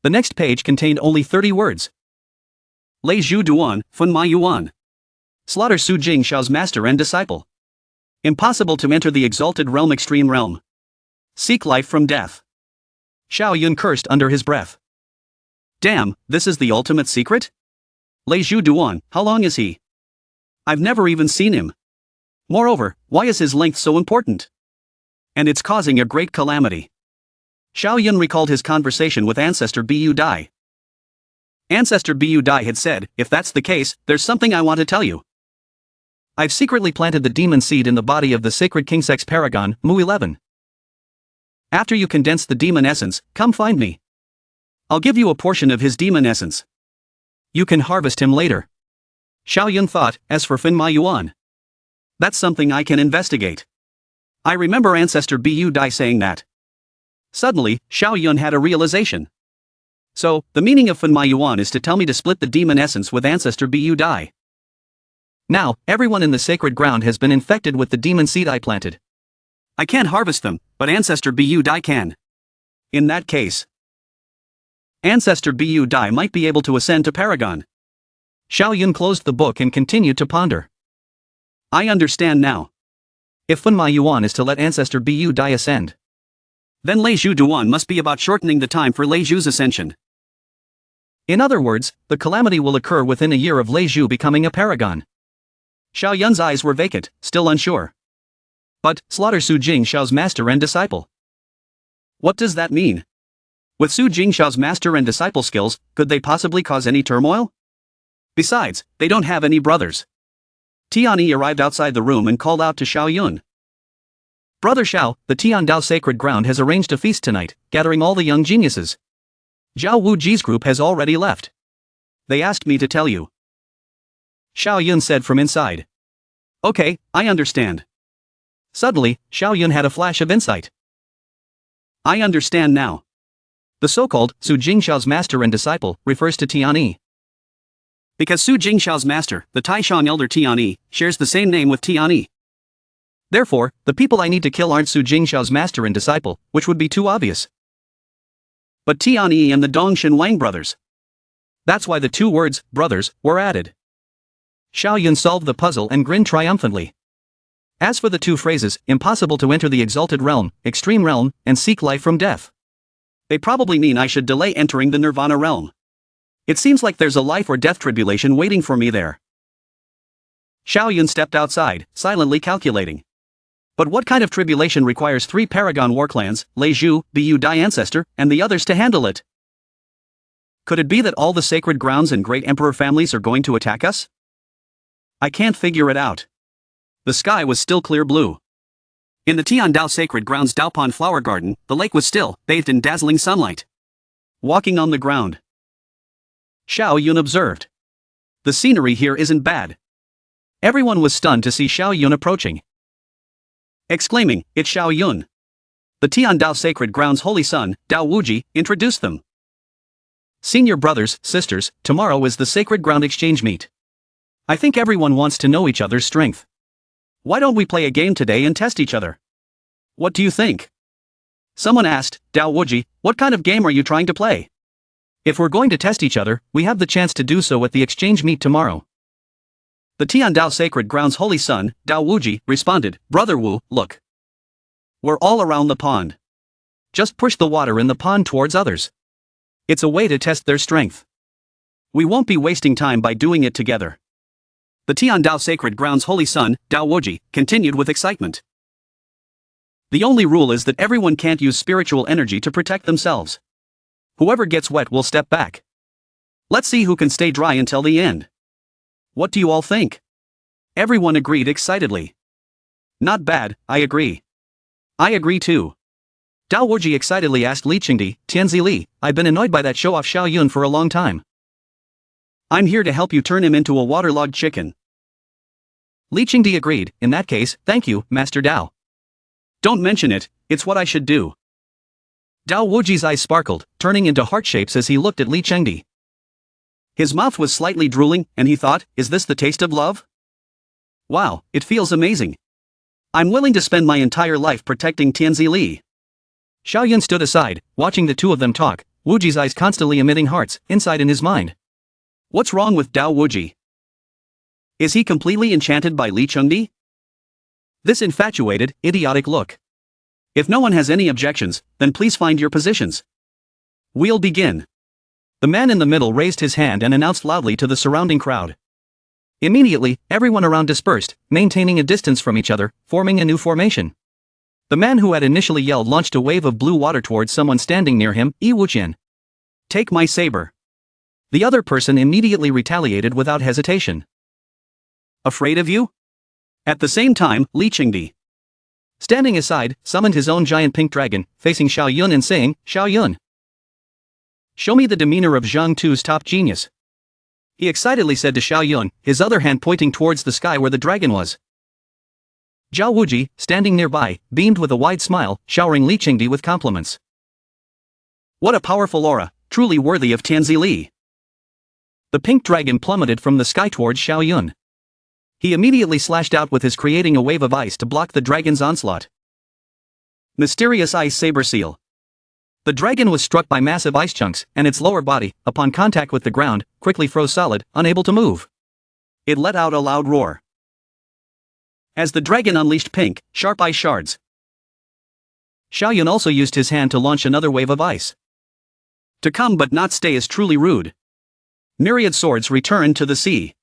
The next page contained only 30 words. Lei Zhu Duan, Fun Ma Yuan. Slaughter Su Jing Xiao's master and disciple. Impossible to enter the exalted realm, extreme realm. Seek life from death. Xiao Yun cursed under his breath. Damn, this is the ultimate secret? Lei Zhu Duan, how long is he? I've never even seen him. Moreover, why is his length so important? And it's causing a great calamity. Xiao Yun recalled his conversation with Ancestor Bu Dai. Ancestor Bu Dai had said, if that's the case, there's something I want to tell you. I've secretly planted the demon seed in the body of the sacred Kingsex paragon, Mu-11. After you condense the demon essence, come find me. I'll give you a portion of his demon essence. You can harvest him later. Xiao Yun thought, as for Fin Ma Yuan. That's something I can investigate. I remember Ancestor Bu Dai saying that. Suddenly, Xiao Yun had a realization. So, the meaning of Fin Ma Yuan is to tell me to split the demon essence with Ancestor Bu Dai. Now, everyone in the sacred ground has been infected with the demon seed I planted. I can't harvest them, but Ancestor Bu Dai can. In that case, Ancestor Bu Dai might be able to ascend to Paragon. Xiao Yun closed the book and continued to ponder. I understand now. If Fun Ma Yuan is to let Ancestor Bu Dai ascend, then Lei Zhu Duan must be about shortening the time for Lei Zhu's ascension. In other words, the calamity will occur within a year of Lei Zhu becoming a paragon. Xiao Yun's eyes were vacant, still unsure. But, slaughter Su Jing Xiao's master and disciple. What does that mean? With Su Jing Xiao's master and disciple skills, could they possibly cause any turmoil? Besides, they don't have any brothers. Tiandi arrived outside the room and called out to Xiao Yun. Brother Xiao, the Tiandao Sacred Ground has arranged a feast tonight, gathering all the young geniuses. Zhao Wuji's group has already left. They asked me to tell you. Xiao Yun said from inside. Okay, I understand. Suddenly, Xiao Yun had a flash of insight. I understand now. The so-called Su Jingxiao's master and disciple refers to Tiandi. Because Su Jingxiao's master, the Taishan elder Tiandi, shares the same name with Tiandi. Therefore, the people I need to kill aren't Su Jingxiao's master and disciple, which would be too obvious, but Tiandi and the Dongshan Wang brothers. That's why the two words, brothers, were added. Xiao Yun solved the puzzle and grinned triumphantly. As for the two phrases, impossible to enter the exalted realm, extreme realm, and seek life from death, they probably mean I should delay entering the nirvana realm. It seems like there's a life or death tribulation waiting for me there. Xiaoyun stepped outside, silently calculating. But what kind of tribulation requires 3 Paragon war clans, Lei Zhu, Bu Dai Ancestor, and the others to handle it? Could it be that all the sacred grounds and great emperor families are going to attack us? I can't figure it out. The sky was still clear blue. In the Tiandao Sacred Grounds Daopon Flower Garden, the lake was still, bathed in dazzling sunlight. Walking on the ground, Xiao Yun observed. The scenery here isn't bad. Everyone was stunned to see Xiao Yun approaching. Exclaiming, "It's Xiao Yun!" The Tiandao Sacred Grounds Holy Son, Dao Wuji, introduced them. Senior brothers, sisters, tomorrow is the Sacred Ground Exchange meet. I think everyone wants to know each other's strength. Why don't we play a game today and test each other? What do you think? Someone asked, Dao Wuji, what kind of game are you trying to play? If we're going to test each other, we have the chance to do so at the exchange meet tomorrow. The Tiandao Sacred Grounds Holy Son, Dao Wuji, responded, Brother Wu, look. We're all around the pond. Just push the water in the pond towards others. It's a way to test their strength. We won't be wasting time by doing it together. The Tiandao Sacred Grounds Holy Son, Dao Wuji, continued with excitement. The only rule is that everyone can't use spiritual energy to protect themselves. Whoever gets wet will step back. Let's see who can stay dry until the end. What do you all think? Everyone agreed excitedly. Not bad, I agree. I agree too. Dao Wuji excitedly asked Li Qingdi, Tianzi Li, I've been annoyed by that show-off Xiao Yun for a long time. I'm here to help you turn him into a waterlogged chicken. Li Qingdi agreed, in that case, thank you, Master Dao. Don't mention it, it's what I should do. Dao Wuji's eyes sparkled, turning into heart shapes as he looked at Li Qingdi. His mouth was slightly drooling, and he thought, is this the taste of love? Wow, it feels amazing. I'm willing to spend my entire life protecting Tianzi Li. Xiao Yun stood aside, watching the two of them talk, Wuji's eyes constantly emitting hearts, inside in his mind. What's wrong with Dao Wuji? Is he completely enchanted by Li Qingdi? This infatuated, idiotic look. If no one has any objections, then please find your positions. We'll begin. The man in the middle raised his hand and announced loudly to the surrounding crowd. Immediately, everyone around dispersed, maintaining a distance from each other, forming a new formation. The man who had initially yelled launched a wave of blue water towards someone standing near him, Yi Wuqian. Take my saber. The other person immediately retaliated without hesitation. Afraid of you? At the same time, Li Qingdi, standing aside, summoned his own giant pink dragon, facing Xiao Yun and saying, Xiao Yun, show me the demeanor of Zhang Tu's top genius. He excitedly said to Xiao Yun, his other hand pointing towards the sky where the dragon was. Zhao Wuji, standing nearby, beamed with a wide smile, showering Li Qingdi with compliments. What a powerful aura, truly worthy of Tianzi Li. The pink dragon plummeted from the sky towards Xiao Yun. He immediately slashed out with his creating a wave of ice to block the dragon's onslaught. Mysterious Ice Saber Seal. The dragon was struck by massive ice chunks, and its lower body, upon contact with the ground, quickly froze solid, unable to move. It let out a loud roar as the dragon unleashed pink, sharp ice shards. Xiao Yun also used his hand to launch another wave of ice. To come but not stay is truly rude. Myriad swords returned to the sea.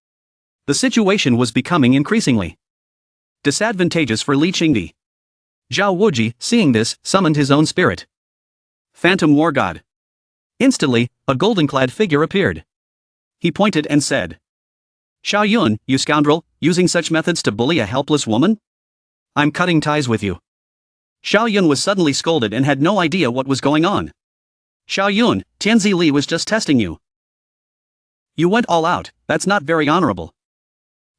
The situation was becoming increasingly disadvantageous for Li Qingdi. Zhao Wuji, seeing this, summoned his own spirit. Phantom War God. Instantly, a golden-clad figure appeared. He pointed and said, Xiao Yun, you scoundrel, using such methods to bully a helpless woman? I'm cutting ties with you. Xiao Yun was suddenly scolded and had no idea what was going on. Xiao Yun, Tianzi Li was just testing you. You went all out, that's not very honorable.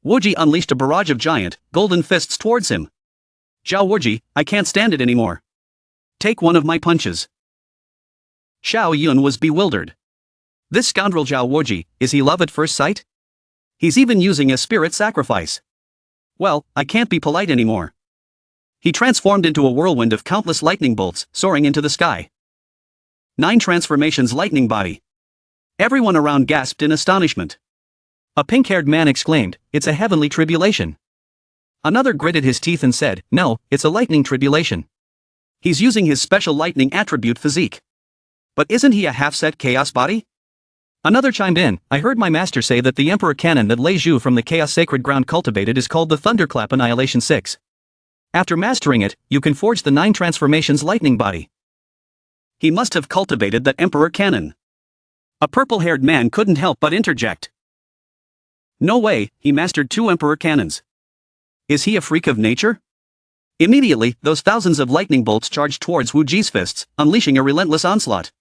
Wuji unleashed a barrage of giant, golden fists towards him. Zhao Wuji, I can't stand it anymore. Take one of my punches. Xiao Yun was bewildered. This scoundrel Zhao Wuji, is he love at first sight? He's even using a spirit sacrifice. Well, I can't be polite anymore. He transformed into a whirlwind of countless lightning bolts, soaring into the sky. 9 transformations lightning body. Everyone around gasped in astonishment. A pink-haired man exclaimed, it's a heavenly tribulation. Another gritted his teeth and said, no, it's a lightning tribulation. He's using his special lightning attribute physique. But isn't he a half-set chaos body? Another chimed in, I heard my master say that the Emperor Cannon that Lei Zhu from the Chaos Sacred Ground cultivated is called the Thunderclap Annihilation 6. After mastering it, you can forge the 9 transformations lightning body. He must have cultivated that Emperor Cannon. A purple-haired man couldn't help but interject. No way, he mastered 2 Emperor Cannons. Is he a freak of nature? Immediately, those thousands of lightning bolts charged towards Wu Ji's fists, unleashing a relentless onslaught.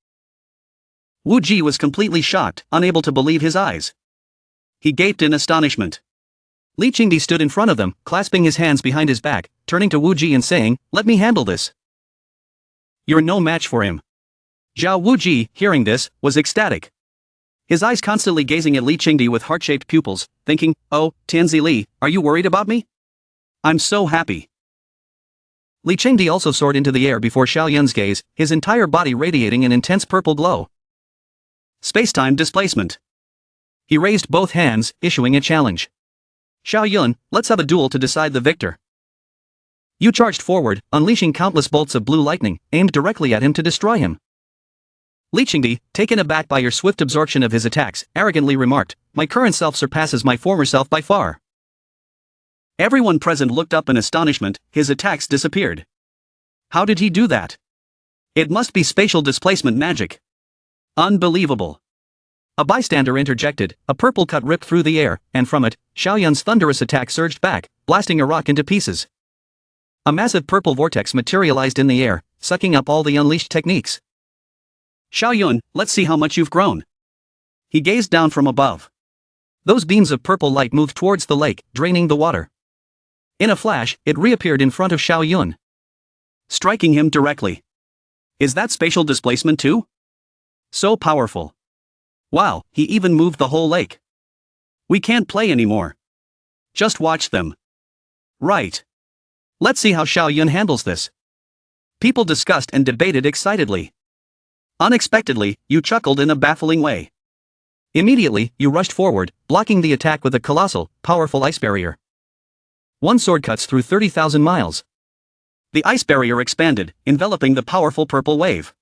Wu Ji was completely shocked, unable to believe his eyes. He gaped in astonishment. Li Qingdi stood in front of them, clasping his hands behind his back, turning to Wu Ji and saying, "Let me handle this." You're no match for him. Zhao Wu Ji, hearing this, was ecstatic. His eyes constantly gazing at Li Qingdi with heart-shaped pupils, thinking, "Oh, Tianzi Li, are you worried about me? I'm so happy." Li Qingdi also soared into the air before Xiao Yun's gaze, his entire body radiating an intense purple glow. Space-time displacement. He raised both hands, issuing a challenge. Xiao Yun, let's have a duel to decide the victor. Yu charged forward, unleashing countless bolts of blue lightning, aimed directly at him to destroy him. Li Qingdi, taken aback by your swift absorption of his attacks, arrogantly remarked, "My current self surpasses my former self by far." Everyone present looked up in astonishment, his attacks disappeared. How did he do that? It must be spatial displacement magic. Unbelievable. A bystander interjected, a purple cut ripped through the air, and from it, Xiao Yun's thunderous attack surged back, blasting a rock into pieces. A massive purple vortex materialized in the air, sucking up all the unleashed techniques. Xiao Yun, let's see how much you've grown. He gazed down from above. Those beams of purple light moved towards the lake, draining the water. In a flash, it reappeared in front of Xiao Yun, striking him directly. Is that spatial displacement too? So powerful. Wow, he even moved the whole lake. We can't play anymore. Just watch them. Right. Let's see how Xiao Yun handles this. People discussed and debated excitedly. Unexpectedly, you chuckled in a baffling way. Immediately, you rushed forward, blocking the attack with a colossal, powerful ice barrier. One sword cuts through 30,000 miles. The ice barrier expanded, enveloping the powerful purple wave.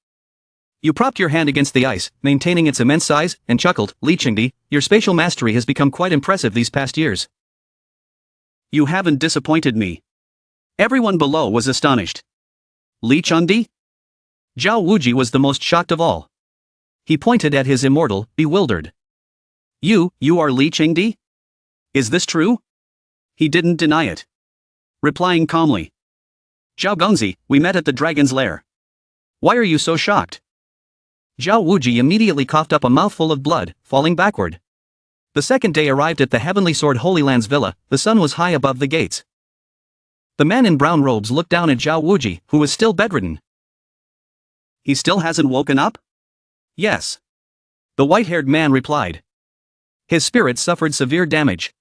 You propped your hand against the ice, maintaining its immense size, and chuckled, "Li Qingdi, your spatial mastery has become quite impressive these past years." You haven't disappointed me. Everyone below was astonished. Li Qingdi? Zhao Wuji was the most shocked of all. He pointed at his immortal, bewildered. You are Li Qingdi? Is this true? He didn't deny it. Replying calmly. Zhao Gongzi, we met at the dragon's lair. Why are you so shocked? Zhao Wuji immediately coughed up a mouthful of blood, falling backward. The second day arrived at the Heavenly Sword Holy Land's villa, the sun was high above the gates. The man in brown robes looked down at Zhao Wuji, who was still bedridden. He still hasn't woken up? Yes. The white-haired man replied. His spirit suffered severe damage.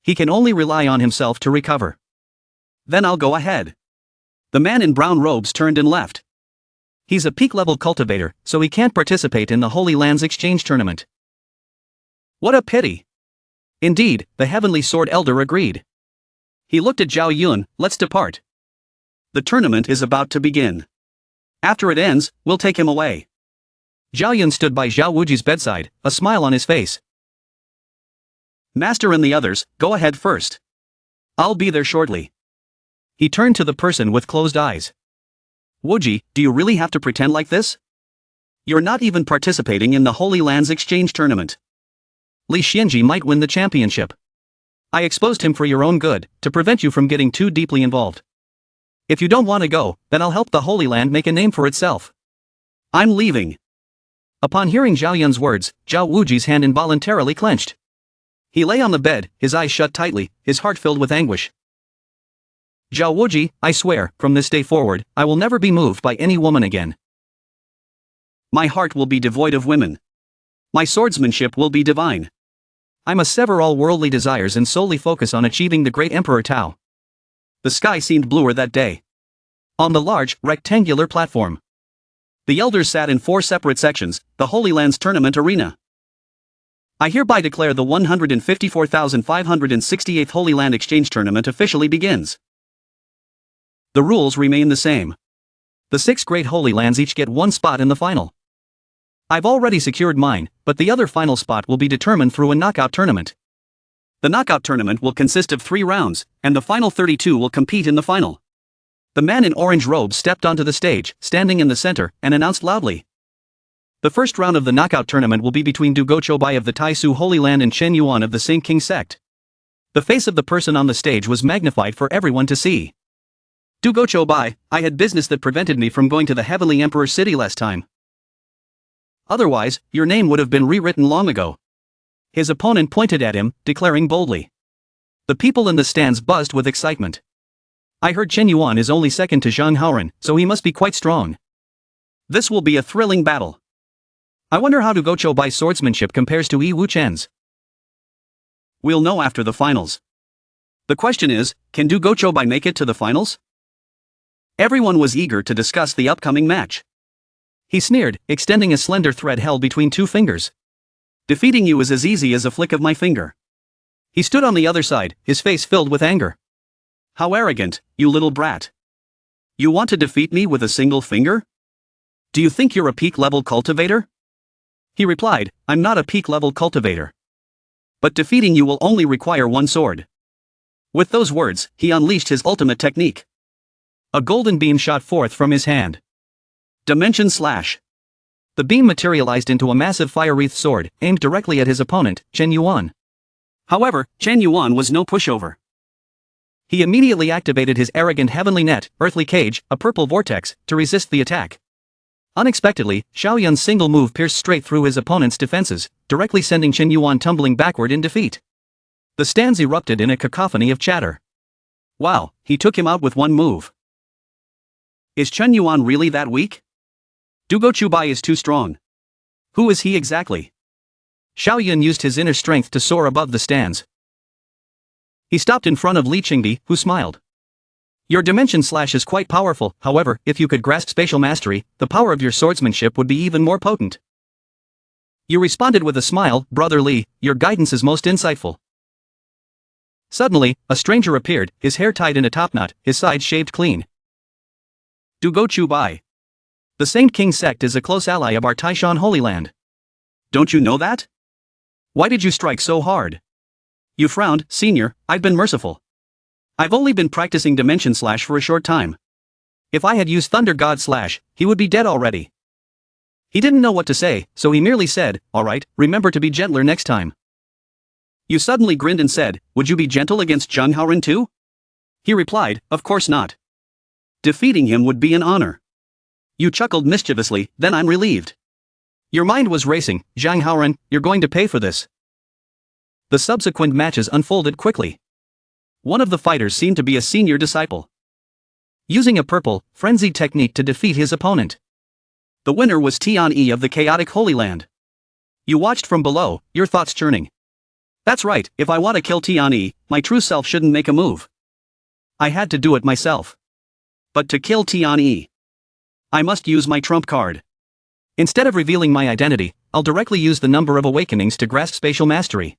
He can only rely on himself to recover. Then I'll go ahead. The man in brown robes turned and left. He's a peak-level cultivator, so he can't participate in the Holy Land's exchange tournament. What a pity. Indeed, the Heavenly Sword Elder agreed. He looked at Zhao Yun, let's depart. The tournament is about to begin. After it ends, we'll take him away. Zhao Yun stood by Zhao Wuji's bedside, a smile on his face. Master and the others, go ahead first. I'll be there shortly. He turned to the person with closed eyes. Wuji, do you really have to pretend like this? You're not even participating in the Holy Land's exchange tournament. Li Xianji might win the championship. I exposed him for your own good, to prevent you from getting too deeply involved. If you don't want to go, then I'll help the Holy Land make a name for itself. I'm leaving. Upon hearing Zhao Yun's words, Zhao Wuji's hand involuntarily clenched. He lay on the bed, his eyes shut tightly, his heart filled with anguish. Zhao Wuji, I swear, from this day forward, I will never be moved by any woman again. My heart will be devoid of women. My swordsmanship will be divine. I must sever all worldly desires and solely focus on achieving the great Emperor Tao. The sky seemed bluer that day. On the large, rectangular platform, the elders sat in 4 separate sections, the Holy Land's tournament arena. I hereby declare the 154,568th Holy Land Exchange Tournament officially begins. The rules remain the same. The 6 great Holy Lands each get 1 spot in the final. I've already secured mine, but the other final spot will be determined through a knockout tournament. The knockout tournament will consist of 3 rounds, and the final 32 will compete in the final. The man in orange robes stepped onto the stage, standing in the center, and announced loudly. The first round of the knockout tournament will be between Du Gochobai of the Taisu Holy Land and Chen Yuan of the Saint King sect. The face of the person on the stage was magnified for everyone to see. Du Gochobai, I had business that prevented me from going to the Heavenly Emperor's city last time. Otherwise, your name would have been rewritten long ago. His opponent pointed at him, declaring boldly. The people in the stands buzzed with excitement. I heard Chen Yuan is only second to Zhang Haoren, so he must be quite strong. This will be a thrilling battle. I wonder how Du Gochobai's swordsmanship compares to Yi Wu Chen's. We'll know after the finals. The question is, can Du Gochobai make it to the finals? Everyone was eager to discuss the upcoming match. He sneered, extending a slender thread held between 2 fingers. Defeating you is as easy as a flick of my finger. He stood on the other side, his face filled with anger. How arrogant, you little brat. You want to defeat me with a single finger? Do you think you're a peak-level cultivator? He replied, I'm not a peak-level cultivator. But defeating you will only require 1 sword. With those words, he unleashed his ultimate technique. A golden beam shot forth from his hand. Dimension Slash. The beam materialized into a massive fire-wreathed sword, aimed directly at his opponent, Chen Yuan. However, Chen Yuan was no pushover. He immediately activated his arrogant heavenly net, earthly cage, a purple vortex, to resist the attack. Unexpectedly, Xiaoyun's single move pierced straight through his opponent's defenses, directly sending Chen Yuan tumbling backward in defeat. The stands erupted in a cacophony of chatter. Wow, he took him out with 1 move. Is Chen Yuan really that weak? Du Gochobai is too strong. Who is he exactly? Xiaoyun used his inner strength to soar above the stands. He stopped in front of Li Qingdi, who smiled. Your dimension slash is quite powerful, however, if you could grasp spatial mastery, the power of your swordsmanship would be even more potent. You responded with a smile, Brother Li, your guidance is most insightful. Suddenly, a stranger appeared, his hair tied in a topknot, his sides shaved clean. Du Gochobai. The Saint King sect is a close ally of our Taishan Holy Land. Don't you know that? Why did you strike so hard? You frowned, Senior, I've been merciful. I've only been practicing Dimension Slash for a short time. If I had used Thunder God Slash, he would be dead already. He didn't know what to say, so he merely said, alright, remember to be gentler next time. You suddenly grinned and said, would you be gentle against Zhang Haoren too? He replied, of course not. Defeating him would be an honor. You chuckled mischievously, then I'm relieved. Your mind was racing, Zhang Haoren, you're going to pay for this. The subsequent matches unfolded quickly. One of the fighters seemed to be a senior disciple, using a purple, frenzied technique to defeat his opponent. The winner was Tiandi of the chaotic Holy Land. You watched from below, your thoughts churning. That's right, if I want to kill Tiandi, my true self shouldn't make a move. I had to do it myself. But to kill Tiandi, I must use my trump card. Instead of revealing my identity, I'll directly use the number of awakenings to grasp spatial mastery.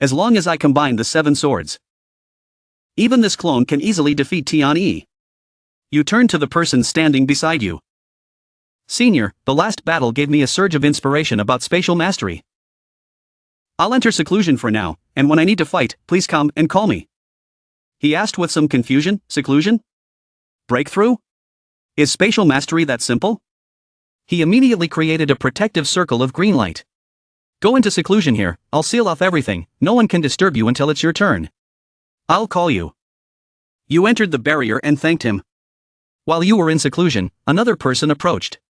As long as I combine the 7 swords. Even this clone can easily defeat Tiandi. You turn to the person standing beside you. Senior, the last battle gave me a surge of inspiration about spatial mastery. I'll enter seclusion for now, and when I need to fight, please come and call me. He asked with some confusion. Seclusion? Breakthrough? Is spatial mastery that simple? He immediately created a protective circle of green light. Go into seclusion here, I'll seal off everything, no one can disturb you until it's your turn. I'll call you. You entered the barrier and thanked him. While you were in seclusion, another person approached.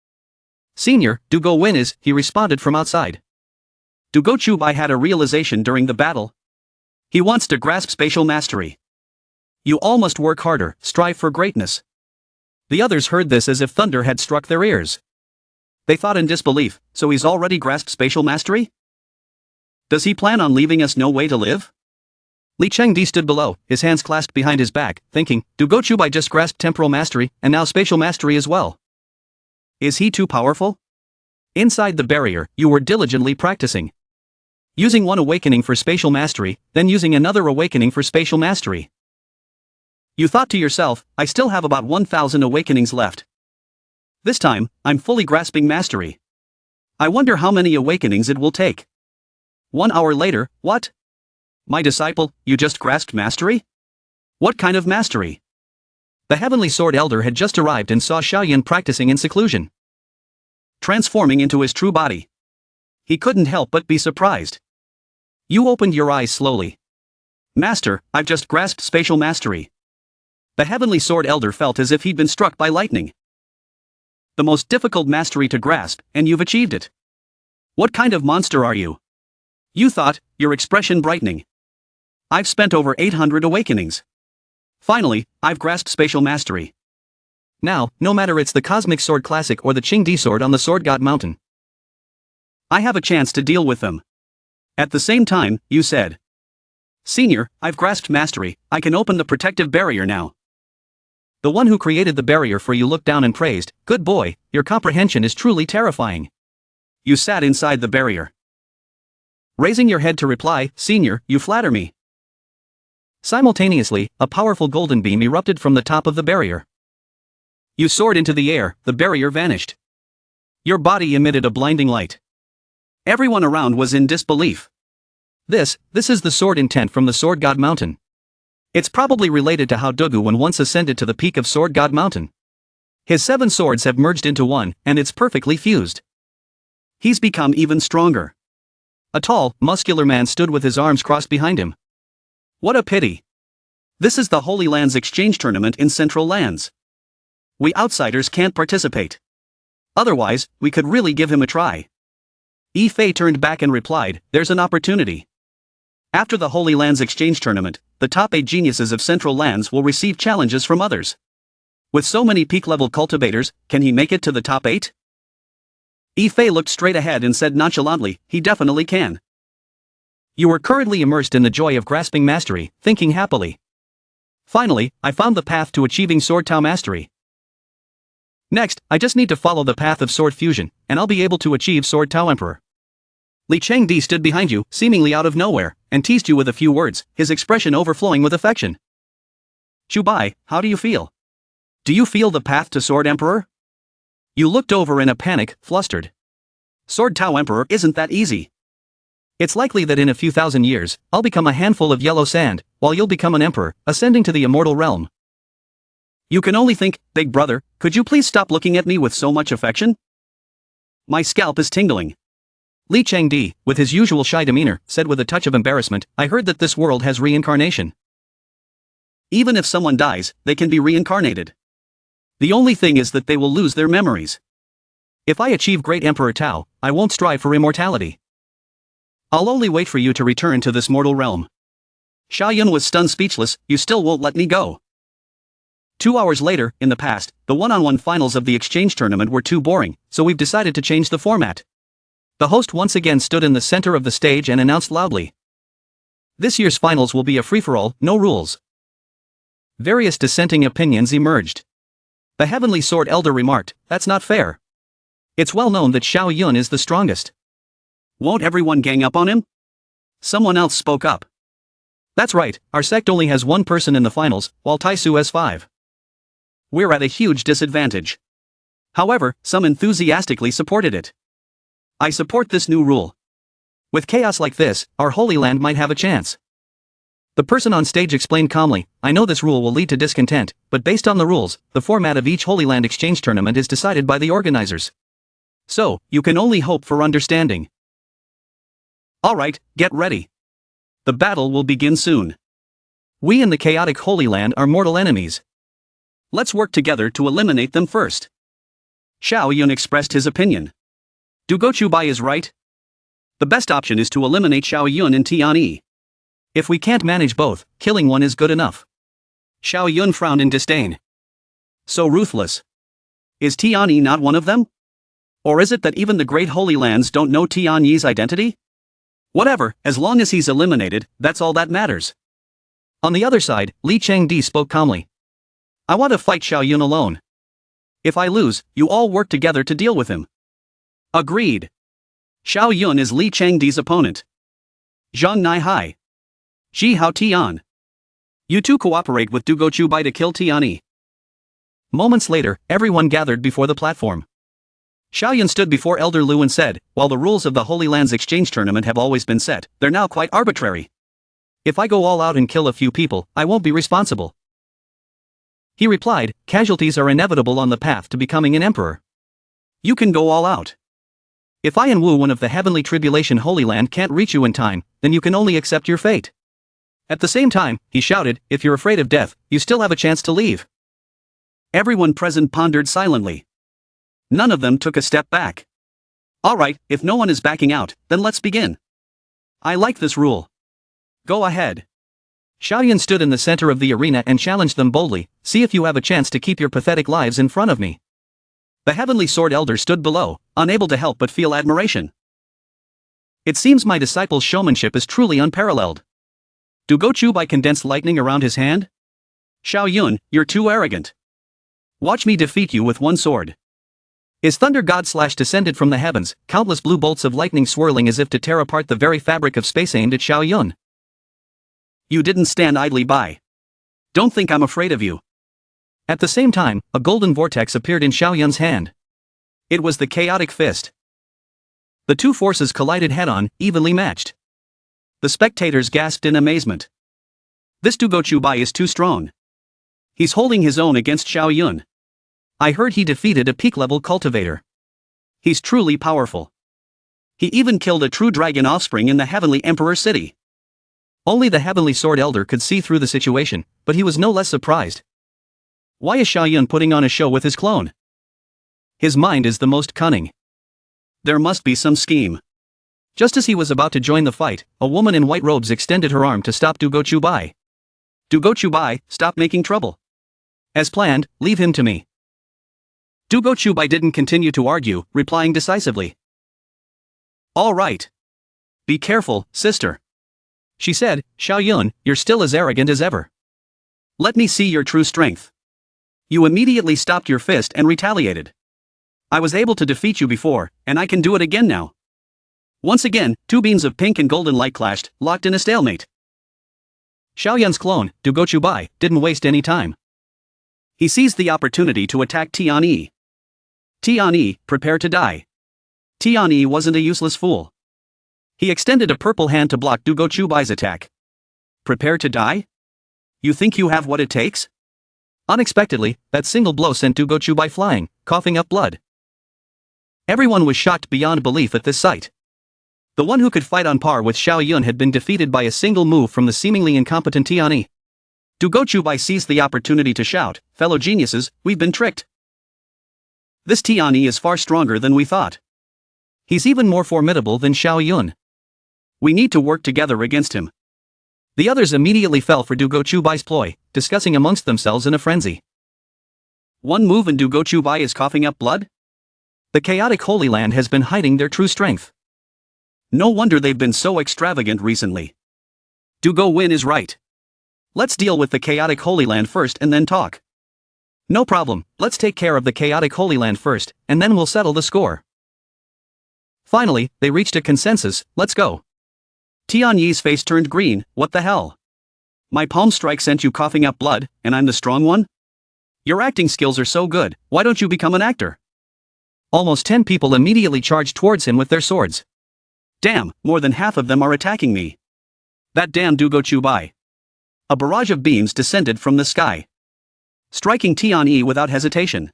Senior, Du Go Win is, he responded from outside. Du Gochobai had a realization during the battle. He wants to grasp spatial mastery. You all must work harder, strive for greatness. The others heard this as if thunder had struck their ears. They thought in disbelief, so he's already grasped spatial mastery? Does he plan on leaving us no way to live? Li Chengdi stood below, his hands clasped behind his back, thinking, Du Gochobai just grasped temporal mastery, and now spatial mastery as well. Is he too powerful? Inside the barrier, you were diligently practicing. Using one awakening for spatial mastery, then using another awakening for spatial mastery. You thought to yourself, I still have about 1,000 awakenings left. This time, I'm fully grasping mastery. I wonder how many awakenings it will take. 1 hour later, what? My disciple, you just grasped mastery? What kind of mastery? The Heavenly Sword Elder had just arrived and saw Xiaoyun practicing in seclusion, Transforming into his true body. He couldn't help but be surprised. You opened your eyes slowly. Master, I've just grasped spatial mastery. The Heavenly Sword Elder felt as if he'd been struck by lightning. The most difficult mastery to grasp, and you've achieved it. What kind of monster are you? You thought, your expression brightening. I've spent over 800 awakenings. Finally, I've grasped spatial mastery. Now, no matter it's the Cosmic Sword Classic or the Qingdi Sword on the Sword God Mountain, I have a chance to deal with them. At the same time, you said. Senior, I've grasped mastery, I can open the protective barrier now. The one who created the barrier for you looked down and praised, good boy, your comprehension is truly terrifying. You sat inside the barrier. Raising your head to reply, Senior, you flatter me. Simultaneously, a powerful golden beam erupted from the top of the barrier. You soared into the air, the barrier vanished. Your body emitted a blinding light. Everyone around was in disbelief. This is the sword intent from the Sword God Mountain. It's probably related to how Duguan once ascended to the peak of Sword God Mountain. His 7 swords have merged into one, and it's perfectly fused. He's become even stronger. A tall, muscular man stood with his arms crossed behind him. What a pity. This is the Holy Lands Exchange Tournament in Central Lands. We outsiders can't participate. Otherwise, we could really give him a try. Yi Fei turned back and replied, there's an opportunity. After the Holy Lands Exchange Tournament, the top 8 geniuses of Central Lands will receive challenges from others. With so many peak-level cultivators, can he make it to the top 8? Yi Fei looked straight ahead and said nonchalantly, he definitely can. You were currently immersed in the joy of grasping mastery, thinking happily. Finally, I found the path to achieving Sword Tao mastery. Next, I just need to follow the path of sword fusion, and I'll be able to achieve Sword Tao Emperor. Li Chengdi stood behind you, seemingly out of nowhere, and teased you with a few words, his expression overflowing with affection. Chubai, how do you feel? Do you feel the path to Sword Emperor? You looked over in a panic, flustered. Sword Tao Emperor isn't that easy. It's likely that in a few thousand years, I'll become a handful of yellow sand, while you'll become an emperor, ascending to the immortal realm. You can only think, big brother, could you please stop looking at me with so much affection? My scalp is tingling. Li Chengdi, with his usual shy demeanor, said with a touch of embarrassment, I heard that this world has reincarnation. Even if someone dies, they can be reincarnated. The only thing is that they will lose their memories. If I achieve Great Emperor Tao, I won't strive for immortality. I'll only wait for you to return to this mortal realm. Xiaoyun was stunned speechless, you still won't let me go. 2 hours later, in the past, the one-on-one finals of the exchange tournament were too boring, so we've decided to change the format. The host once again stood in the center of the stage and announced loudly. This year's finals will be a free-for-all, no rules. Various dissenting opinions emerged. The Heavenly Sword Elder remarked, that's not fair. It's well known that Xiaoyun is the strongest. Won't everyone gang up on him? Someone else spoke up. That's right, our sect only has 1 person in the finals, while Taisu has 5. We're at a huge disadvantage. However, some enthusiastically supported it. I support this new rule. With chaos like this, our Holy Land might have a chance. The person on stage explained calmly, I know this rule will lead to discontent, but based on the rules, the format of each Holy Land exchange tournament is decided by the organizers. So, you can only hope for understanding. Alright, get ready. The battle will begin soon. We in the chaotic Holy Land are mortal enemies. Let's work together to eliminate them first. Xiaoyun expressed his opinion. Dugo Chubai is right. The best option is to eliminate Xiaoyun and Tiandi. If we can't manage both, killing one is good enough. Xiaoyun frowned in disdain. So ruthless. Is Tiandi not one of them? Or is it that even the great Holy Lands don't know Tianyi's identity? Whatever, as long as he's eliminated, that's all that matters. On the other side, Li Chengdi spoke calmly. I want to fight Xiaoyun alone. If I lose, you all work together to deal with him. Agreed. Xiaoyun is Li Chengdi's opponent. Zhang Nai Hai. Ji Hao Tian. You two cooperate with Dugo Chubai to kill Tiandi. Moments later, everyone gathered before the platform. Xiaoyun stood before Elder Lu and said, while the rules of the Holy Lands Exchange Tournament have always been set, they're now quite arbitrary. If I go all out and kill a few people, I won't be responsible. He replied, casualties are inevitable on the path to becoming an emperor. You can go all out. If I and Wu, one of the Heavenly Tribulation Holy Land, can't reach you in time, then you can only accept your fate. At the same time, he shouted, if you're afraid of death, you still have a chance to leave. Everyone present pondered silently. None of them took a step back. Alright, if no one is backing out, then let's begin. I like this rule. Go ahead. Xiaoyun stood in the center of the arena and challenged them boldly, see if you have a chance to keep your pathetic lives in front of me. The Heavenly Sword Elder stood below, unable to help but feel admiration. It seems my disciple's showmanship is truly unparalleled. Do Go Chu by condensed lightning around his hand? Xiaoyun, you're too arrogant. Watch me defeat you with one sword. His thunder god slash descended from the heavens, countless blue bolts of lightning swirling as if to tear apart the very fabric of space aimed at Xiaoyun. You didn't stand idly by. Don't think I'm afraid of you. At the same time, a golden vortex appeared in Xiaoyun's hand. It was the chaotic fist. The two forces collided head-on, evenly matched. The spectators gasped in amazement. This Do Go Chu Bai is too strong. He's holding his own against Xiaoyun. I heard he defeated a peak-level cultivator. He's truly powerful. He even killed a true dragon offspring in the Heavenly Emperor City. Only the Heavenly Sword Elder could see through the situation, but he was no less surprised. Why is Xiaoyun putting on a show with his clone? His mind is the most cunning. There must be some scheme. Just as he was about to join the fight, a woman in white robes extended her arm to stop Do Go Chu Bai. Do Go Chu Bai, stop making trouble. As planned, leave him to me. Do Go Chu Bai didn't continue to argue, replying decisively. All right. Be careful, sister. She said, Xiaoyun, you're still as arrogant as ever. Let me see your true strength. You immediately stopped your fist and retaliated. I was able to defeat you before, and I can do it again now. Once again, two beams of pink and golden light clashed, locked in a stalemate. Xiaoyun's clone, Do Go Chu Bai, didn't waste any time. He seized the opportunity to attack Tiandi. Tiandi, prepare to die. Tiandi wasn't a useless fool. He extended a purple hand to block Do Go Chu Bai's attack. Prepare to die? You think you have what it takes? Unexpectedly, that single blow sent Do Go Chu Bai flying, coughing up blood. Everyone was shocked beyond belief at this sight. The one who could fight on par with Xiaoyun had been defeated by a single move from the seemingly incompetent Tiandi. Do Go Chu Bai seized the opportunity to shout, fellow geniuses, we've been tricked. This Tiandi is far stronger than we thought. He's even more formidable than Xiaoyun. We need to work together against him. The others immediately fell for Do Go Chu Bai's ploy, discussing amongst themselves in a frenzy. One move and Do Go Chu Bai is coughing up blood? The chaotic Holy Land has been hiding their true strength. No wonder they've been so extravagant recently. Do Go Win is right. Let's deal with the chaotic Holy Land first and then talk. No problem, let's take care of the chaotic Holy Land first, and then we'll settle the score. Finally, they reached a consensus, let's go. Tianyi's face turned green, what the hell? My palm strike sent you coughing up blood, and I'm the strong one? Your acting skills are so good, why don't you become an actor? Almost 10 people immediately charged towards him with their swords. Damn, more than half of them are attacking me. That damn Do Go Chu Bai. A barrage of beams descended from the sky, striking Tianyi without hesitation.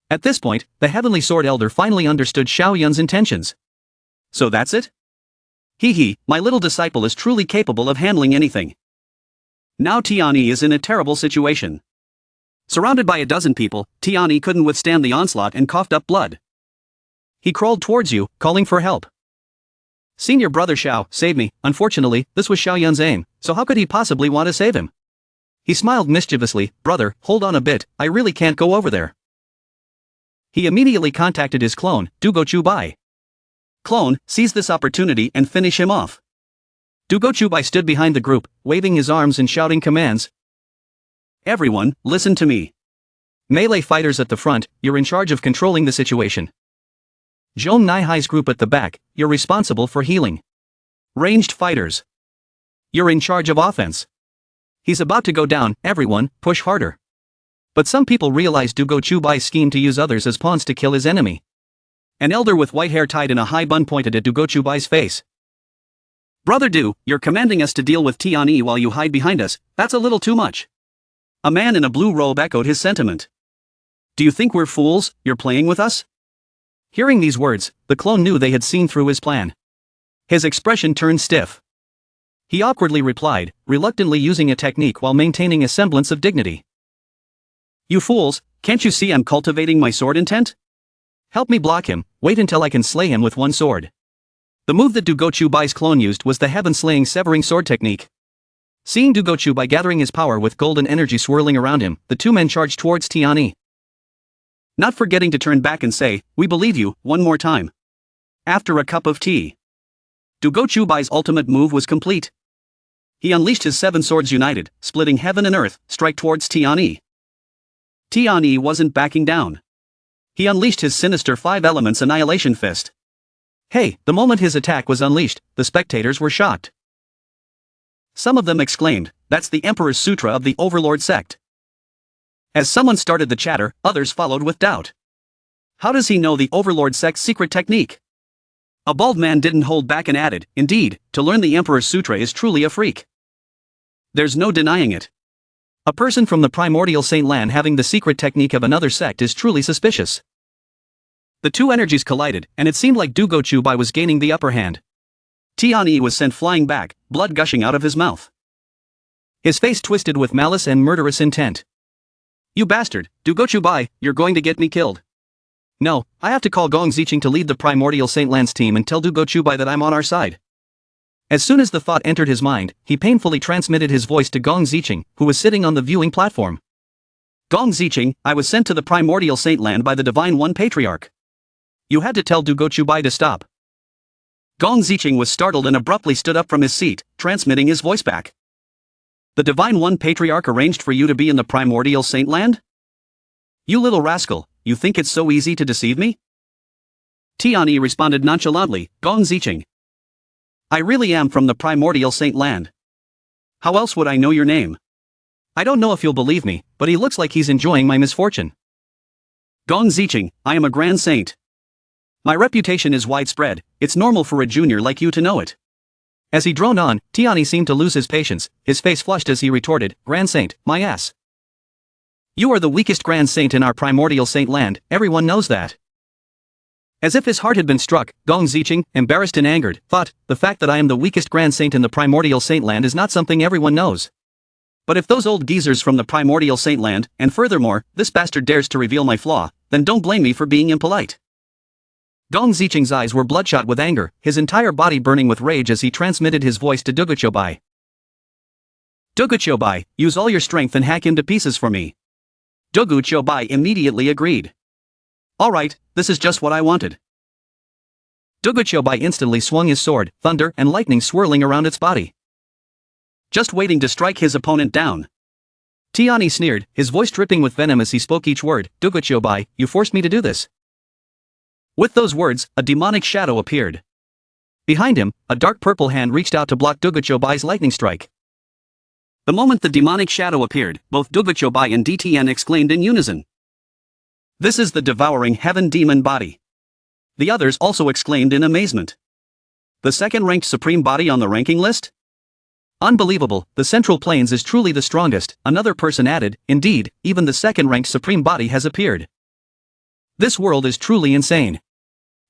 At this point, the Heavenly Sword Elder finally understood Xiaoyun's intentions. So that's it? Hee, my little disciple is truly capable of handling anything. Now Tianyi is in a terrible situation. Surrounded by a dozen people, Tianyi couldn't withstand the onslaught and coughed up blood. He crawled towards you, calling for help. Senior brother Xiao, save me. Unfortunately, this was Xiaoyun's aim, so how could he possibly want to save him? He smiled mischievously, brother, hold on a bit, I really can't go over there. He immediately contacted his clone, Do Go Chu Bai. Clone, seize this opportunity and finish him off. Do Go Chu Bai stood behind the group, waving his arms and shouting commands. Everyone, listen to me. Melee fighters at the front, you're in charge of controlling the situation. Zhong Naihai's group at the back, you're responsible for healing. Ranged fighters, you're in charge of offense. He's about to go down, everyone, push harder. But some people realized Do Go Chu Bai's scheme to use others as pawns to kill his enemy. An elder with white hair tied in a high bun pointed at Dugochubai's face. Brother Du, you're commanding us to deal with Tiandi while you hide behind us, that's a little too much. A man in a blue robe echoed his sentiment. Do you think we're fools, you're playing with us? Hearing these words, the clone knew they had seen through his plan. His expression turned stiff. He awkwardly replied, reluctantly using a technique while maintaining a semblance of dignity. You fools, can't you see I'm cultivating my sword intent? Help me block him, wait until I can slay him with one sword. The move that Dugochubai's clone used was the heaven-slaying severing sword technique. Seeing Dugochubai gathering his power with golden energy swirling around him, the two men charged towards Tiandi. Not forgetting to turn back and say, we believe you, one more time. After a cup of tea. Dugochubai's ultimate move was complete. He unleashed his 7 swords united, splitting heaven and earth, strike towards Tiandi. Tiandi wasn't backing down. He unleashed his sinister 5 elements annihilation fist. Hey, the moment his attack was unleashed, the spectators were shocked. Some of them exclaimed, that's the Emperor's Sutra of the Overlord sect. As someone started the chatter, others followed with doubt. How does he know the Overlord sect's secret technique? A bald man didn't hold back and added, indeed, to learn the Emperor's Sutra is truly a freak. There's no denying it. A person from the primordial Saint Land having the secret technique of another sect is truly suspicious. The two energies collided, and it seemed like Dugochubai was gaining the upper hand. Tiandi was sent flying back, blood gushing out of his mouth. His face twisted with malice and murderous intent. You bastard, Dugochubai, you're going to get me killed. No, I have to call Gong Zicheng to lead the primordial Saint Land's team and tell Dugochubai that I'm on our side. As soon as the thought entered his mind, he painfully transmitted his voice to Gong Zicheng, who was sitting on the viewing platform. Gong Zicheng, I was sent to the primordial Saint Land by the Divine One Patriarch. You had to tell Dugochubai to stop. Gong Zicheng was startled and abruptly stood up from his seat, transmitting his voice back. The Divine One Patriarch arranged for you to be in the primordial Saint Land? You little rascal, you think it's so easy to deceive me? Tiandi responded nonchalantly, Gong Zicheng. I really am from the primordial Saint Land. How else would I know your name? I don't know if you'll believe me, but he looks like he's enjoying my misfortune. Gong Zicheng, I am a grand saint. My reputation is widespread, it's normal for a junior like you to know it. As he droned on, Tiandi seemed to lose his patience, his face flushed as he retorted, Grand Saint, my ass. You are the weakest Grand Saint in our primordial Saint Land, everyone knows that. As if his heart had been struck, Gong Zicheng, embarrassed and angered, thought, the fact that I am the weakest Grand Saint in the primordial Saint Land is not something everyone knows. But if those old geezers from the primordial Saint Land, and furthermore, this bastard dares to reveal my flaw, then don't blame me for being impolite. Gong Zicheng's eyes were bloodshot with anger, his entire body burning with rage as he transmitted his voice to Dugochubai. Dugochubai, use all your strength and hack him to pieces for me. Dugochubai immediately agreed. Alright, this is just what I wanted. Dugochubai instantly swung his sword, thunder and lightning swirling around its body. Just waiting to strike his opponent down. Tiandi sneered, his voice dripping with venom as he spoke each word, Dugochubai, you forced me to do this. With those words, a demonic shadow appeared. Behind him, a dark purple hand reached out to block Dugochubai's lightning strike. The moment the demonic shadow appeared, both Dugochubai and DTN exclaimed in unison. This is the devouring heaven demon body. The others also exclaimed in amazement. The second-ranked supreme body on the ranking list? Unbelievable, the Central Plains is truly the strongest, another person added, indeed, even the second-ranked supreme body has appeared. This world is truly insane.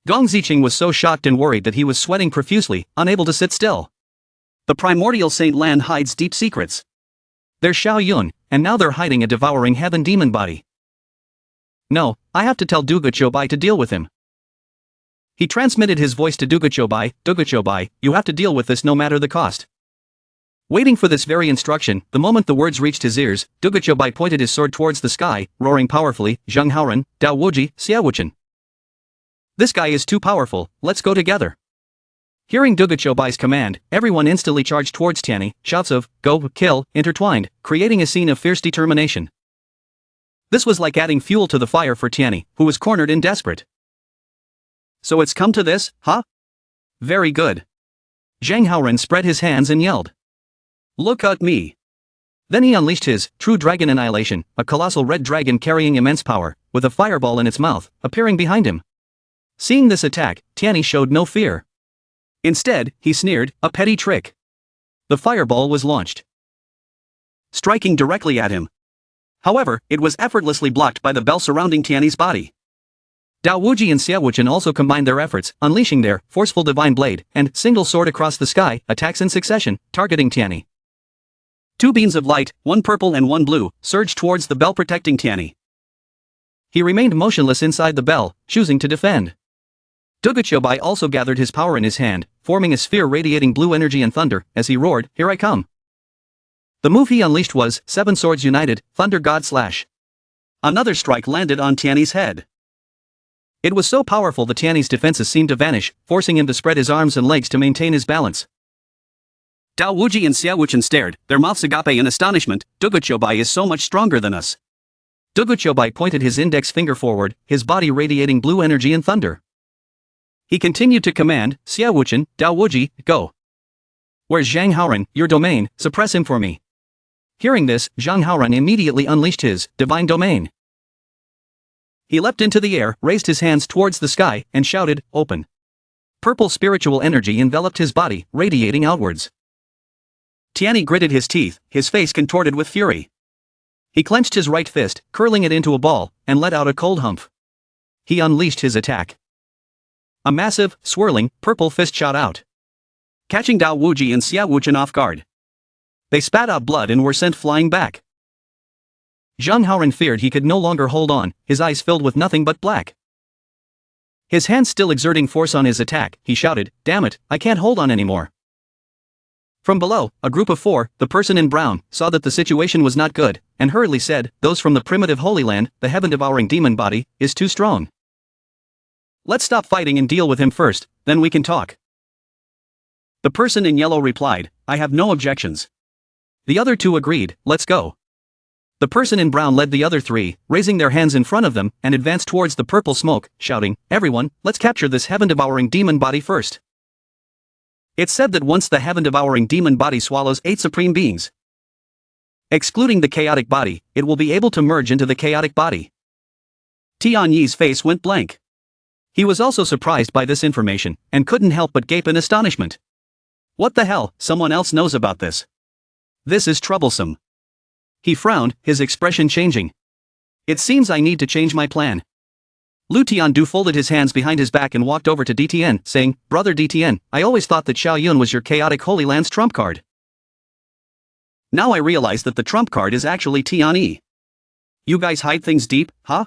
Gong Zicheng was so shocked and worried that he was sweating profusely, unable to sit still. The primordial Saint Land hides deep secrets. There's Xiao Yun, and now they're hiding a devouring heaven demon body. No, I have to tell Dugochubai to deal with him. He transmitted his voice to Dugochubai, Dugochubai, you have to deal with this no matter the cost. Waiting for this very instruction, the moment the words reached his ears, Dugochubai pointed his sword towards the sky, roaring powerfully, Zheng Haoren, Dao Wuji, Xiaowuchen. This guy is too powerful, let's go together. Hearing Dugochubai's command, everyone instantly charged towards Tiandi, shouts of, go, kill, intertwined, creating a scene of fierce determination. This was like adding fuel to the fire for Tiandi, who was cornered and desperate. So it's come to this, huh? Very good. Zheng Haoren spread his hands and yelled. Look at me. Then he unleashed his true dragon annihilation, a colossal red dragon carrying immense power, with a fireball in its mouth, appearing behind him. Seeing this attack, Tiandi showed no fear. Instead, he sneered, a petty trick. The fireball was launched, striking directly at him. However, it was effortlessly blocked by the bell surrounding Tiani's body. Dao Wuji and Xia Wuchen also combined their efforts, unleashing their forceful divine blade and single sword across the sky, attacks in succession, targeting Tiandi. Two beams of light, one purple and one blue, surged towards the bell protecting Tiandi. He remained motionless inside the bell, choosing to defend. Duguchobai also gathered his power in his hand, forming a sphere radiating blue energy and thunder, as he roared, "Here I come!" The move he unleashed was Seven Swords United, Thunder God Slash. Another strike landed on Tiani's head. It was so powerful that Tiani's defenses seemed to vanish, forcing him to spread his arms and legs to maintain his balance. Dao Wuji and Xia Wuchen stared, their mouths agape in astonishment. Duguchobai is so much stronger than us. Duguchobai pointed his index finger forward, his body radiating blue energy and thunder. He continued to command, "Xia Wuchen, Dao Wuji, go. Where's Zhang Haoran, your domain, suppress him for me." Hearing this, Zhang Haoran immediately unleashed his divine domain. He leapt into the air, raised his hands towards the sky, and shouted, "Open." Purple spiritual energy enveloped his body, radiating outwards. Tiandi gritted his teeth, his face contorted with fury. He clenched his right fist, curling it into a ball, and let out a cold humph. He unleashed his attack. A massive, swirling, purple fist shot out, catching Dao Wuji and Xia Wuchen off guard. They spat out blood and were sent flying back. Zhang Haoran feared he could no longer hold on, his eyes filled with nothing but black. His hands still exerting force on his attack, he shouted, "Damn it, I can't hold on anymore." From below, a group of four, the person in brown, saw that the situation was not good, and hurriedly said, "Those from the primitive Holy Land, the heaven-devouring demon body, is too strong. Let's stop fighting and deal with him first, then we can talk." The person in yellow replied, "I have no objections." The other two agreed, "Let's go." The person in brown led the other three, raising their hands in front of them, and advanced towards the purple smoke, shouting, "Everyone, let's capture this heaven-devouring demon body first." It's said that once the heaven-devouring demon body swallows 8 supreme beings, excluding the chaotic body, it will be able to merge into the chaotic body. Tianyi's face went blank. He was also surprised by this information, and couldn't help but gape in astonishment. What the hell, someone else knows about this. This is troublesome. He frowned, his expression changing. It seems I need to change my plan. Lu Tiandu folded his hands behind his back and walked over to DTN, saying, "Brother DTN, I always thought that Xiao Yun was your chaotic Holy Land's trump card. Now I realize that the trump card is actually Tiandi. You guys hide things deep, huh?"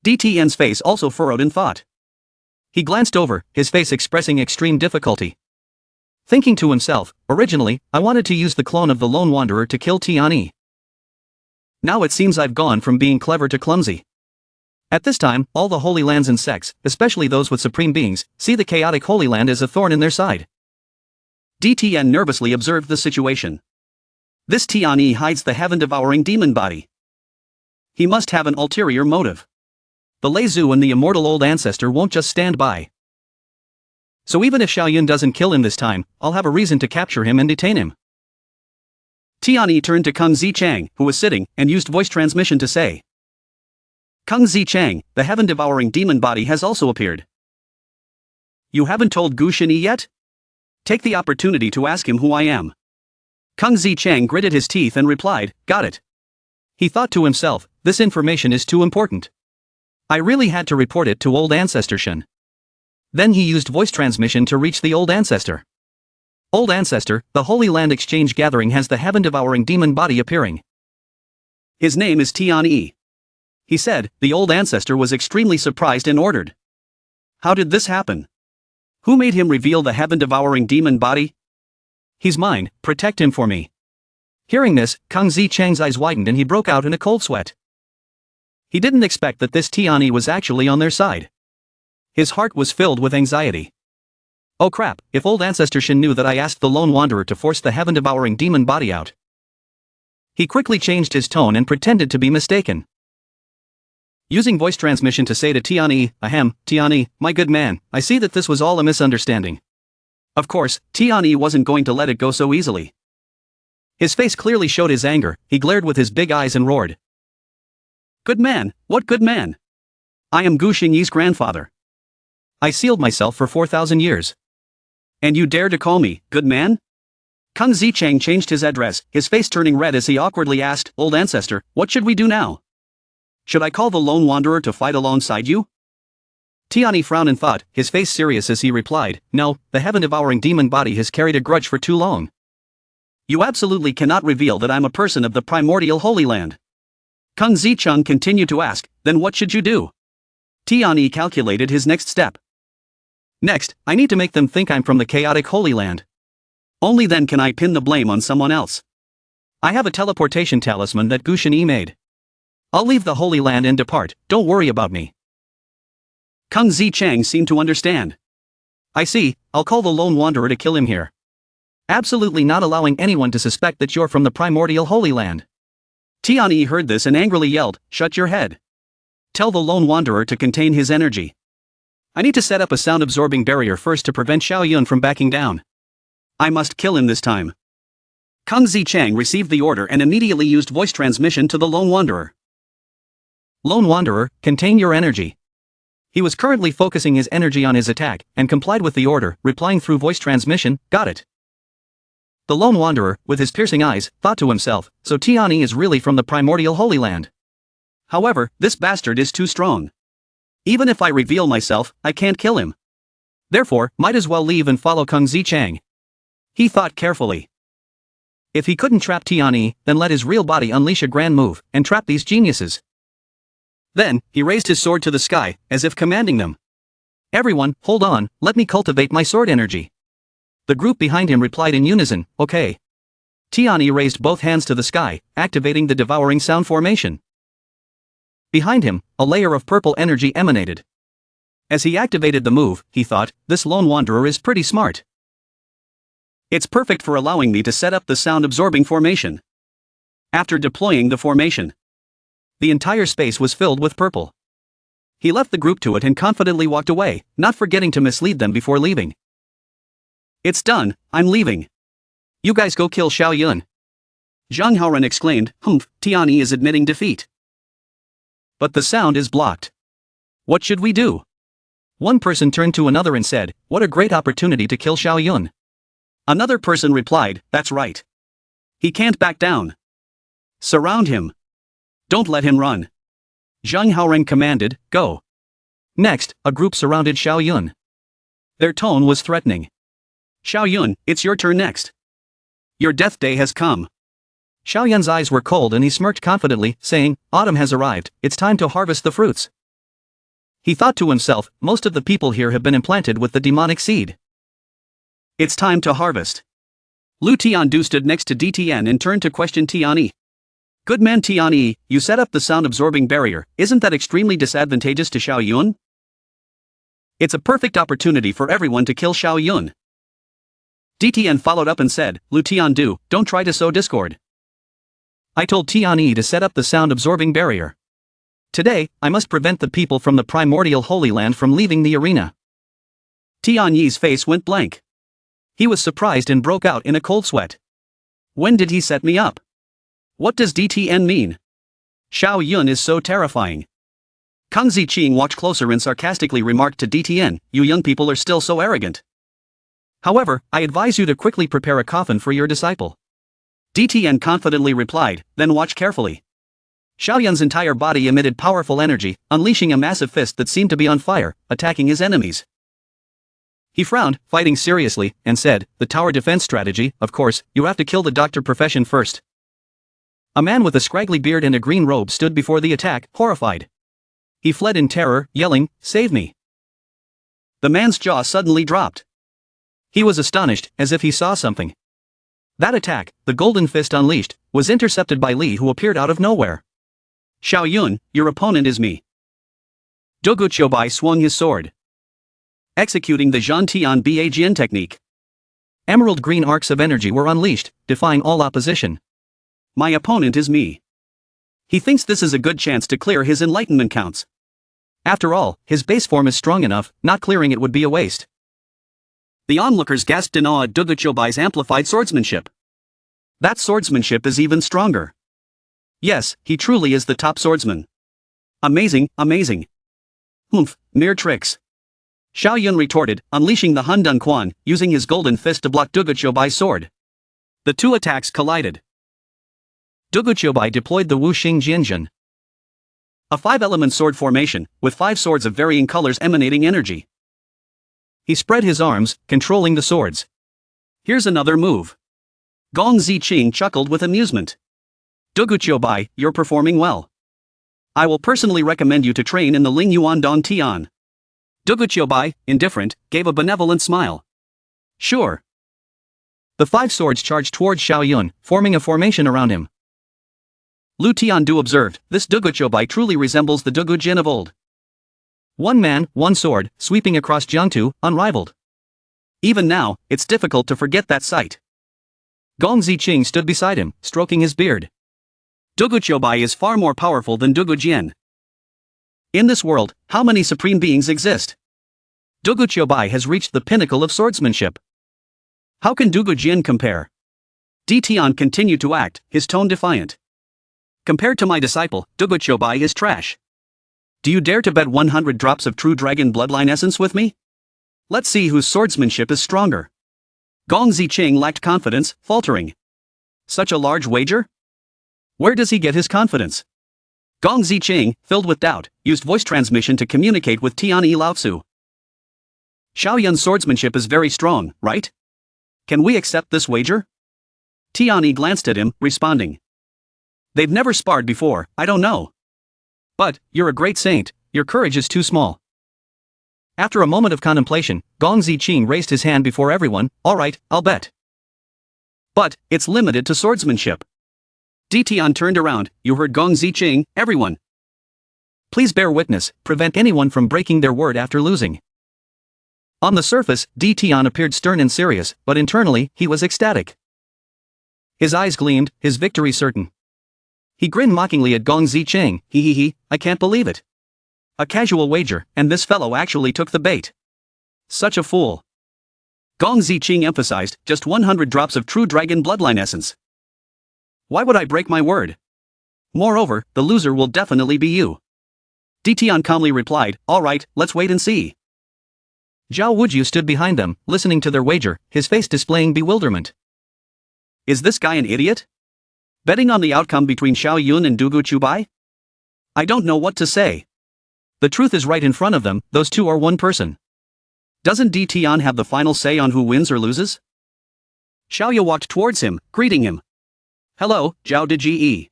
DTN's face also furrowed in thought. He glanced over, his face expressing extreme difficulty. Thinking to himself, originally, I wanted to use the clone of the Lone Wanderer to kill Tiandi. Now it seems I've gone from being clever to clumsy. At this time, all the Holy Lands and sects, especially those with supreme beings, see the chaotic Holy Land as a thorn in their side. DTN nervously observed the situation. This Tiandi hides the heaven-devouring demon body. He must have an ulterior motive. The Lei Zhu and the immortal old ancestor won't just stand by. So even if Xiao Yun doesn't kill him this time, I'll have a reason to capture him and detain him. Tiandi turned to Kung Zichang, who was sitting, and used voice transmission to say, "Kung Zichang, the heaven-devouring demon body has also appeared. You haven't told Gu Shini yet? Take the opportunity to ask him who I am." Kung Zichang gritted his teeth and replied, "Got it." He thought to himself, this information is too important. I really had to report it to old ancestor Shen. Then he used voice transmission to reach the old ancestor. "Old ancestor, the Holy Land Exchange Gathering has the heaven-devouring demon body appearing. His name is Tiandi," he said. The old ancestor was extremely surprised and ordered, "How did this happen? Who made him reveal the heaven-devouring demon body?" "He's mine, protect him for me." Hearing this, Kung Zichang's eyes widened and he broke out in a cold sweat. He didn't expect that this Tiandi was actually on their side. His heart was filled with anxiety. Oh crap, if old ancestor Shin knew that I asked the Lone Wanderer to force the heaven-devouring demon body out. He quickly changed his tone and pretended to be mistaken. Using voice transmission to say to Tiandi, "Ahem, Tiandi, my good man, I see that this was all a misunderstanding." Of course, Tiandi wasn't going to let it go so easily. His face clearly showed his anger, he glared with his big eyes and roared. "Good man, what good man? I am Gu Xingyi's grandfather. I sealed myself for 4,000 years. And you dare to call me, good man? Kung Zichang changed his address, his face turning red as he awkwardly asked, Old ancestor, what should we do now? Should I call the lone wanderer to fight alongside you? Tiandi frowned in thought, his face serious as he replied, no, the heaven-devouring demon body has carried a grudge for too long. You absolutely cannot reveal that I'm a person of the primordial Holy Land. Kung Zichang continued to ask, then what should you do? Tiandi calculated his next step. Next, I need to make them think I'm from the chaotic Holy Land. Only then can I pin the blame on someone else. I have a teleportation talisman that Gushin Yi made. I'll leave the Holy Land and depart, don't worry about me. Kung Zichang seemed to understand. I see, I'll call the lone wanderer to kill him here. Absolutely not allowing anyone to suspect that you're from the primordial Holy Land. Tiandi heard this and angrily yelled, shut your head. Tell the lone wanderer to contain his energy. I need to set up a sound-absorbing barrier first to prevent Xiaoyun from backing down. I must kill him this time. Kung Zichang received the order and immediately used voice transmission to the lone wanderer. Lone wanderer, contain your energy. He was currently focusing his energy on his attack, and complied with the order, replying through voice transmission, got it. The lone wanderer, with his piercing eyes, thought to himself, so Tiandi is really from the primordial Holy Land. However, this bastard is too strong. Even if I reveal myself, I can't kill him. Therefore, might as well leave and follow Kung Zichang. He thought carefully. If he couldn't trap Tiandi, then let his real body unleash a grand move, and trap these geniuses. Then, he raised his sword to the sky, as if commanding them. Everyone, hold on, let me cultivate my sword energy. The group behind him replied in unison, okay. Tiandi raised both hands to the sky, activating the devouring sound formation. Behind him, a layer of purple energy emanated. As he activated the move, he thought, this lone wanderer is pretty smart. It's perfect for allowing me to set up the sound-absorbing formation. After deploying the formation, the entire space was filled with purple. He left the group to it and confidently walked away, not forgetting to mislead them before leaving. It's done, I'm leaving. You guys go kill Xiaoyun. Zhang Haoren exclaimed, Tiandi is admitting defeat. But the sound is blocked. What should we do? One person turned to another and said, what a great opportunity to kill Xiaoyun. Another person replied, that's right. He can't back down. Surround him. Don't let him run. Zhang Haoren commanded, go. Next, a group surrounded Xiaoyun. Their tone was threatening. Xiaoyun, it's your turn next. Your death day has come. Xiaoyun's eyes were cold and he smirked confidently, saying, autumn has arrived, it's time to harvest the fruits. He thought to himself, most of the people here have been implanted with the demonic seed. It's time to harvest. Lu Tiandu stood next to DTN and turned to question Tiandi. Good man Tiandi, you set up the sound-absorbing barrier, isn't that extremely disadvantageous to Xiaoyun? It's a perfect opportunity for everyone to kill Xiaoyun. DTN followed up and said, Lu Tiandu, don't try to sow discord. I told Tiandi to set up the sound-absorbing barrier. Today, I must prevent the people from the primordial Holy Land from leaving the arena. Tianyi's face went blank. He was surprised and broke out in a cold sweat. When did he set me up? What does DTN mean? Xiaoyun is so terrifying. Kang Ziqing walked closer and sarcastically remarked to DTN, you young people are still so arrogant. However, I advise you to quickly prepare a coffin for your disciple. DTN confidently replied, then watch carefully. Xiaoyun's entire body emitted powerful energy, unleashing a massive fist that seemed to be on fire, attacking his enemies. He frowned, fighting seriously, and said, the tower defense strategy, of course, you have to kill the doctor profession first. A man with a scraggly beard and a green robe stood before the attack, horrified. He fled in terror, yelling, save me. The man's jaw suddenly dropped. He was astonished, as if he saw something. That attack, the golden fist unleashed, was intercepted by Li, who appeared out of nowhere. Xiaoyun, your opponent is me. Dogu Qiubai swung his sword, executing the Zhantian Bajian technique. Emerald green arcs of energy were unleashed, defying all opposition. My opponent is me. He thinks this is a good chance to clear his enlightenment counts. After all, his base form is strong enough, not clearing it would be a waste. The onlookers gasped in awe at Dogu Qiubai's amplified swordsmanship. That swordsmanship is even stronger. Yes, he truly is the top swordsman. Amazing, amazing. Mere tricks. Xiao Yun retorted, unleashing the Hun Dun Quan, using his golden fist to block Duguqiubai's sword. The two attacks collided. Duguqiubai deployed the Wu Xing Jianjun, a 5-element sword formation, with 5 swords of varying colors emanating energy. He spread his arms, controlling the swords. Here's another move. Gong Ziqing chuckled with amusement. Duguqiubai, you're performing well. I will personally recommend you to train in the Ling Yuan Dong Tian. Duguqiubai, indifferent, gave a benevolent smile. Sure. The 5 swords charged towards Xiao Yun, forming a formation around him. Lu Tiandu observed, this Duguqiubai truly resembles the Dugu Jin of old. One man, one sword, sweeping across Jiangtu, unrivaled. Even now, it's difficult to forget that sight. Gong Ziqing stood beside him, stroking his beard. Duguqiubai is far more powerful than Dugu Jian. In this world, how many supreme beings exist? Duguqiubai has reached the pinnacle of swordsmanship. How can Dugu Jian compare? Di Tian continued to act, his tone defiant. Compared to my disciple, Duguqiubai is trash. Do you dare to bet 100 drops of true dragon bloodline essence with me? Let's see whose swordsmanship is stronger. Gong Ziqing lacked confidence, faltering. Such a large wager? Where does he get his confidence? Gong Ziqing, filled with doubt, used voice transmission to communicate with Tiani Laozu. Xiao Yun's swordsmanship is very strong, right? Can we accept this wager? Tiani glanced at him, responding. They've never sparred before, I don't know. But, you're a great saint, your courage is too small. After a moment of contemplation, Gong Ziqing raised his hand before everyone, alright, I'll bet. But, it's limited to swordsmanship. Di Tian turned around, you heard Gong Ziqing, everyone. Please bear witness, prevent anyone from breaking their word after losing. On the surface, Di Tian appeared stern and serious, but internally, he was ecstatic. His eyes gleamed, his victory certain. He grinned mockingly at Gong Ziqing, he, I can't believe it. A casual wager, and this fellow actually took the bait. Such a fool. Gong Ziqing emphasized, just 100 drops of true dragon bloodline essence. Why would I break my word? Moreover, the loser will definitely be you. Di Tian calmly replied, alright, let's wait and see. Zhao Wuju stood behind them, listening to their wager, his face displaying bewilderment. Is this guy an idiot? Betting on the outcome between Xiao Yun and Duguqiubai? I don't know what to say. The truth is right in front of them, those two are one person. Doesn't Di Tian have the final say on who wins or loses? Xiaoya walked towards him, greeting him. Hello, Zhao de Ge.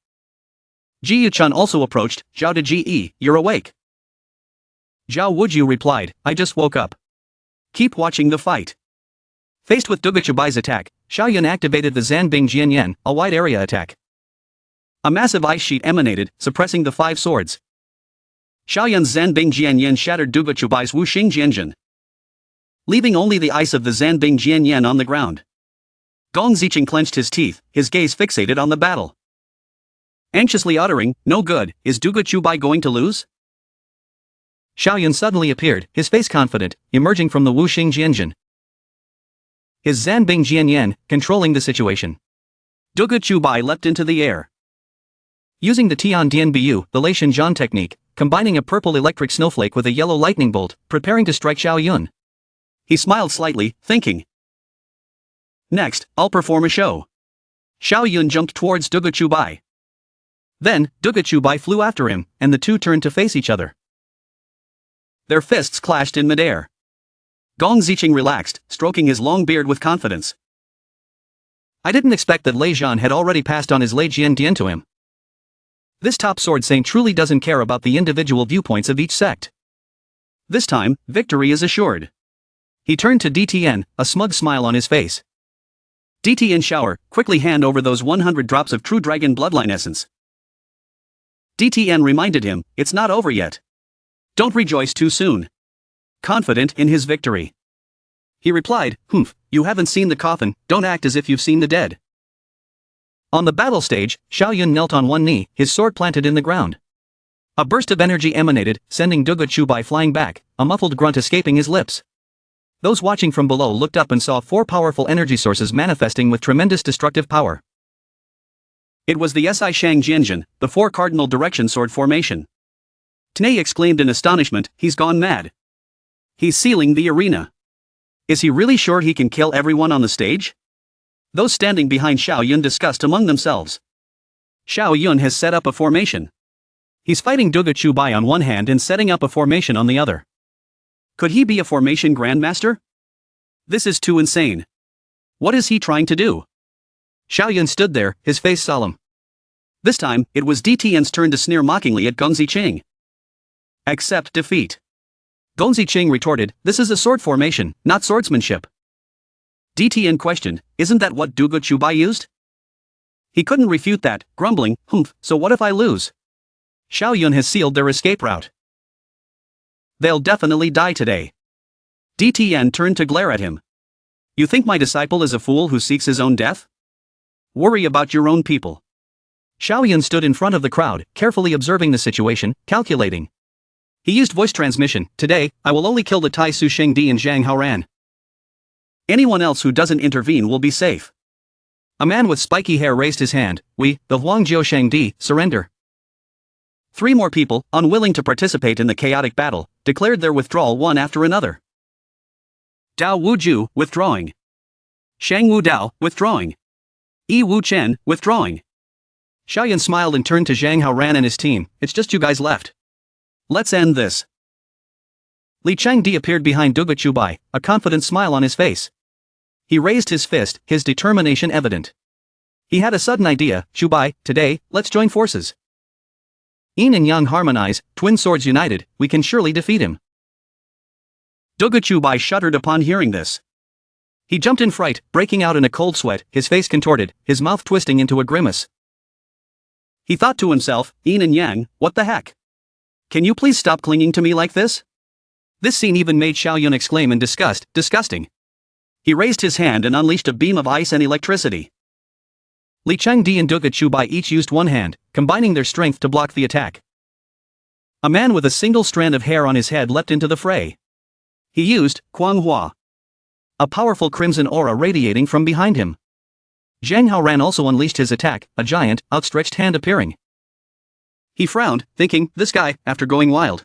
Jiyu-chan also approached, Zhao de Ge, you're awake. Zhao Wuju replied, I just woke up. Keep watching the fight. Faced with Duguqiubai's attack, Xiao Yun activated the Zanbing Jianyan, a wide area attack. A massive ice sheet emanated, suppressing the 5 swords. Xiao Yun's Zanbing Jianyan shattered Duguqiubai's Wu Xing Jianjun, leaving only the ice of the Zanbing Jianyan on the ground. Gong Ziqing clenched his teeth, his gaze fixated on the battle. Anxiously uttering, no good, is Duguqiubai going to lose? Xiao Yun suddenly appeared, his face confident, emerging from the Wu Xing Jianjun. His Zanbing Jianyan, controlling the situation. Duguqiubai leapt into the air. Using the Tian Dianbu, the Lei Shinjian technique, combining a purple electric snowflake with a yellow lightning bolt, preparing to strike Xiao Yun. He smiled slightly, thinking. Next, I'll perform a show. Xiao Yun jumped towards Duguqiubai. Then, Duguqiubai flew after him, and the two turned to face each other. Their fists clashed in midair. Gong Ziqing relaxed, stroking his long beard with confidence. I didn't expect that Lei Zhan had already passed on his Lei Jian Dian to him. This top sword saint truly doesn't care about the individual viewpoints of each sect. This time, victory is assured. He turned to DTN, a smug smile on his face. DTN shower, quickly hand over those 100 drops of true dragon bloodline essence. DTN reminded him, it's not over yet. Don't rejoice too soon. Confident in his victory. He replied, humph, you haven't seen the coffin, don't act as if you've seen the dead. On the battle stage, Xiao Yun knelt on one knee, his sword planted in the ground. A burst of energy emanated, sending Duguqiubai flying back, a muffled grunt escaping his lips. Those watching from below looked up and saw 4 powerful energy sources manifesting with tremendous destructive power. It was the Si Shang Jianjun, the 4 cardinal direction sword formation. Tnei exclaimed in astonishment, he's gone mad. He's sealing the arena. Is he really sure he can kill everyone on the stage? Those standing behind Xiao Yun discussed among themselves. Xiao Yun has set up a formation. He's fighting Duga Chubai on one hand and setting up a formation on the other. Could he be a formation grandmaster? This is too insane. What is he trying to do? Xiao Yun stood there, his face solemn. This time, it was DTN's turn to sneer mockingly at Gong Ziqing. Accept defeat. Gong Ziqing retorted, this is a sword formation, not swordsmanship. DTN questioned, isn't that what Duga Chubai used? He couldn't refute that, grumbling, so what if I lose? Xiao Yun has sealed their escape route. They'll definitely die today. DTN turned to glare at him. You think my disciple is a fool who seeks his own death? Worry about your own people. Xiao Yun stood in front of the crowd, carefully observing the situation, calculating. He used voice transmission, today, I will only kill the Taisu Shengdi and Zhang Haoran. Anyone else who doesn't intervene will be safe. A man with spiky hair raised his hand, we, the Huangjiu Shengdi, surrender. 3 more people, unwilling to participate in the chaotic battle, declared their withdrawal one after another. Dao Wuju, withdrawing. Shang Wu Dao, withdrawing. Yi Wu Chen, withdrawing. Xiao Yun smiled and turned to Zhang Haoran and his team, it's just you guys left. Let's end this. Li Changdi appeared behind Duga Chubai, a confident smile on his face. He raised his fist, his determination evident. He had a sudden idea, Chubai, today, let's join forces. Yin and Yang harmonize, twin swords united, we can surely defeat him. Duga Chubai shuddered upon hearing this. He jumped in fright, breaking out in a cold sweat, his face contorted, his mouth twisting into a grimace. He thought to himself, Yin and Yang, what the heck? Can you please stop clinging to me like this? This scene even made Xiao Yun exclaim in disgust, disgusting. He raised his hand and unleashed a beam of ice and electricity. Li Changdi and Duga Chubai each used one hand, combining their strength to block the attack. A man with a single strand of hair on his head leapt into the fray. He used Kuang Hua, a powerful crimson aura radiating from behind him. Zhang Haoran also unleashed his attack, a giant, outstretched hand appearing. He frowned, thinking, this guy, after going wild.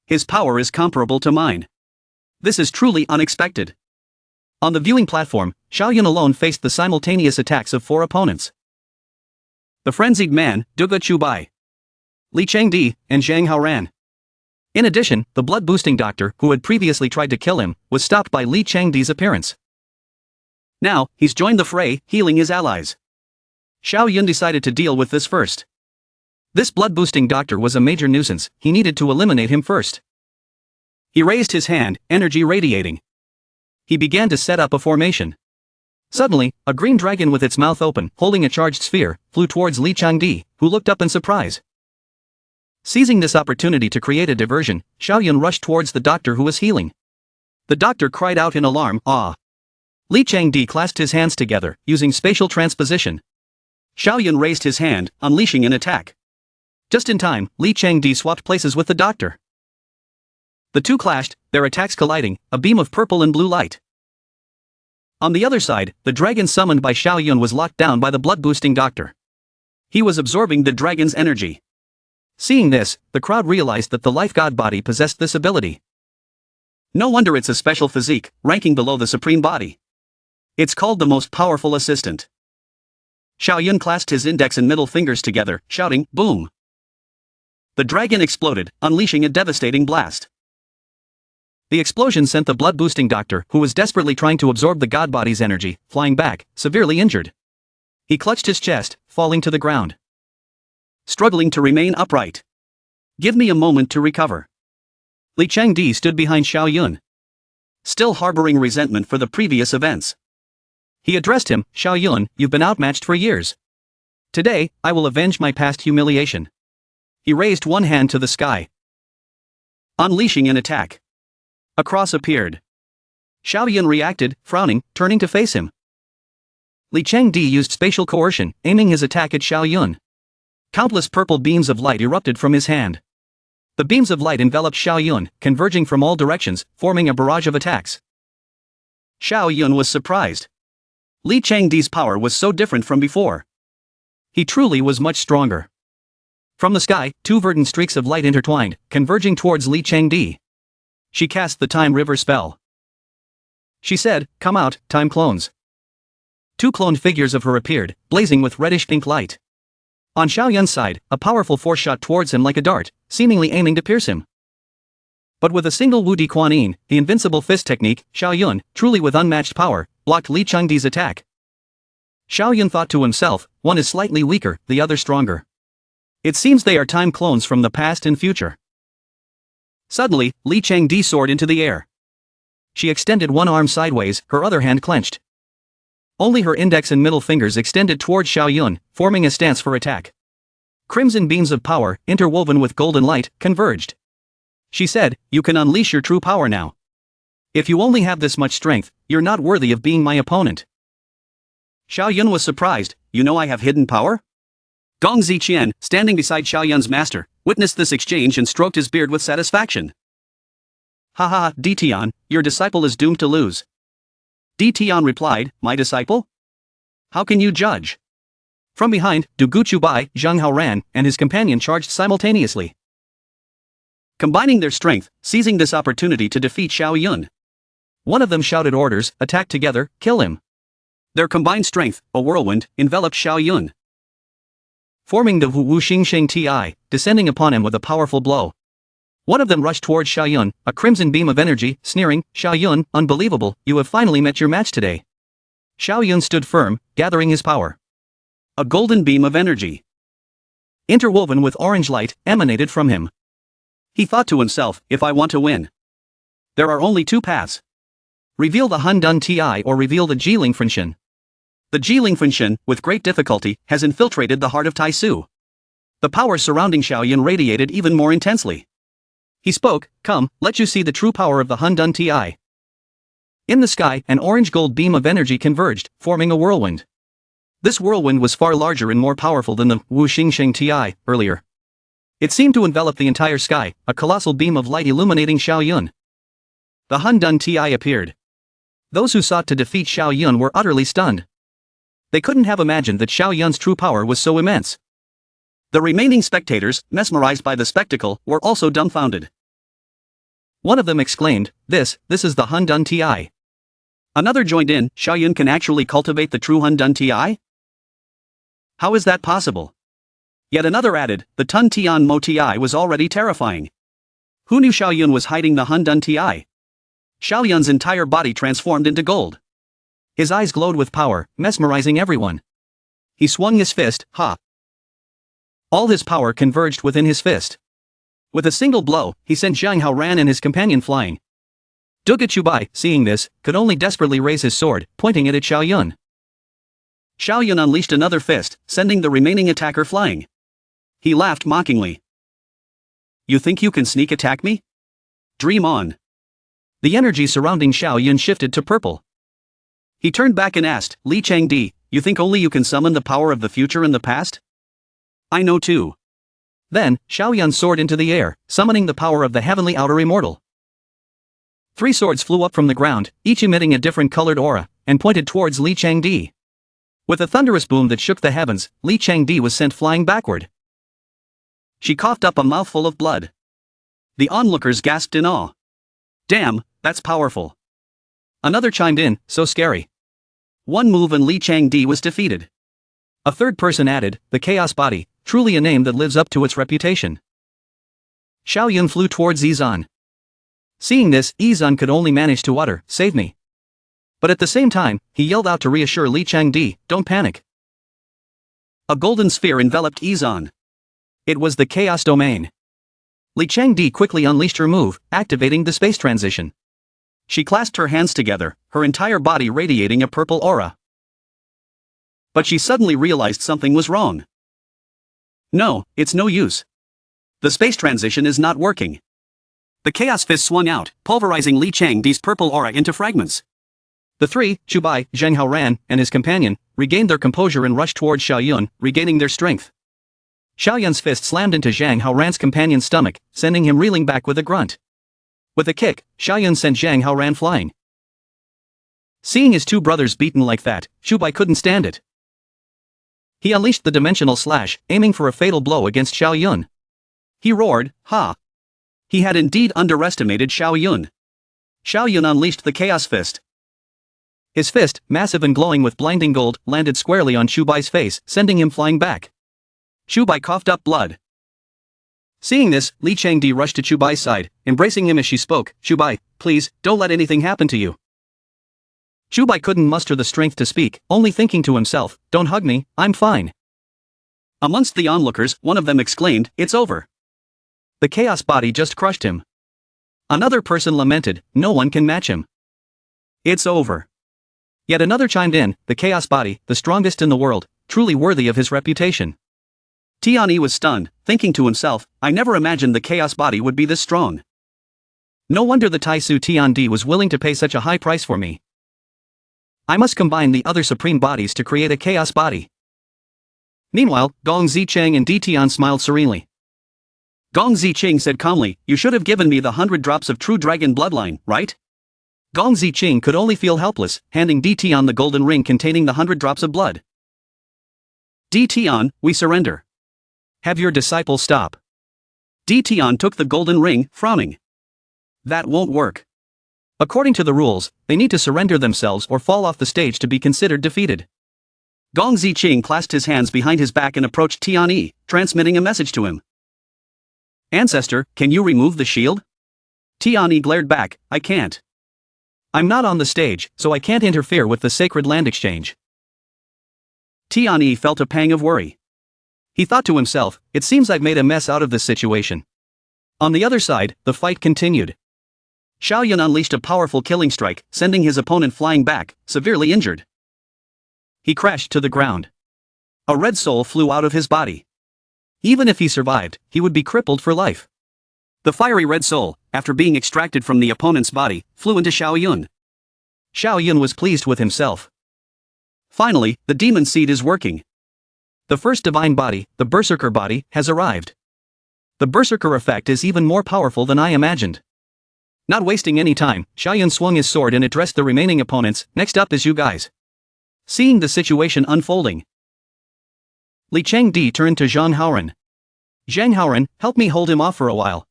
His power is comparable to mine. This is truly unexpected. On the viewing platform, Xiao Yun alone faced the simultaneous attacks of 4 opponents. The frenzied man, Duga Chubai, Li Changdi, and Zhang Haoran. In addition, the blood-boosting doctor, who had previously tried to kill him, was stopped by Li Changdi's appearance. Now, he's joined the fray, healing his allies. Xiao Yun decided to deal with this first. This blood-boosting doctor was a major nuisance, he needed to eliminate him first. He raised his hand, energy radiating. He began to set up a formation. Suddenly, a green dragon with its mouth open, holding a charged sphere, flew towards Li Changdi, who looked up in surprise. Seizing this opportunity to create a diversion, Xiao Yun rushed towards the doctor who was healing. The doctor cried out in alarm, ah! Li Changdi clasped his hands together, using spatial transposition. Xiao Yun raised his hand, unleashing an attack. Just in time, Li Changdi swapped places with the doctor. The two clashed, their attacks colliding, a beam of purple and blue light. On the other side, the dragon summoned by Xiao Yun was locked down by the blood-boosting doctor. He was absorbing the dragon's energy. Seeing this, the crowd realized that the life god body possessed this ability. No wonder it's a special physique, ranking below the supreme body. It's called the most powerful assistant. Xiao Yun clasped his index and middle fingers together, shouting, boom! The dragon exploded, unleashing a devastating blast. The explosion sent the blood-boosting doctor, who was desperately trying to absorb the god body's energy, flying back, severely injured. He clutched his chest, falling to the ground. Struggling to remain upright. Give me a moment to recover. Li Changdi stood behind Xiao Yun, still harboring resentment for the previous events. He addressed him, Xiao Yun, you've been outmatched for years. Today, I will avenge my past humiliation. He raised one hand to the sky, unleashing an attack. A cross appeared. Xiao Yun reacted, frowning, turning to face him. Li Changdi used spatial coercion, aiming his attack at Xiao Yun. Countless purple beams of light erupted from his hand. The beams of light enveloped Xiao Yun, converging from all directions, forming a barrage of attacks. Xiao Yun was surprised. Li Changdi's power was so different from before. He truly was much stronger. From the sky, 2 verdant streaks of light intertwined, converging towards Li Changdi. She cast the Time River spell. She said, "Come out, time clones." 2 cloned figures of her appeared, blazing with reddish-pink light. On Xiaoyun's side, a powerful force shot towards him like a dart, seemingly aiming to pierce him. But with a single Wu Di Kuan Yin, the invincible fist technique, Xiaoyun, truly with unmatched power, blocked Li Chengdi's attack. Xiaoyun thought to himself, one is slightly weaker, the other stronger. It seems they are time clones from the past and future. Suddenly, Li Chengdi soared into the air. She extended one arm sideways, her other hand clenched. Only her index and middle fingers extended towards Xiaoyun, forming a stance for attack. Crimson beams of power, interwoven with golden light, converged. She said, "You can unleash your true power now. If you only have this much strength, you're not worthy of being my opponent." Xiaoyun was surprised. "You know I have hidden power?" Gong Ziqian, standing beside Xiaoyun's master, witnessed this exchange and stroked his beard with satisfaction. "Ha ha, Ditian, your disciple is doomed to lose." Ditian replied, "My disciple? How can you judge?" From behind, Du Guchubai, Zhang Haoran, and his companion charged simultaneously. Combining their strength, seizing this opportunity to defeat Xiaoyun. One of them shouted orders, "Attack together, kill him." Their combined strength, a whirlwind, enveloped Xiaoyun, forming the Wu Xingsheng Ti, descending upon him with a powerful blow. One of them rushed towards Xiaoyun, a crimson beam of energy, sneering, "Xiaoyun, unbelievable, you have finally met your match today." Xiaoyun stood firm, gathering his power. A golden beam of energy, interwoven with orange light, emanated from him. He thought to himself, "If I want to win, there are only 2 paths. Reveal the Hundun Ti or reveal the Jiling Fenshin." The Jiling Fenshin, with great difficulty, has infiltrated the heart of Taisu. The power surrounding Xiaoyun radiated even more intensely. He spoke, "Come, let you see the true power of the Hundun Ti." In the sky, an orange-gold beam of energy converged, forming a whirlwind. This whirlwind was far larger and more powerful than the Wu Xingsheng Ti earlier. It seemed to envelop the entire sky, a colossal beam of light illuminating Xiaoyun. The Hundun Ti appeared. Those who sought to defeat Xiaoyun were utterly stunned. They couldn't have imagined that Xiaoyun's true power was so immense. The remaining spectators, mesmerized by the spectacle, were also dumbfounded. One of them exclaimed, This is the Hundun Ti." Another joined in, "Xiaoyun can actually cultivate the true Hundun Ti? How is that possible?" Yet another added, "The Tun Tian Mo Ti was already terrifying. Who knew Xiaoyun was hiding the Hundun Ti?" Xiaoyun's entire body transformed into gold. His eyes glowed with power, mesmerizing everyone. He swung his fist, "Ha!" All his power converged within his fist. With a single blow, he sent Zhang Haoran and his companion flying. Du Guchubai, seeing this, could only desperately raise his sword, pointing it at Xiaoyun. Xiaoyun unleashed another fist, sending the remaining attacker flying. He laughed mockingly. "You think you can sneak attack me? Dream on." The energy surrounding Xiaoyun shifted to purple. He turned back and asked, "Li Chengdi, you think only you can summon the power of the future and the past? I know too." Then, Xiaoyun soared into the air, summoning the power of the heavenly outer immortal. 3 swords flew up from the ground, each emitting a different colored aura, and pointed towards Li Chengdi. With a thunderous boom that shook the heavens, Li Chengdi was sent flying backward. She coughed up a mouthful of blood. The onlookers gasped in awe. "Damn, that's powerful." Another chimed in, "So scary." One move and Li Chengdi was defeated. A third person added, "The Chaos Body, truly a name that lives up to its reputation." Xiaoyun flew towards Yizan. Seeing this, Yizan could only manage to utter, "Save me." But at the same time, he yelled out to reassure Li Chengdi, "Don't panic." A golden sphere enveloped Yizan. It was the Chaos Domain. Li Chengdi quickly unleashed her move, activating the space transition. She clasped her hands together, her entire body radiating a purple aura. But she suddenly realized something was wrong. No, it's no use. The space transition is not working. The Chaos Fist swung out, pulverizing Li Chengdi's purple aura into fragments. The 3, Chubai, Zhang Haoran, and his companion, regained their composure and rushed towards Xiaoyun, regaining their strength. Xiaoyun's fist slammed into Zhang Haoran's companion's stomach, sending him reeling back with a grunt. With a kick, Xiaoyun sent Zhang Haoran flying. Seeing his 2 brothers beaten like that, Chubai couldn't stand it. He unleashed the dimensional slash, aiming for a fatal blow against Xiaoyun. He roared, "Ha! He had indeed underestimated Xiao Yun. Xiao Yun unleashed the Chaos Fist. His fist, massive and glowing with blinding gold, landed squarely on Shu Bai's face, sending him flying back. Shu Bai coughed up blood. Seeing this, Li Changdi rushed to Shu Bai's side, embracing him as she spoke. "Shu Bai, please, don't let anything happen to you." Shu Bai couldn't muster the strength to speak, only thinking to himself, "Don't hug me, I'm fine." Amongst the onlookers, one of them exclaimed, "It's over. The chaos body just crushed him." Another person lamented, "No one can match him." It's over. Yet another chimed in, "The chaos body, the strongest in the world, truly worthy of his reputation." Tiandi was stunned, thinking to himself, "I never imagined the chaos body would be this strong. No wonder the Taisu Tiandi was willing to pay such a high price for me. I must combine the other supreme bodies to create a chaos body." Meanwhile, Gong Zicheng and Ditian smiled serenely. Gong Zicheng said calmly, "You should have given me the 100 drops of true dragon bloodline, right?" Gong Zicheng could only feel helpless, handing Ditian the golden ring containing the 100 drops of blood. Ditian, we surrender. Have your disciple stop. Ditian took the golden ring, frowning. That won't work. According to the rules, they need to surrender themselves or fall off the stage to be considered defeated. Gong Zicheng clasped his hands behind his back and approached Tiandi, transmitting a message to him. "Ancestor, can you remove the shield?" Tiandi glared back, "I can't. I'm not on the stage, so I can't interfere with the sacred land exchange." Tiandi felt a pang of worry. He thought to himself, "It seems I've made a mess out of this situation." On the other side, the fight continued. Xiao Yun unleashed a powerful killing strike, sending his opponent flying back, severely injured. He crashed to the ground. A red soul flew out of his body. Even if he survived, he would be crippled for life. The fiery red soul, after being extracted from the opponent's body, flew into Xiao Yun. Xiao Yun was pleased with himself. Finally, the demon seed is working. The first divine body, the berserker body, has arrived. The berserker effect is even more powerful than I imagined. Not wasting any time, Xiao Yun swung his sword and addressed the remaining opponents. "Next up is you guys." Seeing the situation unfolding, Li Changdi turned to Zhang Haoran. "Zhang Haoran, help me hold him off for a while.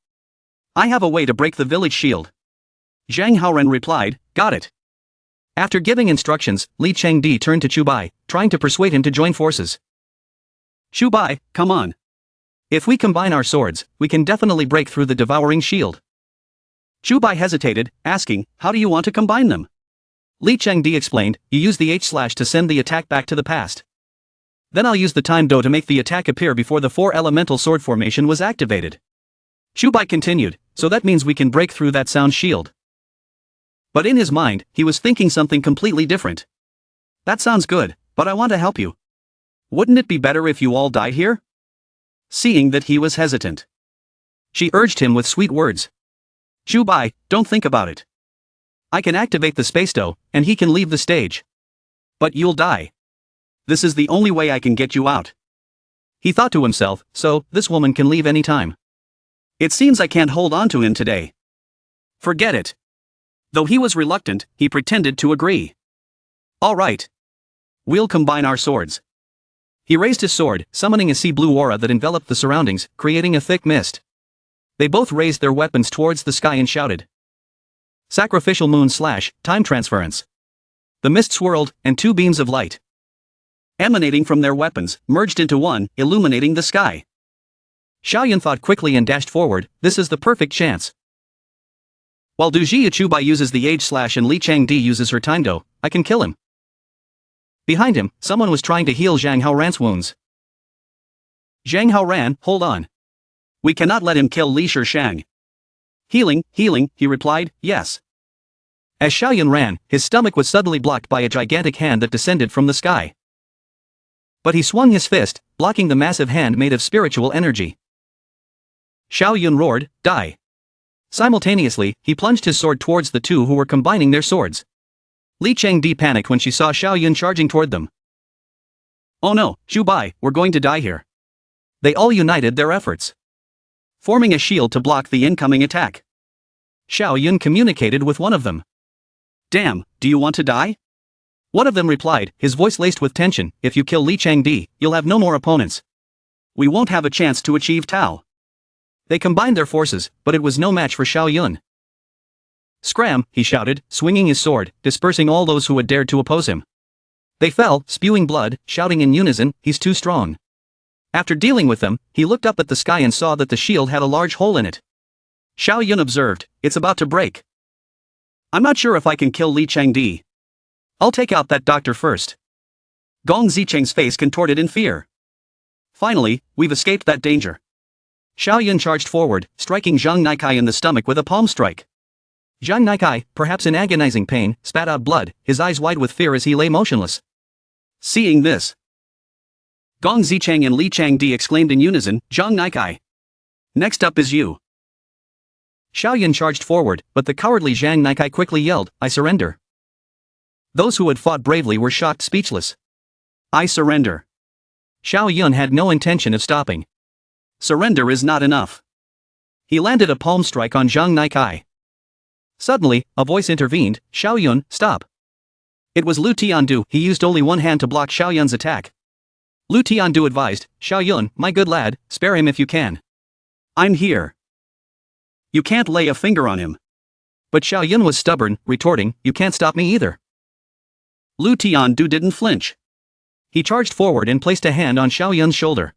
I have a way to break the village shield." Zhang Haoran replied, "Got it." After giving instructions, Li Changdi turned to Chu Bai, trying to persuade him to join forces. "Shu Bai, come on. If we combine our swords, we can definitely break through the devouring shield." Shu Bai hesitated, asking, "How do you want to combine them?" Li Changdi explained, "You use the H/ to send the attack back to the past. Then I'll use the time do to make the attack appear before the 4 elemental sword formation was activated." Shu Bai continued, "So that means we can break through that sound shield." But in his mind, he was thinking something completely different. "That sounds good, but I want to help you. Wouldn't it be better if you all died here?" Seeing that he was hesitant, she urged him with sweet words. "Shu Bai, don't think about it. I can activate the space do, and he can leave the stage. But you'll die. This is the only way I can get you out." He thought to himself, "So, this woman can leave any time. It seems I can't hold on to him today. Forget it." Though he was reluctant, he pretended to agree. "All right. We'll combine our swords." He raised his sword, summoning a sea blue aura that enveloped the surroundings, creating a thick mist. They both raised their weapons towards the sky and shouted, "Sacrificial moon / time transference." The mist swirled, and 2 beams of light, emanating from their weapons, merged into one, illuminating the sky. Xiao Yun thought quickly and dashed forward. This is the perfect chance. While Du Jie Chu Bai uses the H/ and Li Changdi uses her time do, I can kill him. Behind him, someone was trying to heal Zhang Haoran's wounds. "Zhang Haoran, hold on. We cannot let him kill Li Shishang." "Healing, healing," he replied, "yes." As Xiao Yun ran, his stomach was suddenly blocked by a gigantic hand that descended from the sky. But he swung his fist, blocking the massive hand made of spiritual energy. Xiao Yun roared, "Die." Simultaneously, he plunged his sword towards the 2 who were combining their swords. Li Changdi panicked when she saw Xiao Yun charging toward them. "Oh no, Shu Bai, we're going to die here." They all united their efforts, forming a shield to block the incoming attack. Xiao Yun communicated with one of them. "Damn, do you want to die?" One of them replied, his voice laced with tension, "If you kill Li Changdi, you'll have no more opponents. We won't have a chance to achieve Tao." They combined their forces, but it was no match for Xiao Yun. "Scram," he shouted, swinging his sword, dispersing all those who had dared to oppose him. They fell, spewing blood, shouting in unison, "He's too strong." After dealing with them, he looked up at the sky and saw that the shield had a large hole in it. Xiao Yun observed, "It's about to break. I'm not sure if I can kill Li Changdi. I'll take out that doctor first." Gong Zicheng's face contorted in fear. "Finally, we've escaped that danger." Xiao Yun charged forward, striking Zhang Naikai in the stomach with a palm strike. Zhang Naikai, perhaps in agonizing pain, spat out blood, his eyes wide with fear as he lay motionless. Seeing this, Gong Zicheng and Li Changdi exclaimed in unison, "Zhang Naikai. Next up is you." Xiao Yun charged forward, but the cowardly Zhang Naikai quickly yelled, "I surrender." Those who had fought bravely were shocked speechless. "I surrender." Xiao Yun had no intention of stopping. Surrender is not enough. He landed a palm strike on Zhang Naikai. Suddenly, a voice intervened, "Xiao Yun, stop." It was Lu Tiandu. He used only one hand to block Xiao Yun's attack. Lu Tiandu advised, "Xiao Yun, my good lad, spare him if you can. I'm here. You can't lay a finger on him." But Xiao Yun was stubborn, retorting, "You can't stop me either." Lu Tiandu didn't flinch. He charged forward and placed a hand on Xiao Yun's shoulder.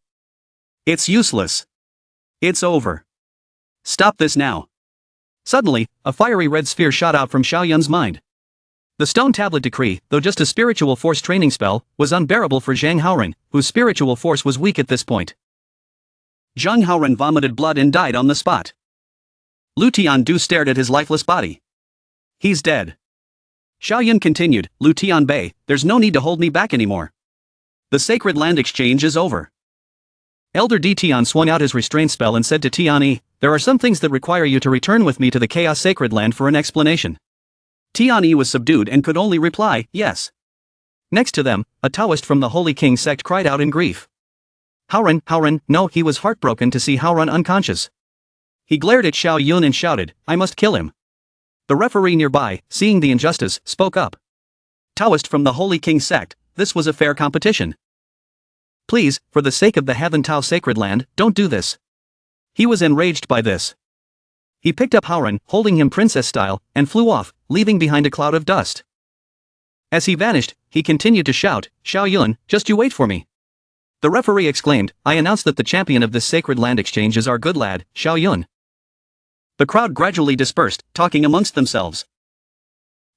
"It's useless. It's over. Stop this now." Suddenly, a fiery red sphere shot out from Xiao Yun's mind. The stone tablet decree, though just a spiritual force training spell, was unbearable for Zhang Haoren, whose spiritual force was weak at this point. Zhang Haoren vomited blood and died on the spot. Lu Tiandu stared at his lifeless body. "He's dead." Xiao Yun continued, "Lu Tianbei, there's no need to hold me back anymore. The sacred land exchange is over." Elder D. Tian swung out his restraint spell and said to Tiani, "There are some things that require you to return with me to the Chaos Sacred Land for an explanation." Tiani was subdued and could only reply, "Yes." Next to them, a Taoist from the Holy King sect cried out in grief. Haoren, no, he was heartbroken to see Haoren unconscious. He glared at Xiao Yun and shouted, "I must kill him." The referee nearby, seeing the injustice, spoke up. "Taoist from the Holy King sect, this was a fair competition. Please, for the sake of the Heaven Tao Sacred Land, don't do this." He was enraged by this. He picked up Haoren, holding him princess style, and flew off, leaving behind a cloud of dust. As he vanished, he continued to shout, "Xiao Yun, just you wait for me." The referee exclaimed, "I announce that the champion of this sacred land exchange is our good lad, Xiao Yun." The crowd gradually dispersed, talking amongst themselves.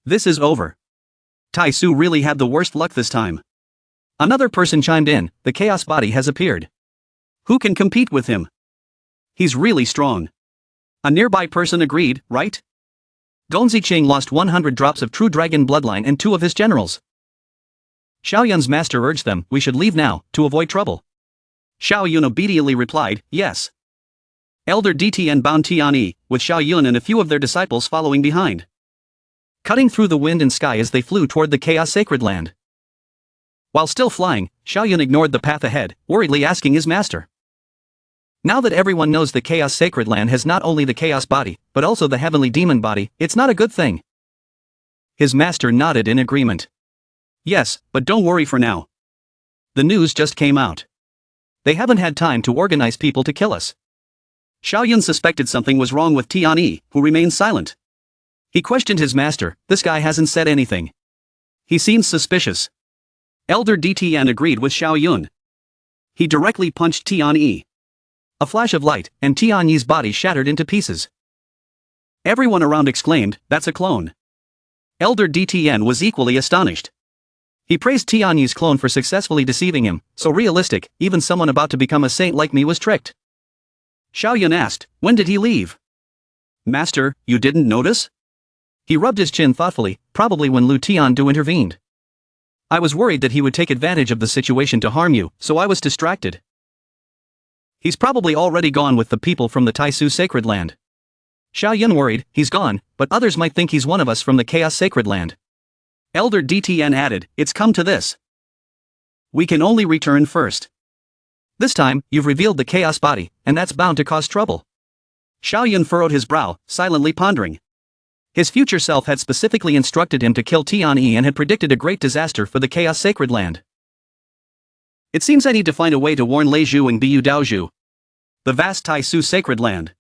"This is over. Taisu really had the worst luck this time." Another person chimed in, "The chaos body has appeared. Who can compete with him? He's really strong." A nearby person agreed, "Right?" Gongzi Qing lost 100 drops of true dragon bloodline and 2 of his generals. Xiao Yun's master urged them, "We should leave now, to avoid trouble." Xiao Yun obediently replied, "Yes." Elder DTN bound Tiani, with Xiao Yun and a few of their disciples following behind. Cutting through the wind and sky as they flew toward the Chaos Sacred Land. While still flying, Xiao Yun ignored the path ahead, worriedly asking his master. "Now that everyone knows the Chaos Sacred Land has not only the Chaos body, but also the Heavenly Demon body, it's not a good thing." His master nodded in agreement. "Yes, but don't worry for now. The news just came out. They haven't had time to organize people to kill us." Xiao Yun suspected something was wrong with Tiani, who remained silent. He questioned his master, "This guy hasn't said anything. He seems suspicious." Elder DTN agreed with Xiao Yun. He directly punched Tiani. A flash of light, and Tiani's body shattered into pieces. Everyone around exclaimed, "That's a clone." Elder DTN was equally astonished. He praised Tiani's clone for successfully deceiving him, so realistic, even someone about to become a saint like me was tricked. Xiao Yun asked, "When did he leave?" "Master, you didn't notice?" He rubbed his chin thoughtfully, probably when Lu Tiandu intervened. "I was worried that he would take advantage of the situation to harm you, so I was distracted. He's probably already gone with the people from the Taisu Sacred Land." Xiao Yun worried, "He's gone, but others might think he's one of us from the Chaos Sacred Land." Elder DTN added, "It's come to this. We can only return first. This time, you've revealed the Chaos body, and that's bound to cause trouble." Xiao Yun furrowed his brow, silently pondering. His future self had specifically instructed him to kill Tianyi and had predicted a great disaster for the Chaos Sacred Land. "It seems I need to find a way to warn Lei Zhu and Bu Daozhu. The vast Taisu sacred land.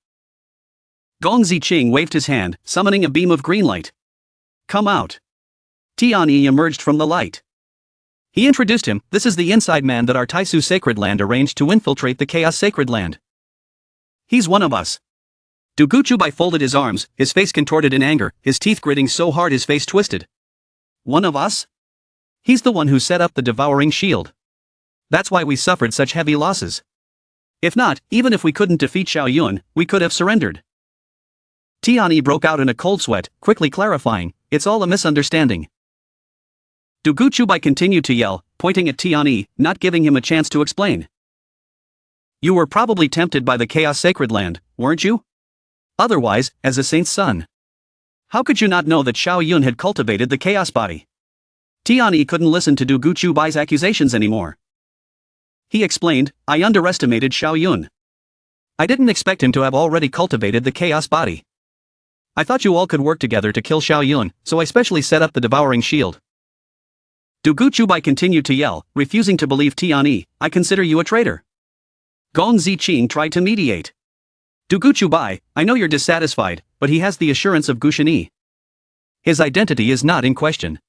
Gong Ziqing waved his hand, summoning a beam of green light. Come out. Tiandi emerged from the light. He introduced him. This is the inside man that our Taisu sacred land arranged to infiltrate the chaos sacred land. He's one of us. Du Guchubai folded his arms, his face contorted in anger, his teeth gritting so hard his face twisted. One of us? He's the one who set up the devouring shield. That's why we suffered such heavy losses. If not, even if we couldn't defeat Xiao Yun, we could have surrendered. Tiandi broke out in a cold sweat, quickly clarifying, it's all a misunderstanding. Du Guchubai continued to yell, pointing at Tiandi, not giving him a chance to explain. You were probably tempted by the chaos sacred land, weren't you? Otherwise, as a saint's son. How could you not know that Xiao Yun had cultivated the chaos body? Tiandi couldn't listen to Du Guchubai's accusations anymore. He explained, I underestimated Xiao Yun. I didn't expect him to have already cultivated the chaos body. I thought you all could work together to kill Xiao Yun, so I specially set up the devouring shield. Du Guchubai continued to yell, refusing to believe Tiandi, I consider you a traitor. Gong Ziqing tried to mediate. Du Guchubai, I know you're dissatisfied, but he has the assurance of Gushani. His identity is not in question.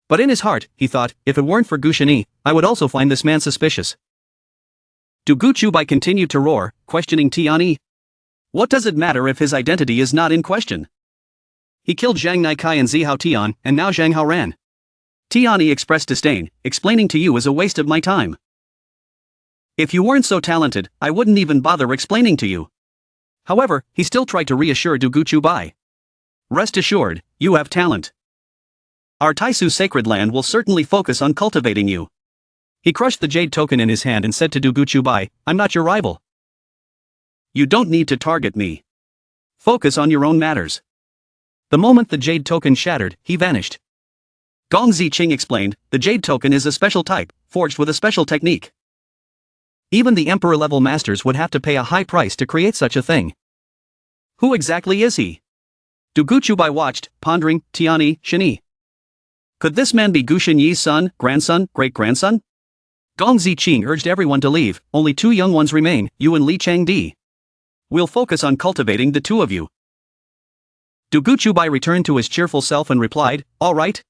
But in his heart, he thought, if it weren't for Gushani, I would also find this man suspicious. Du Guchubai continued to roar, questioning Tiandi. What does it matter if his identity is not in question? He killed Zhang Naikai and Zihao Tian, and now Zhang Hao ran. Tiandi expressed disdain, explaining to you is a waste of my time. If you weren't so talented, I wouldn't even bother explaining to you. However, he still tried to reassure Du Guchubai. Rest assured, you have talent. Our Taisu sacred land will certainly focus on cultivating you. He crushed the jade token in his hand and said to Du Guchubai, I'm not your rival. You don't need to target me. Focus on your own matters. The moment the jade token shattered, he vanished. Gong Ziqing explained, the jade token is a special type, forged with a special technique. Even the emperor-level masters would have to pay a high price to create such a thing. Who exactly is he? Du Guchubai watched, pondering, Tiandi, Shani. Could this man be Gu Shenyi's son, grandson, great-grandson? Gong Ziqing urged everyone to leave, only two young ones remain, you and Li Changdi. We'll focus on cultivating the two of you. Du Guchubai returned to his cheerful self and replied, all right.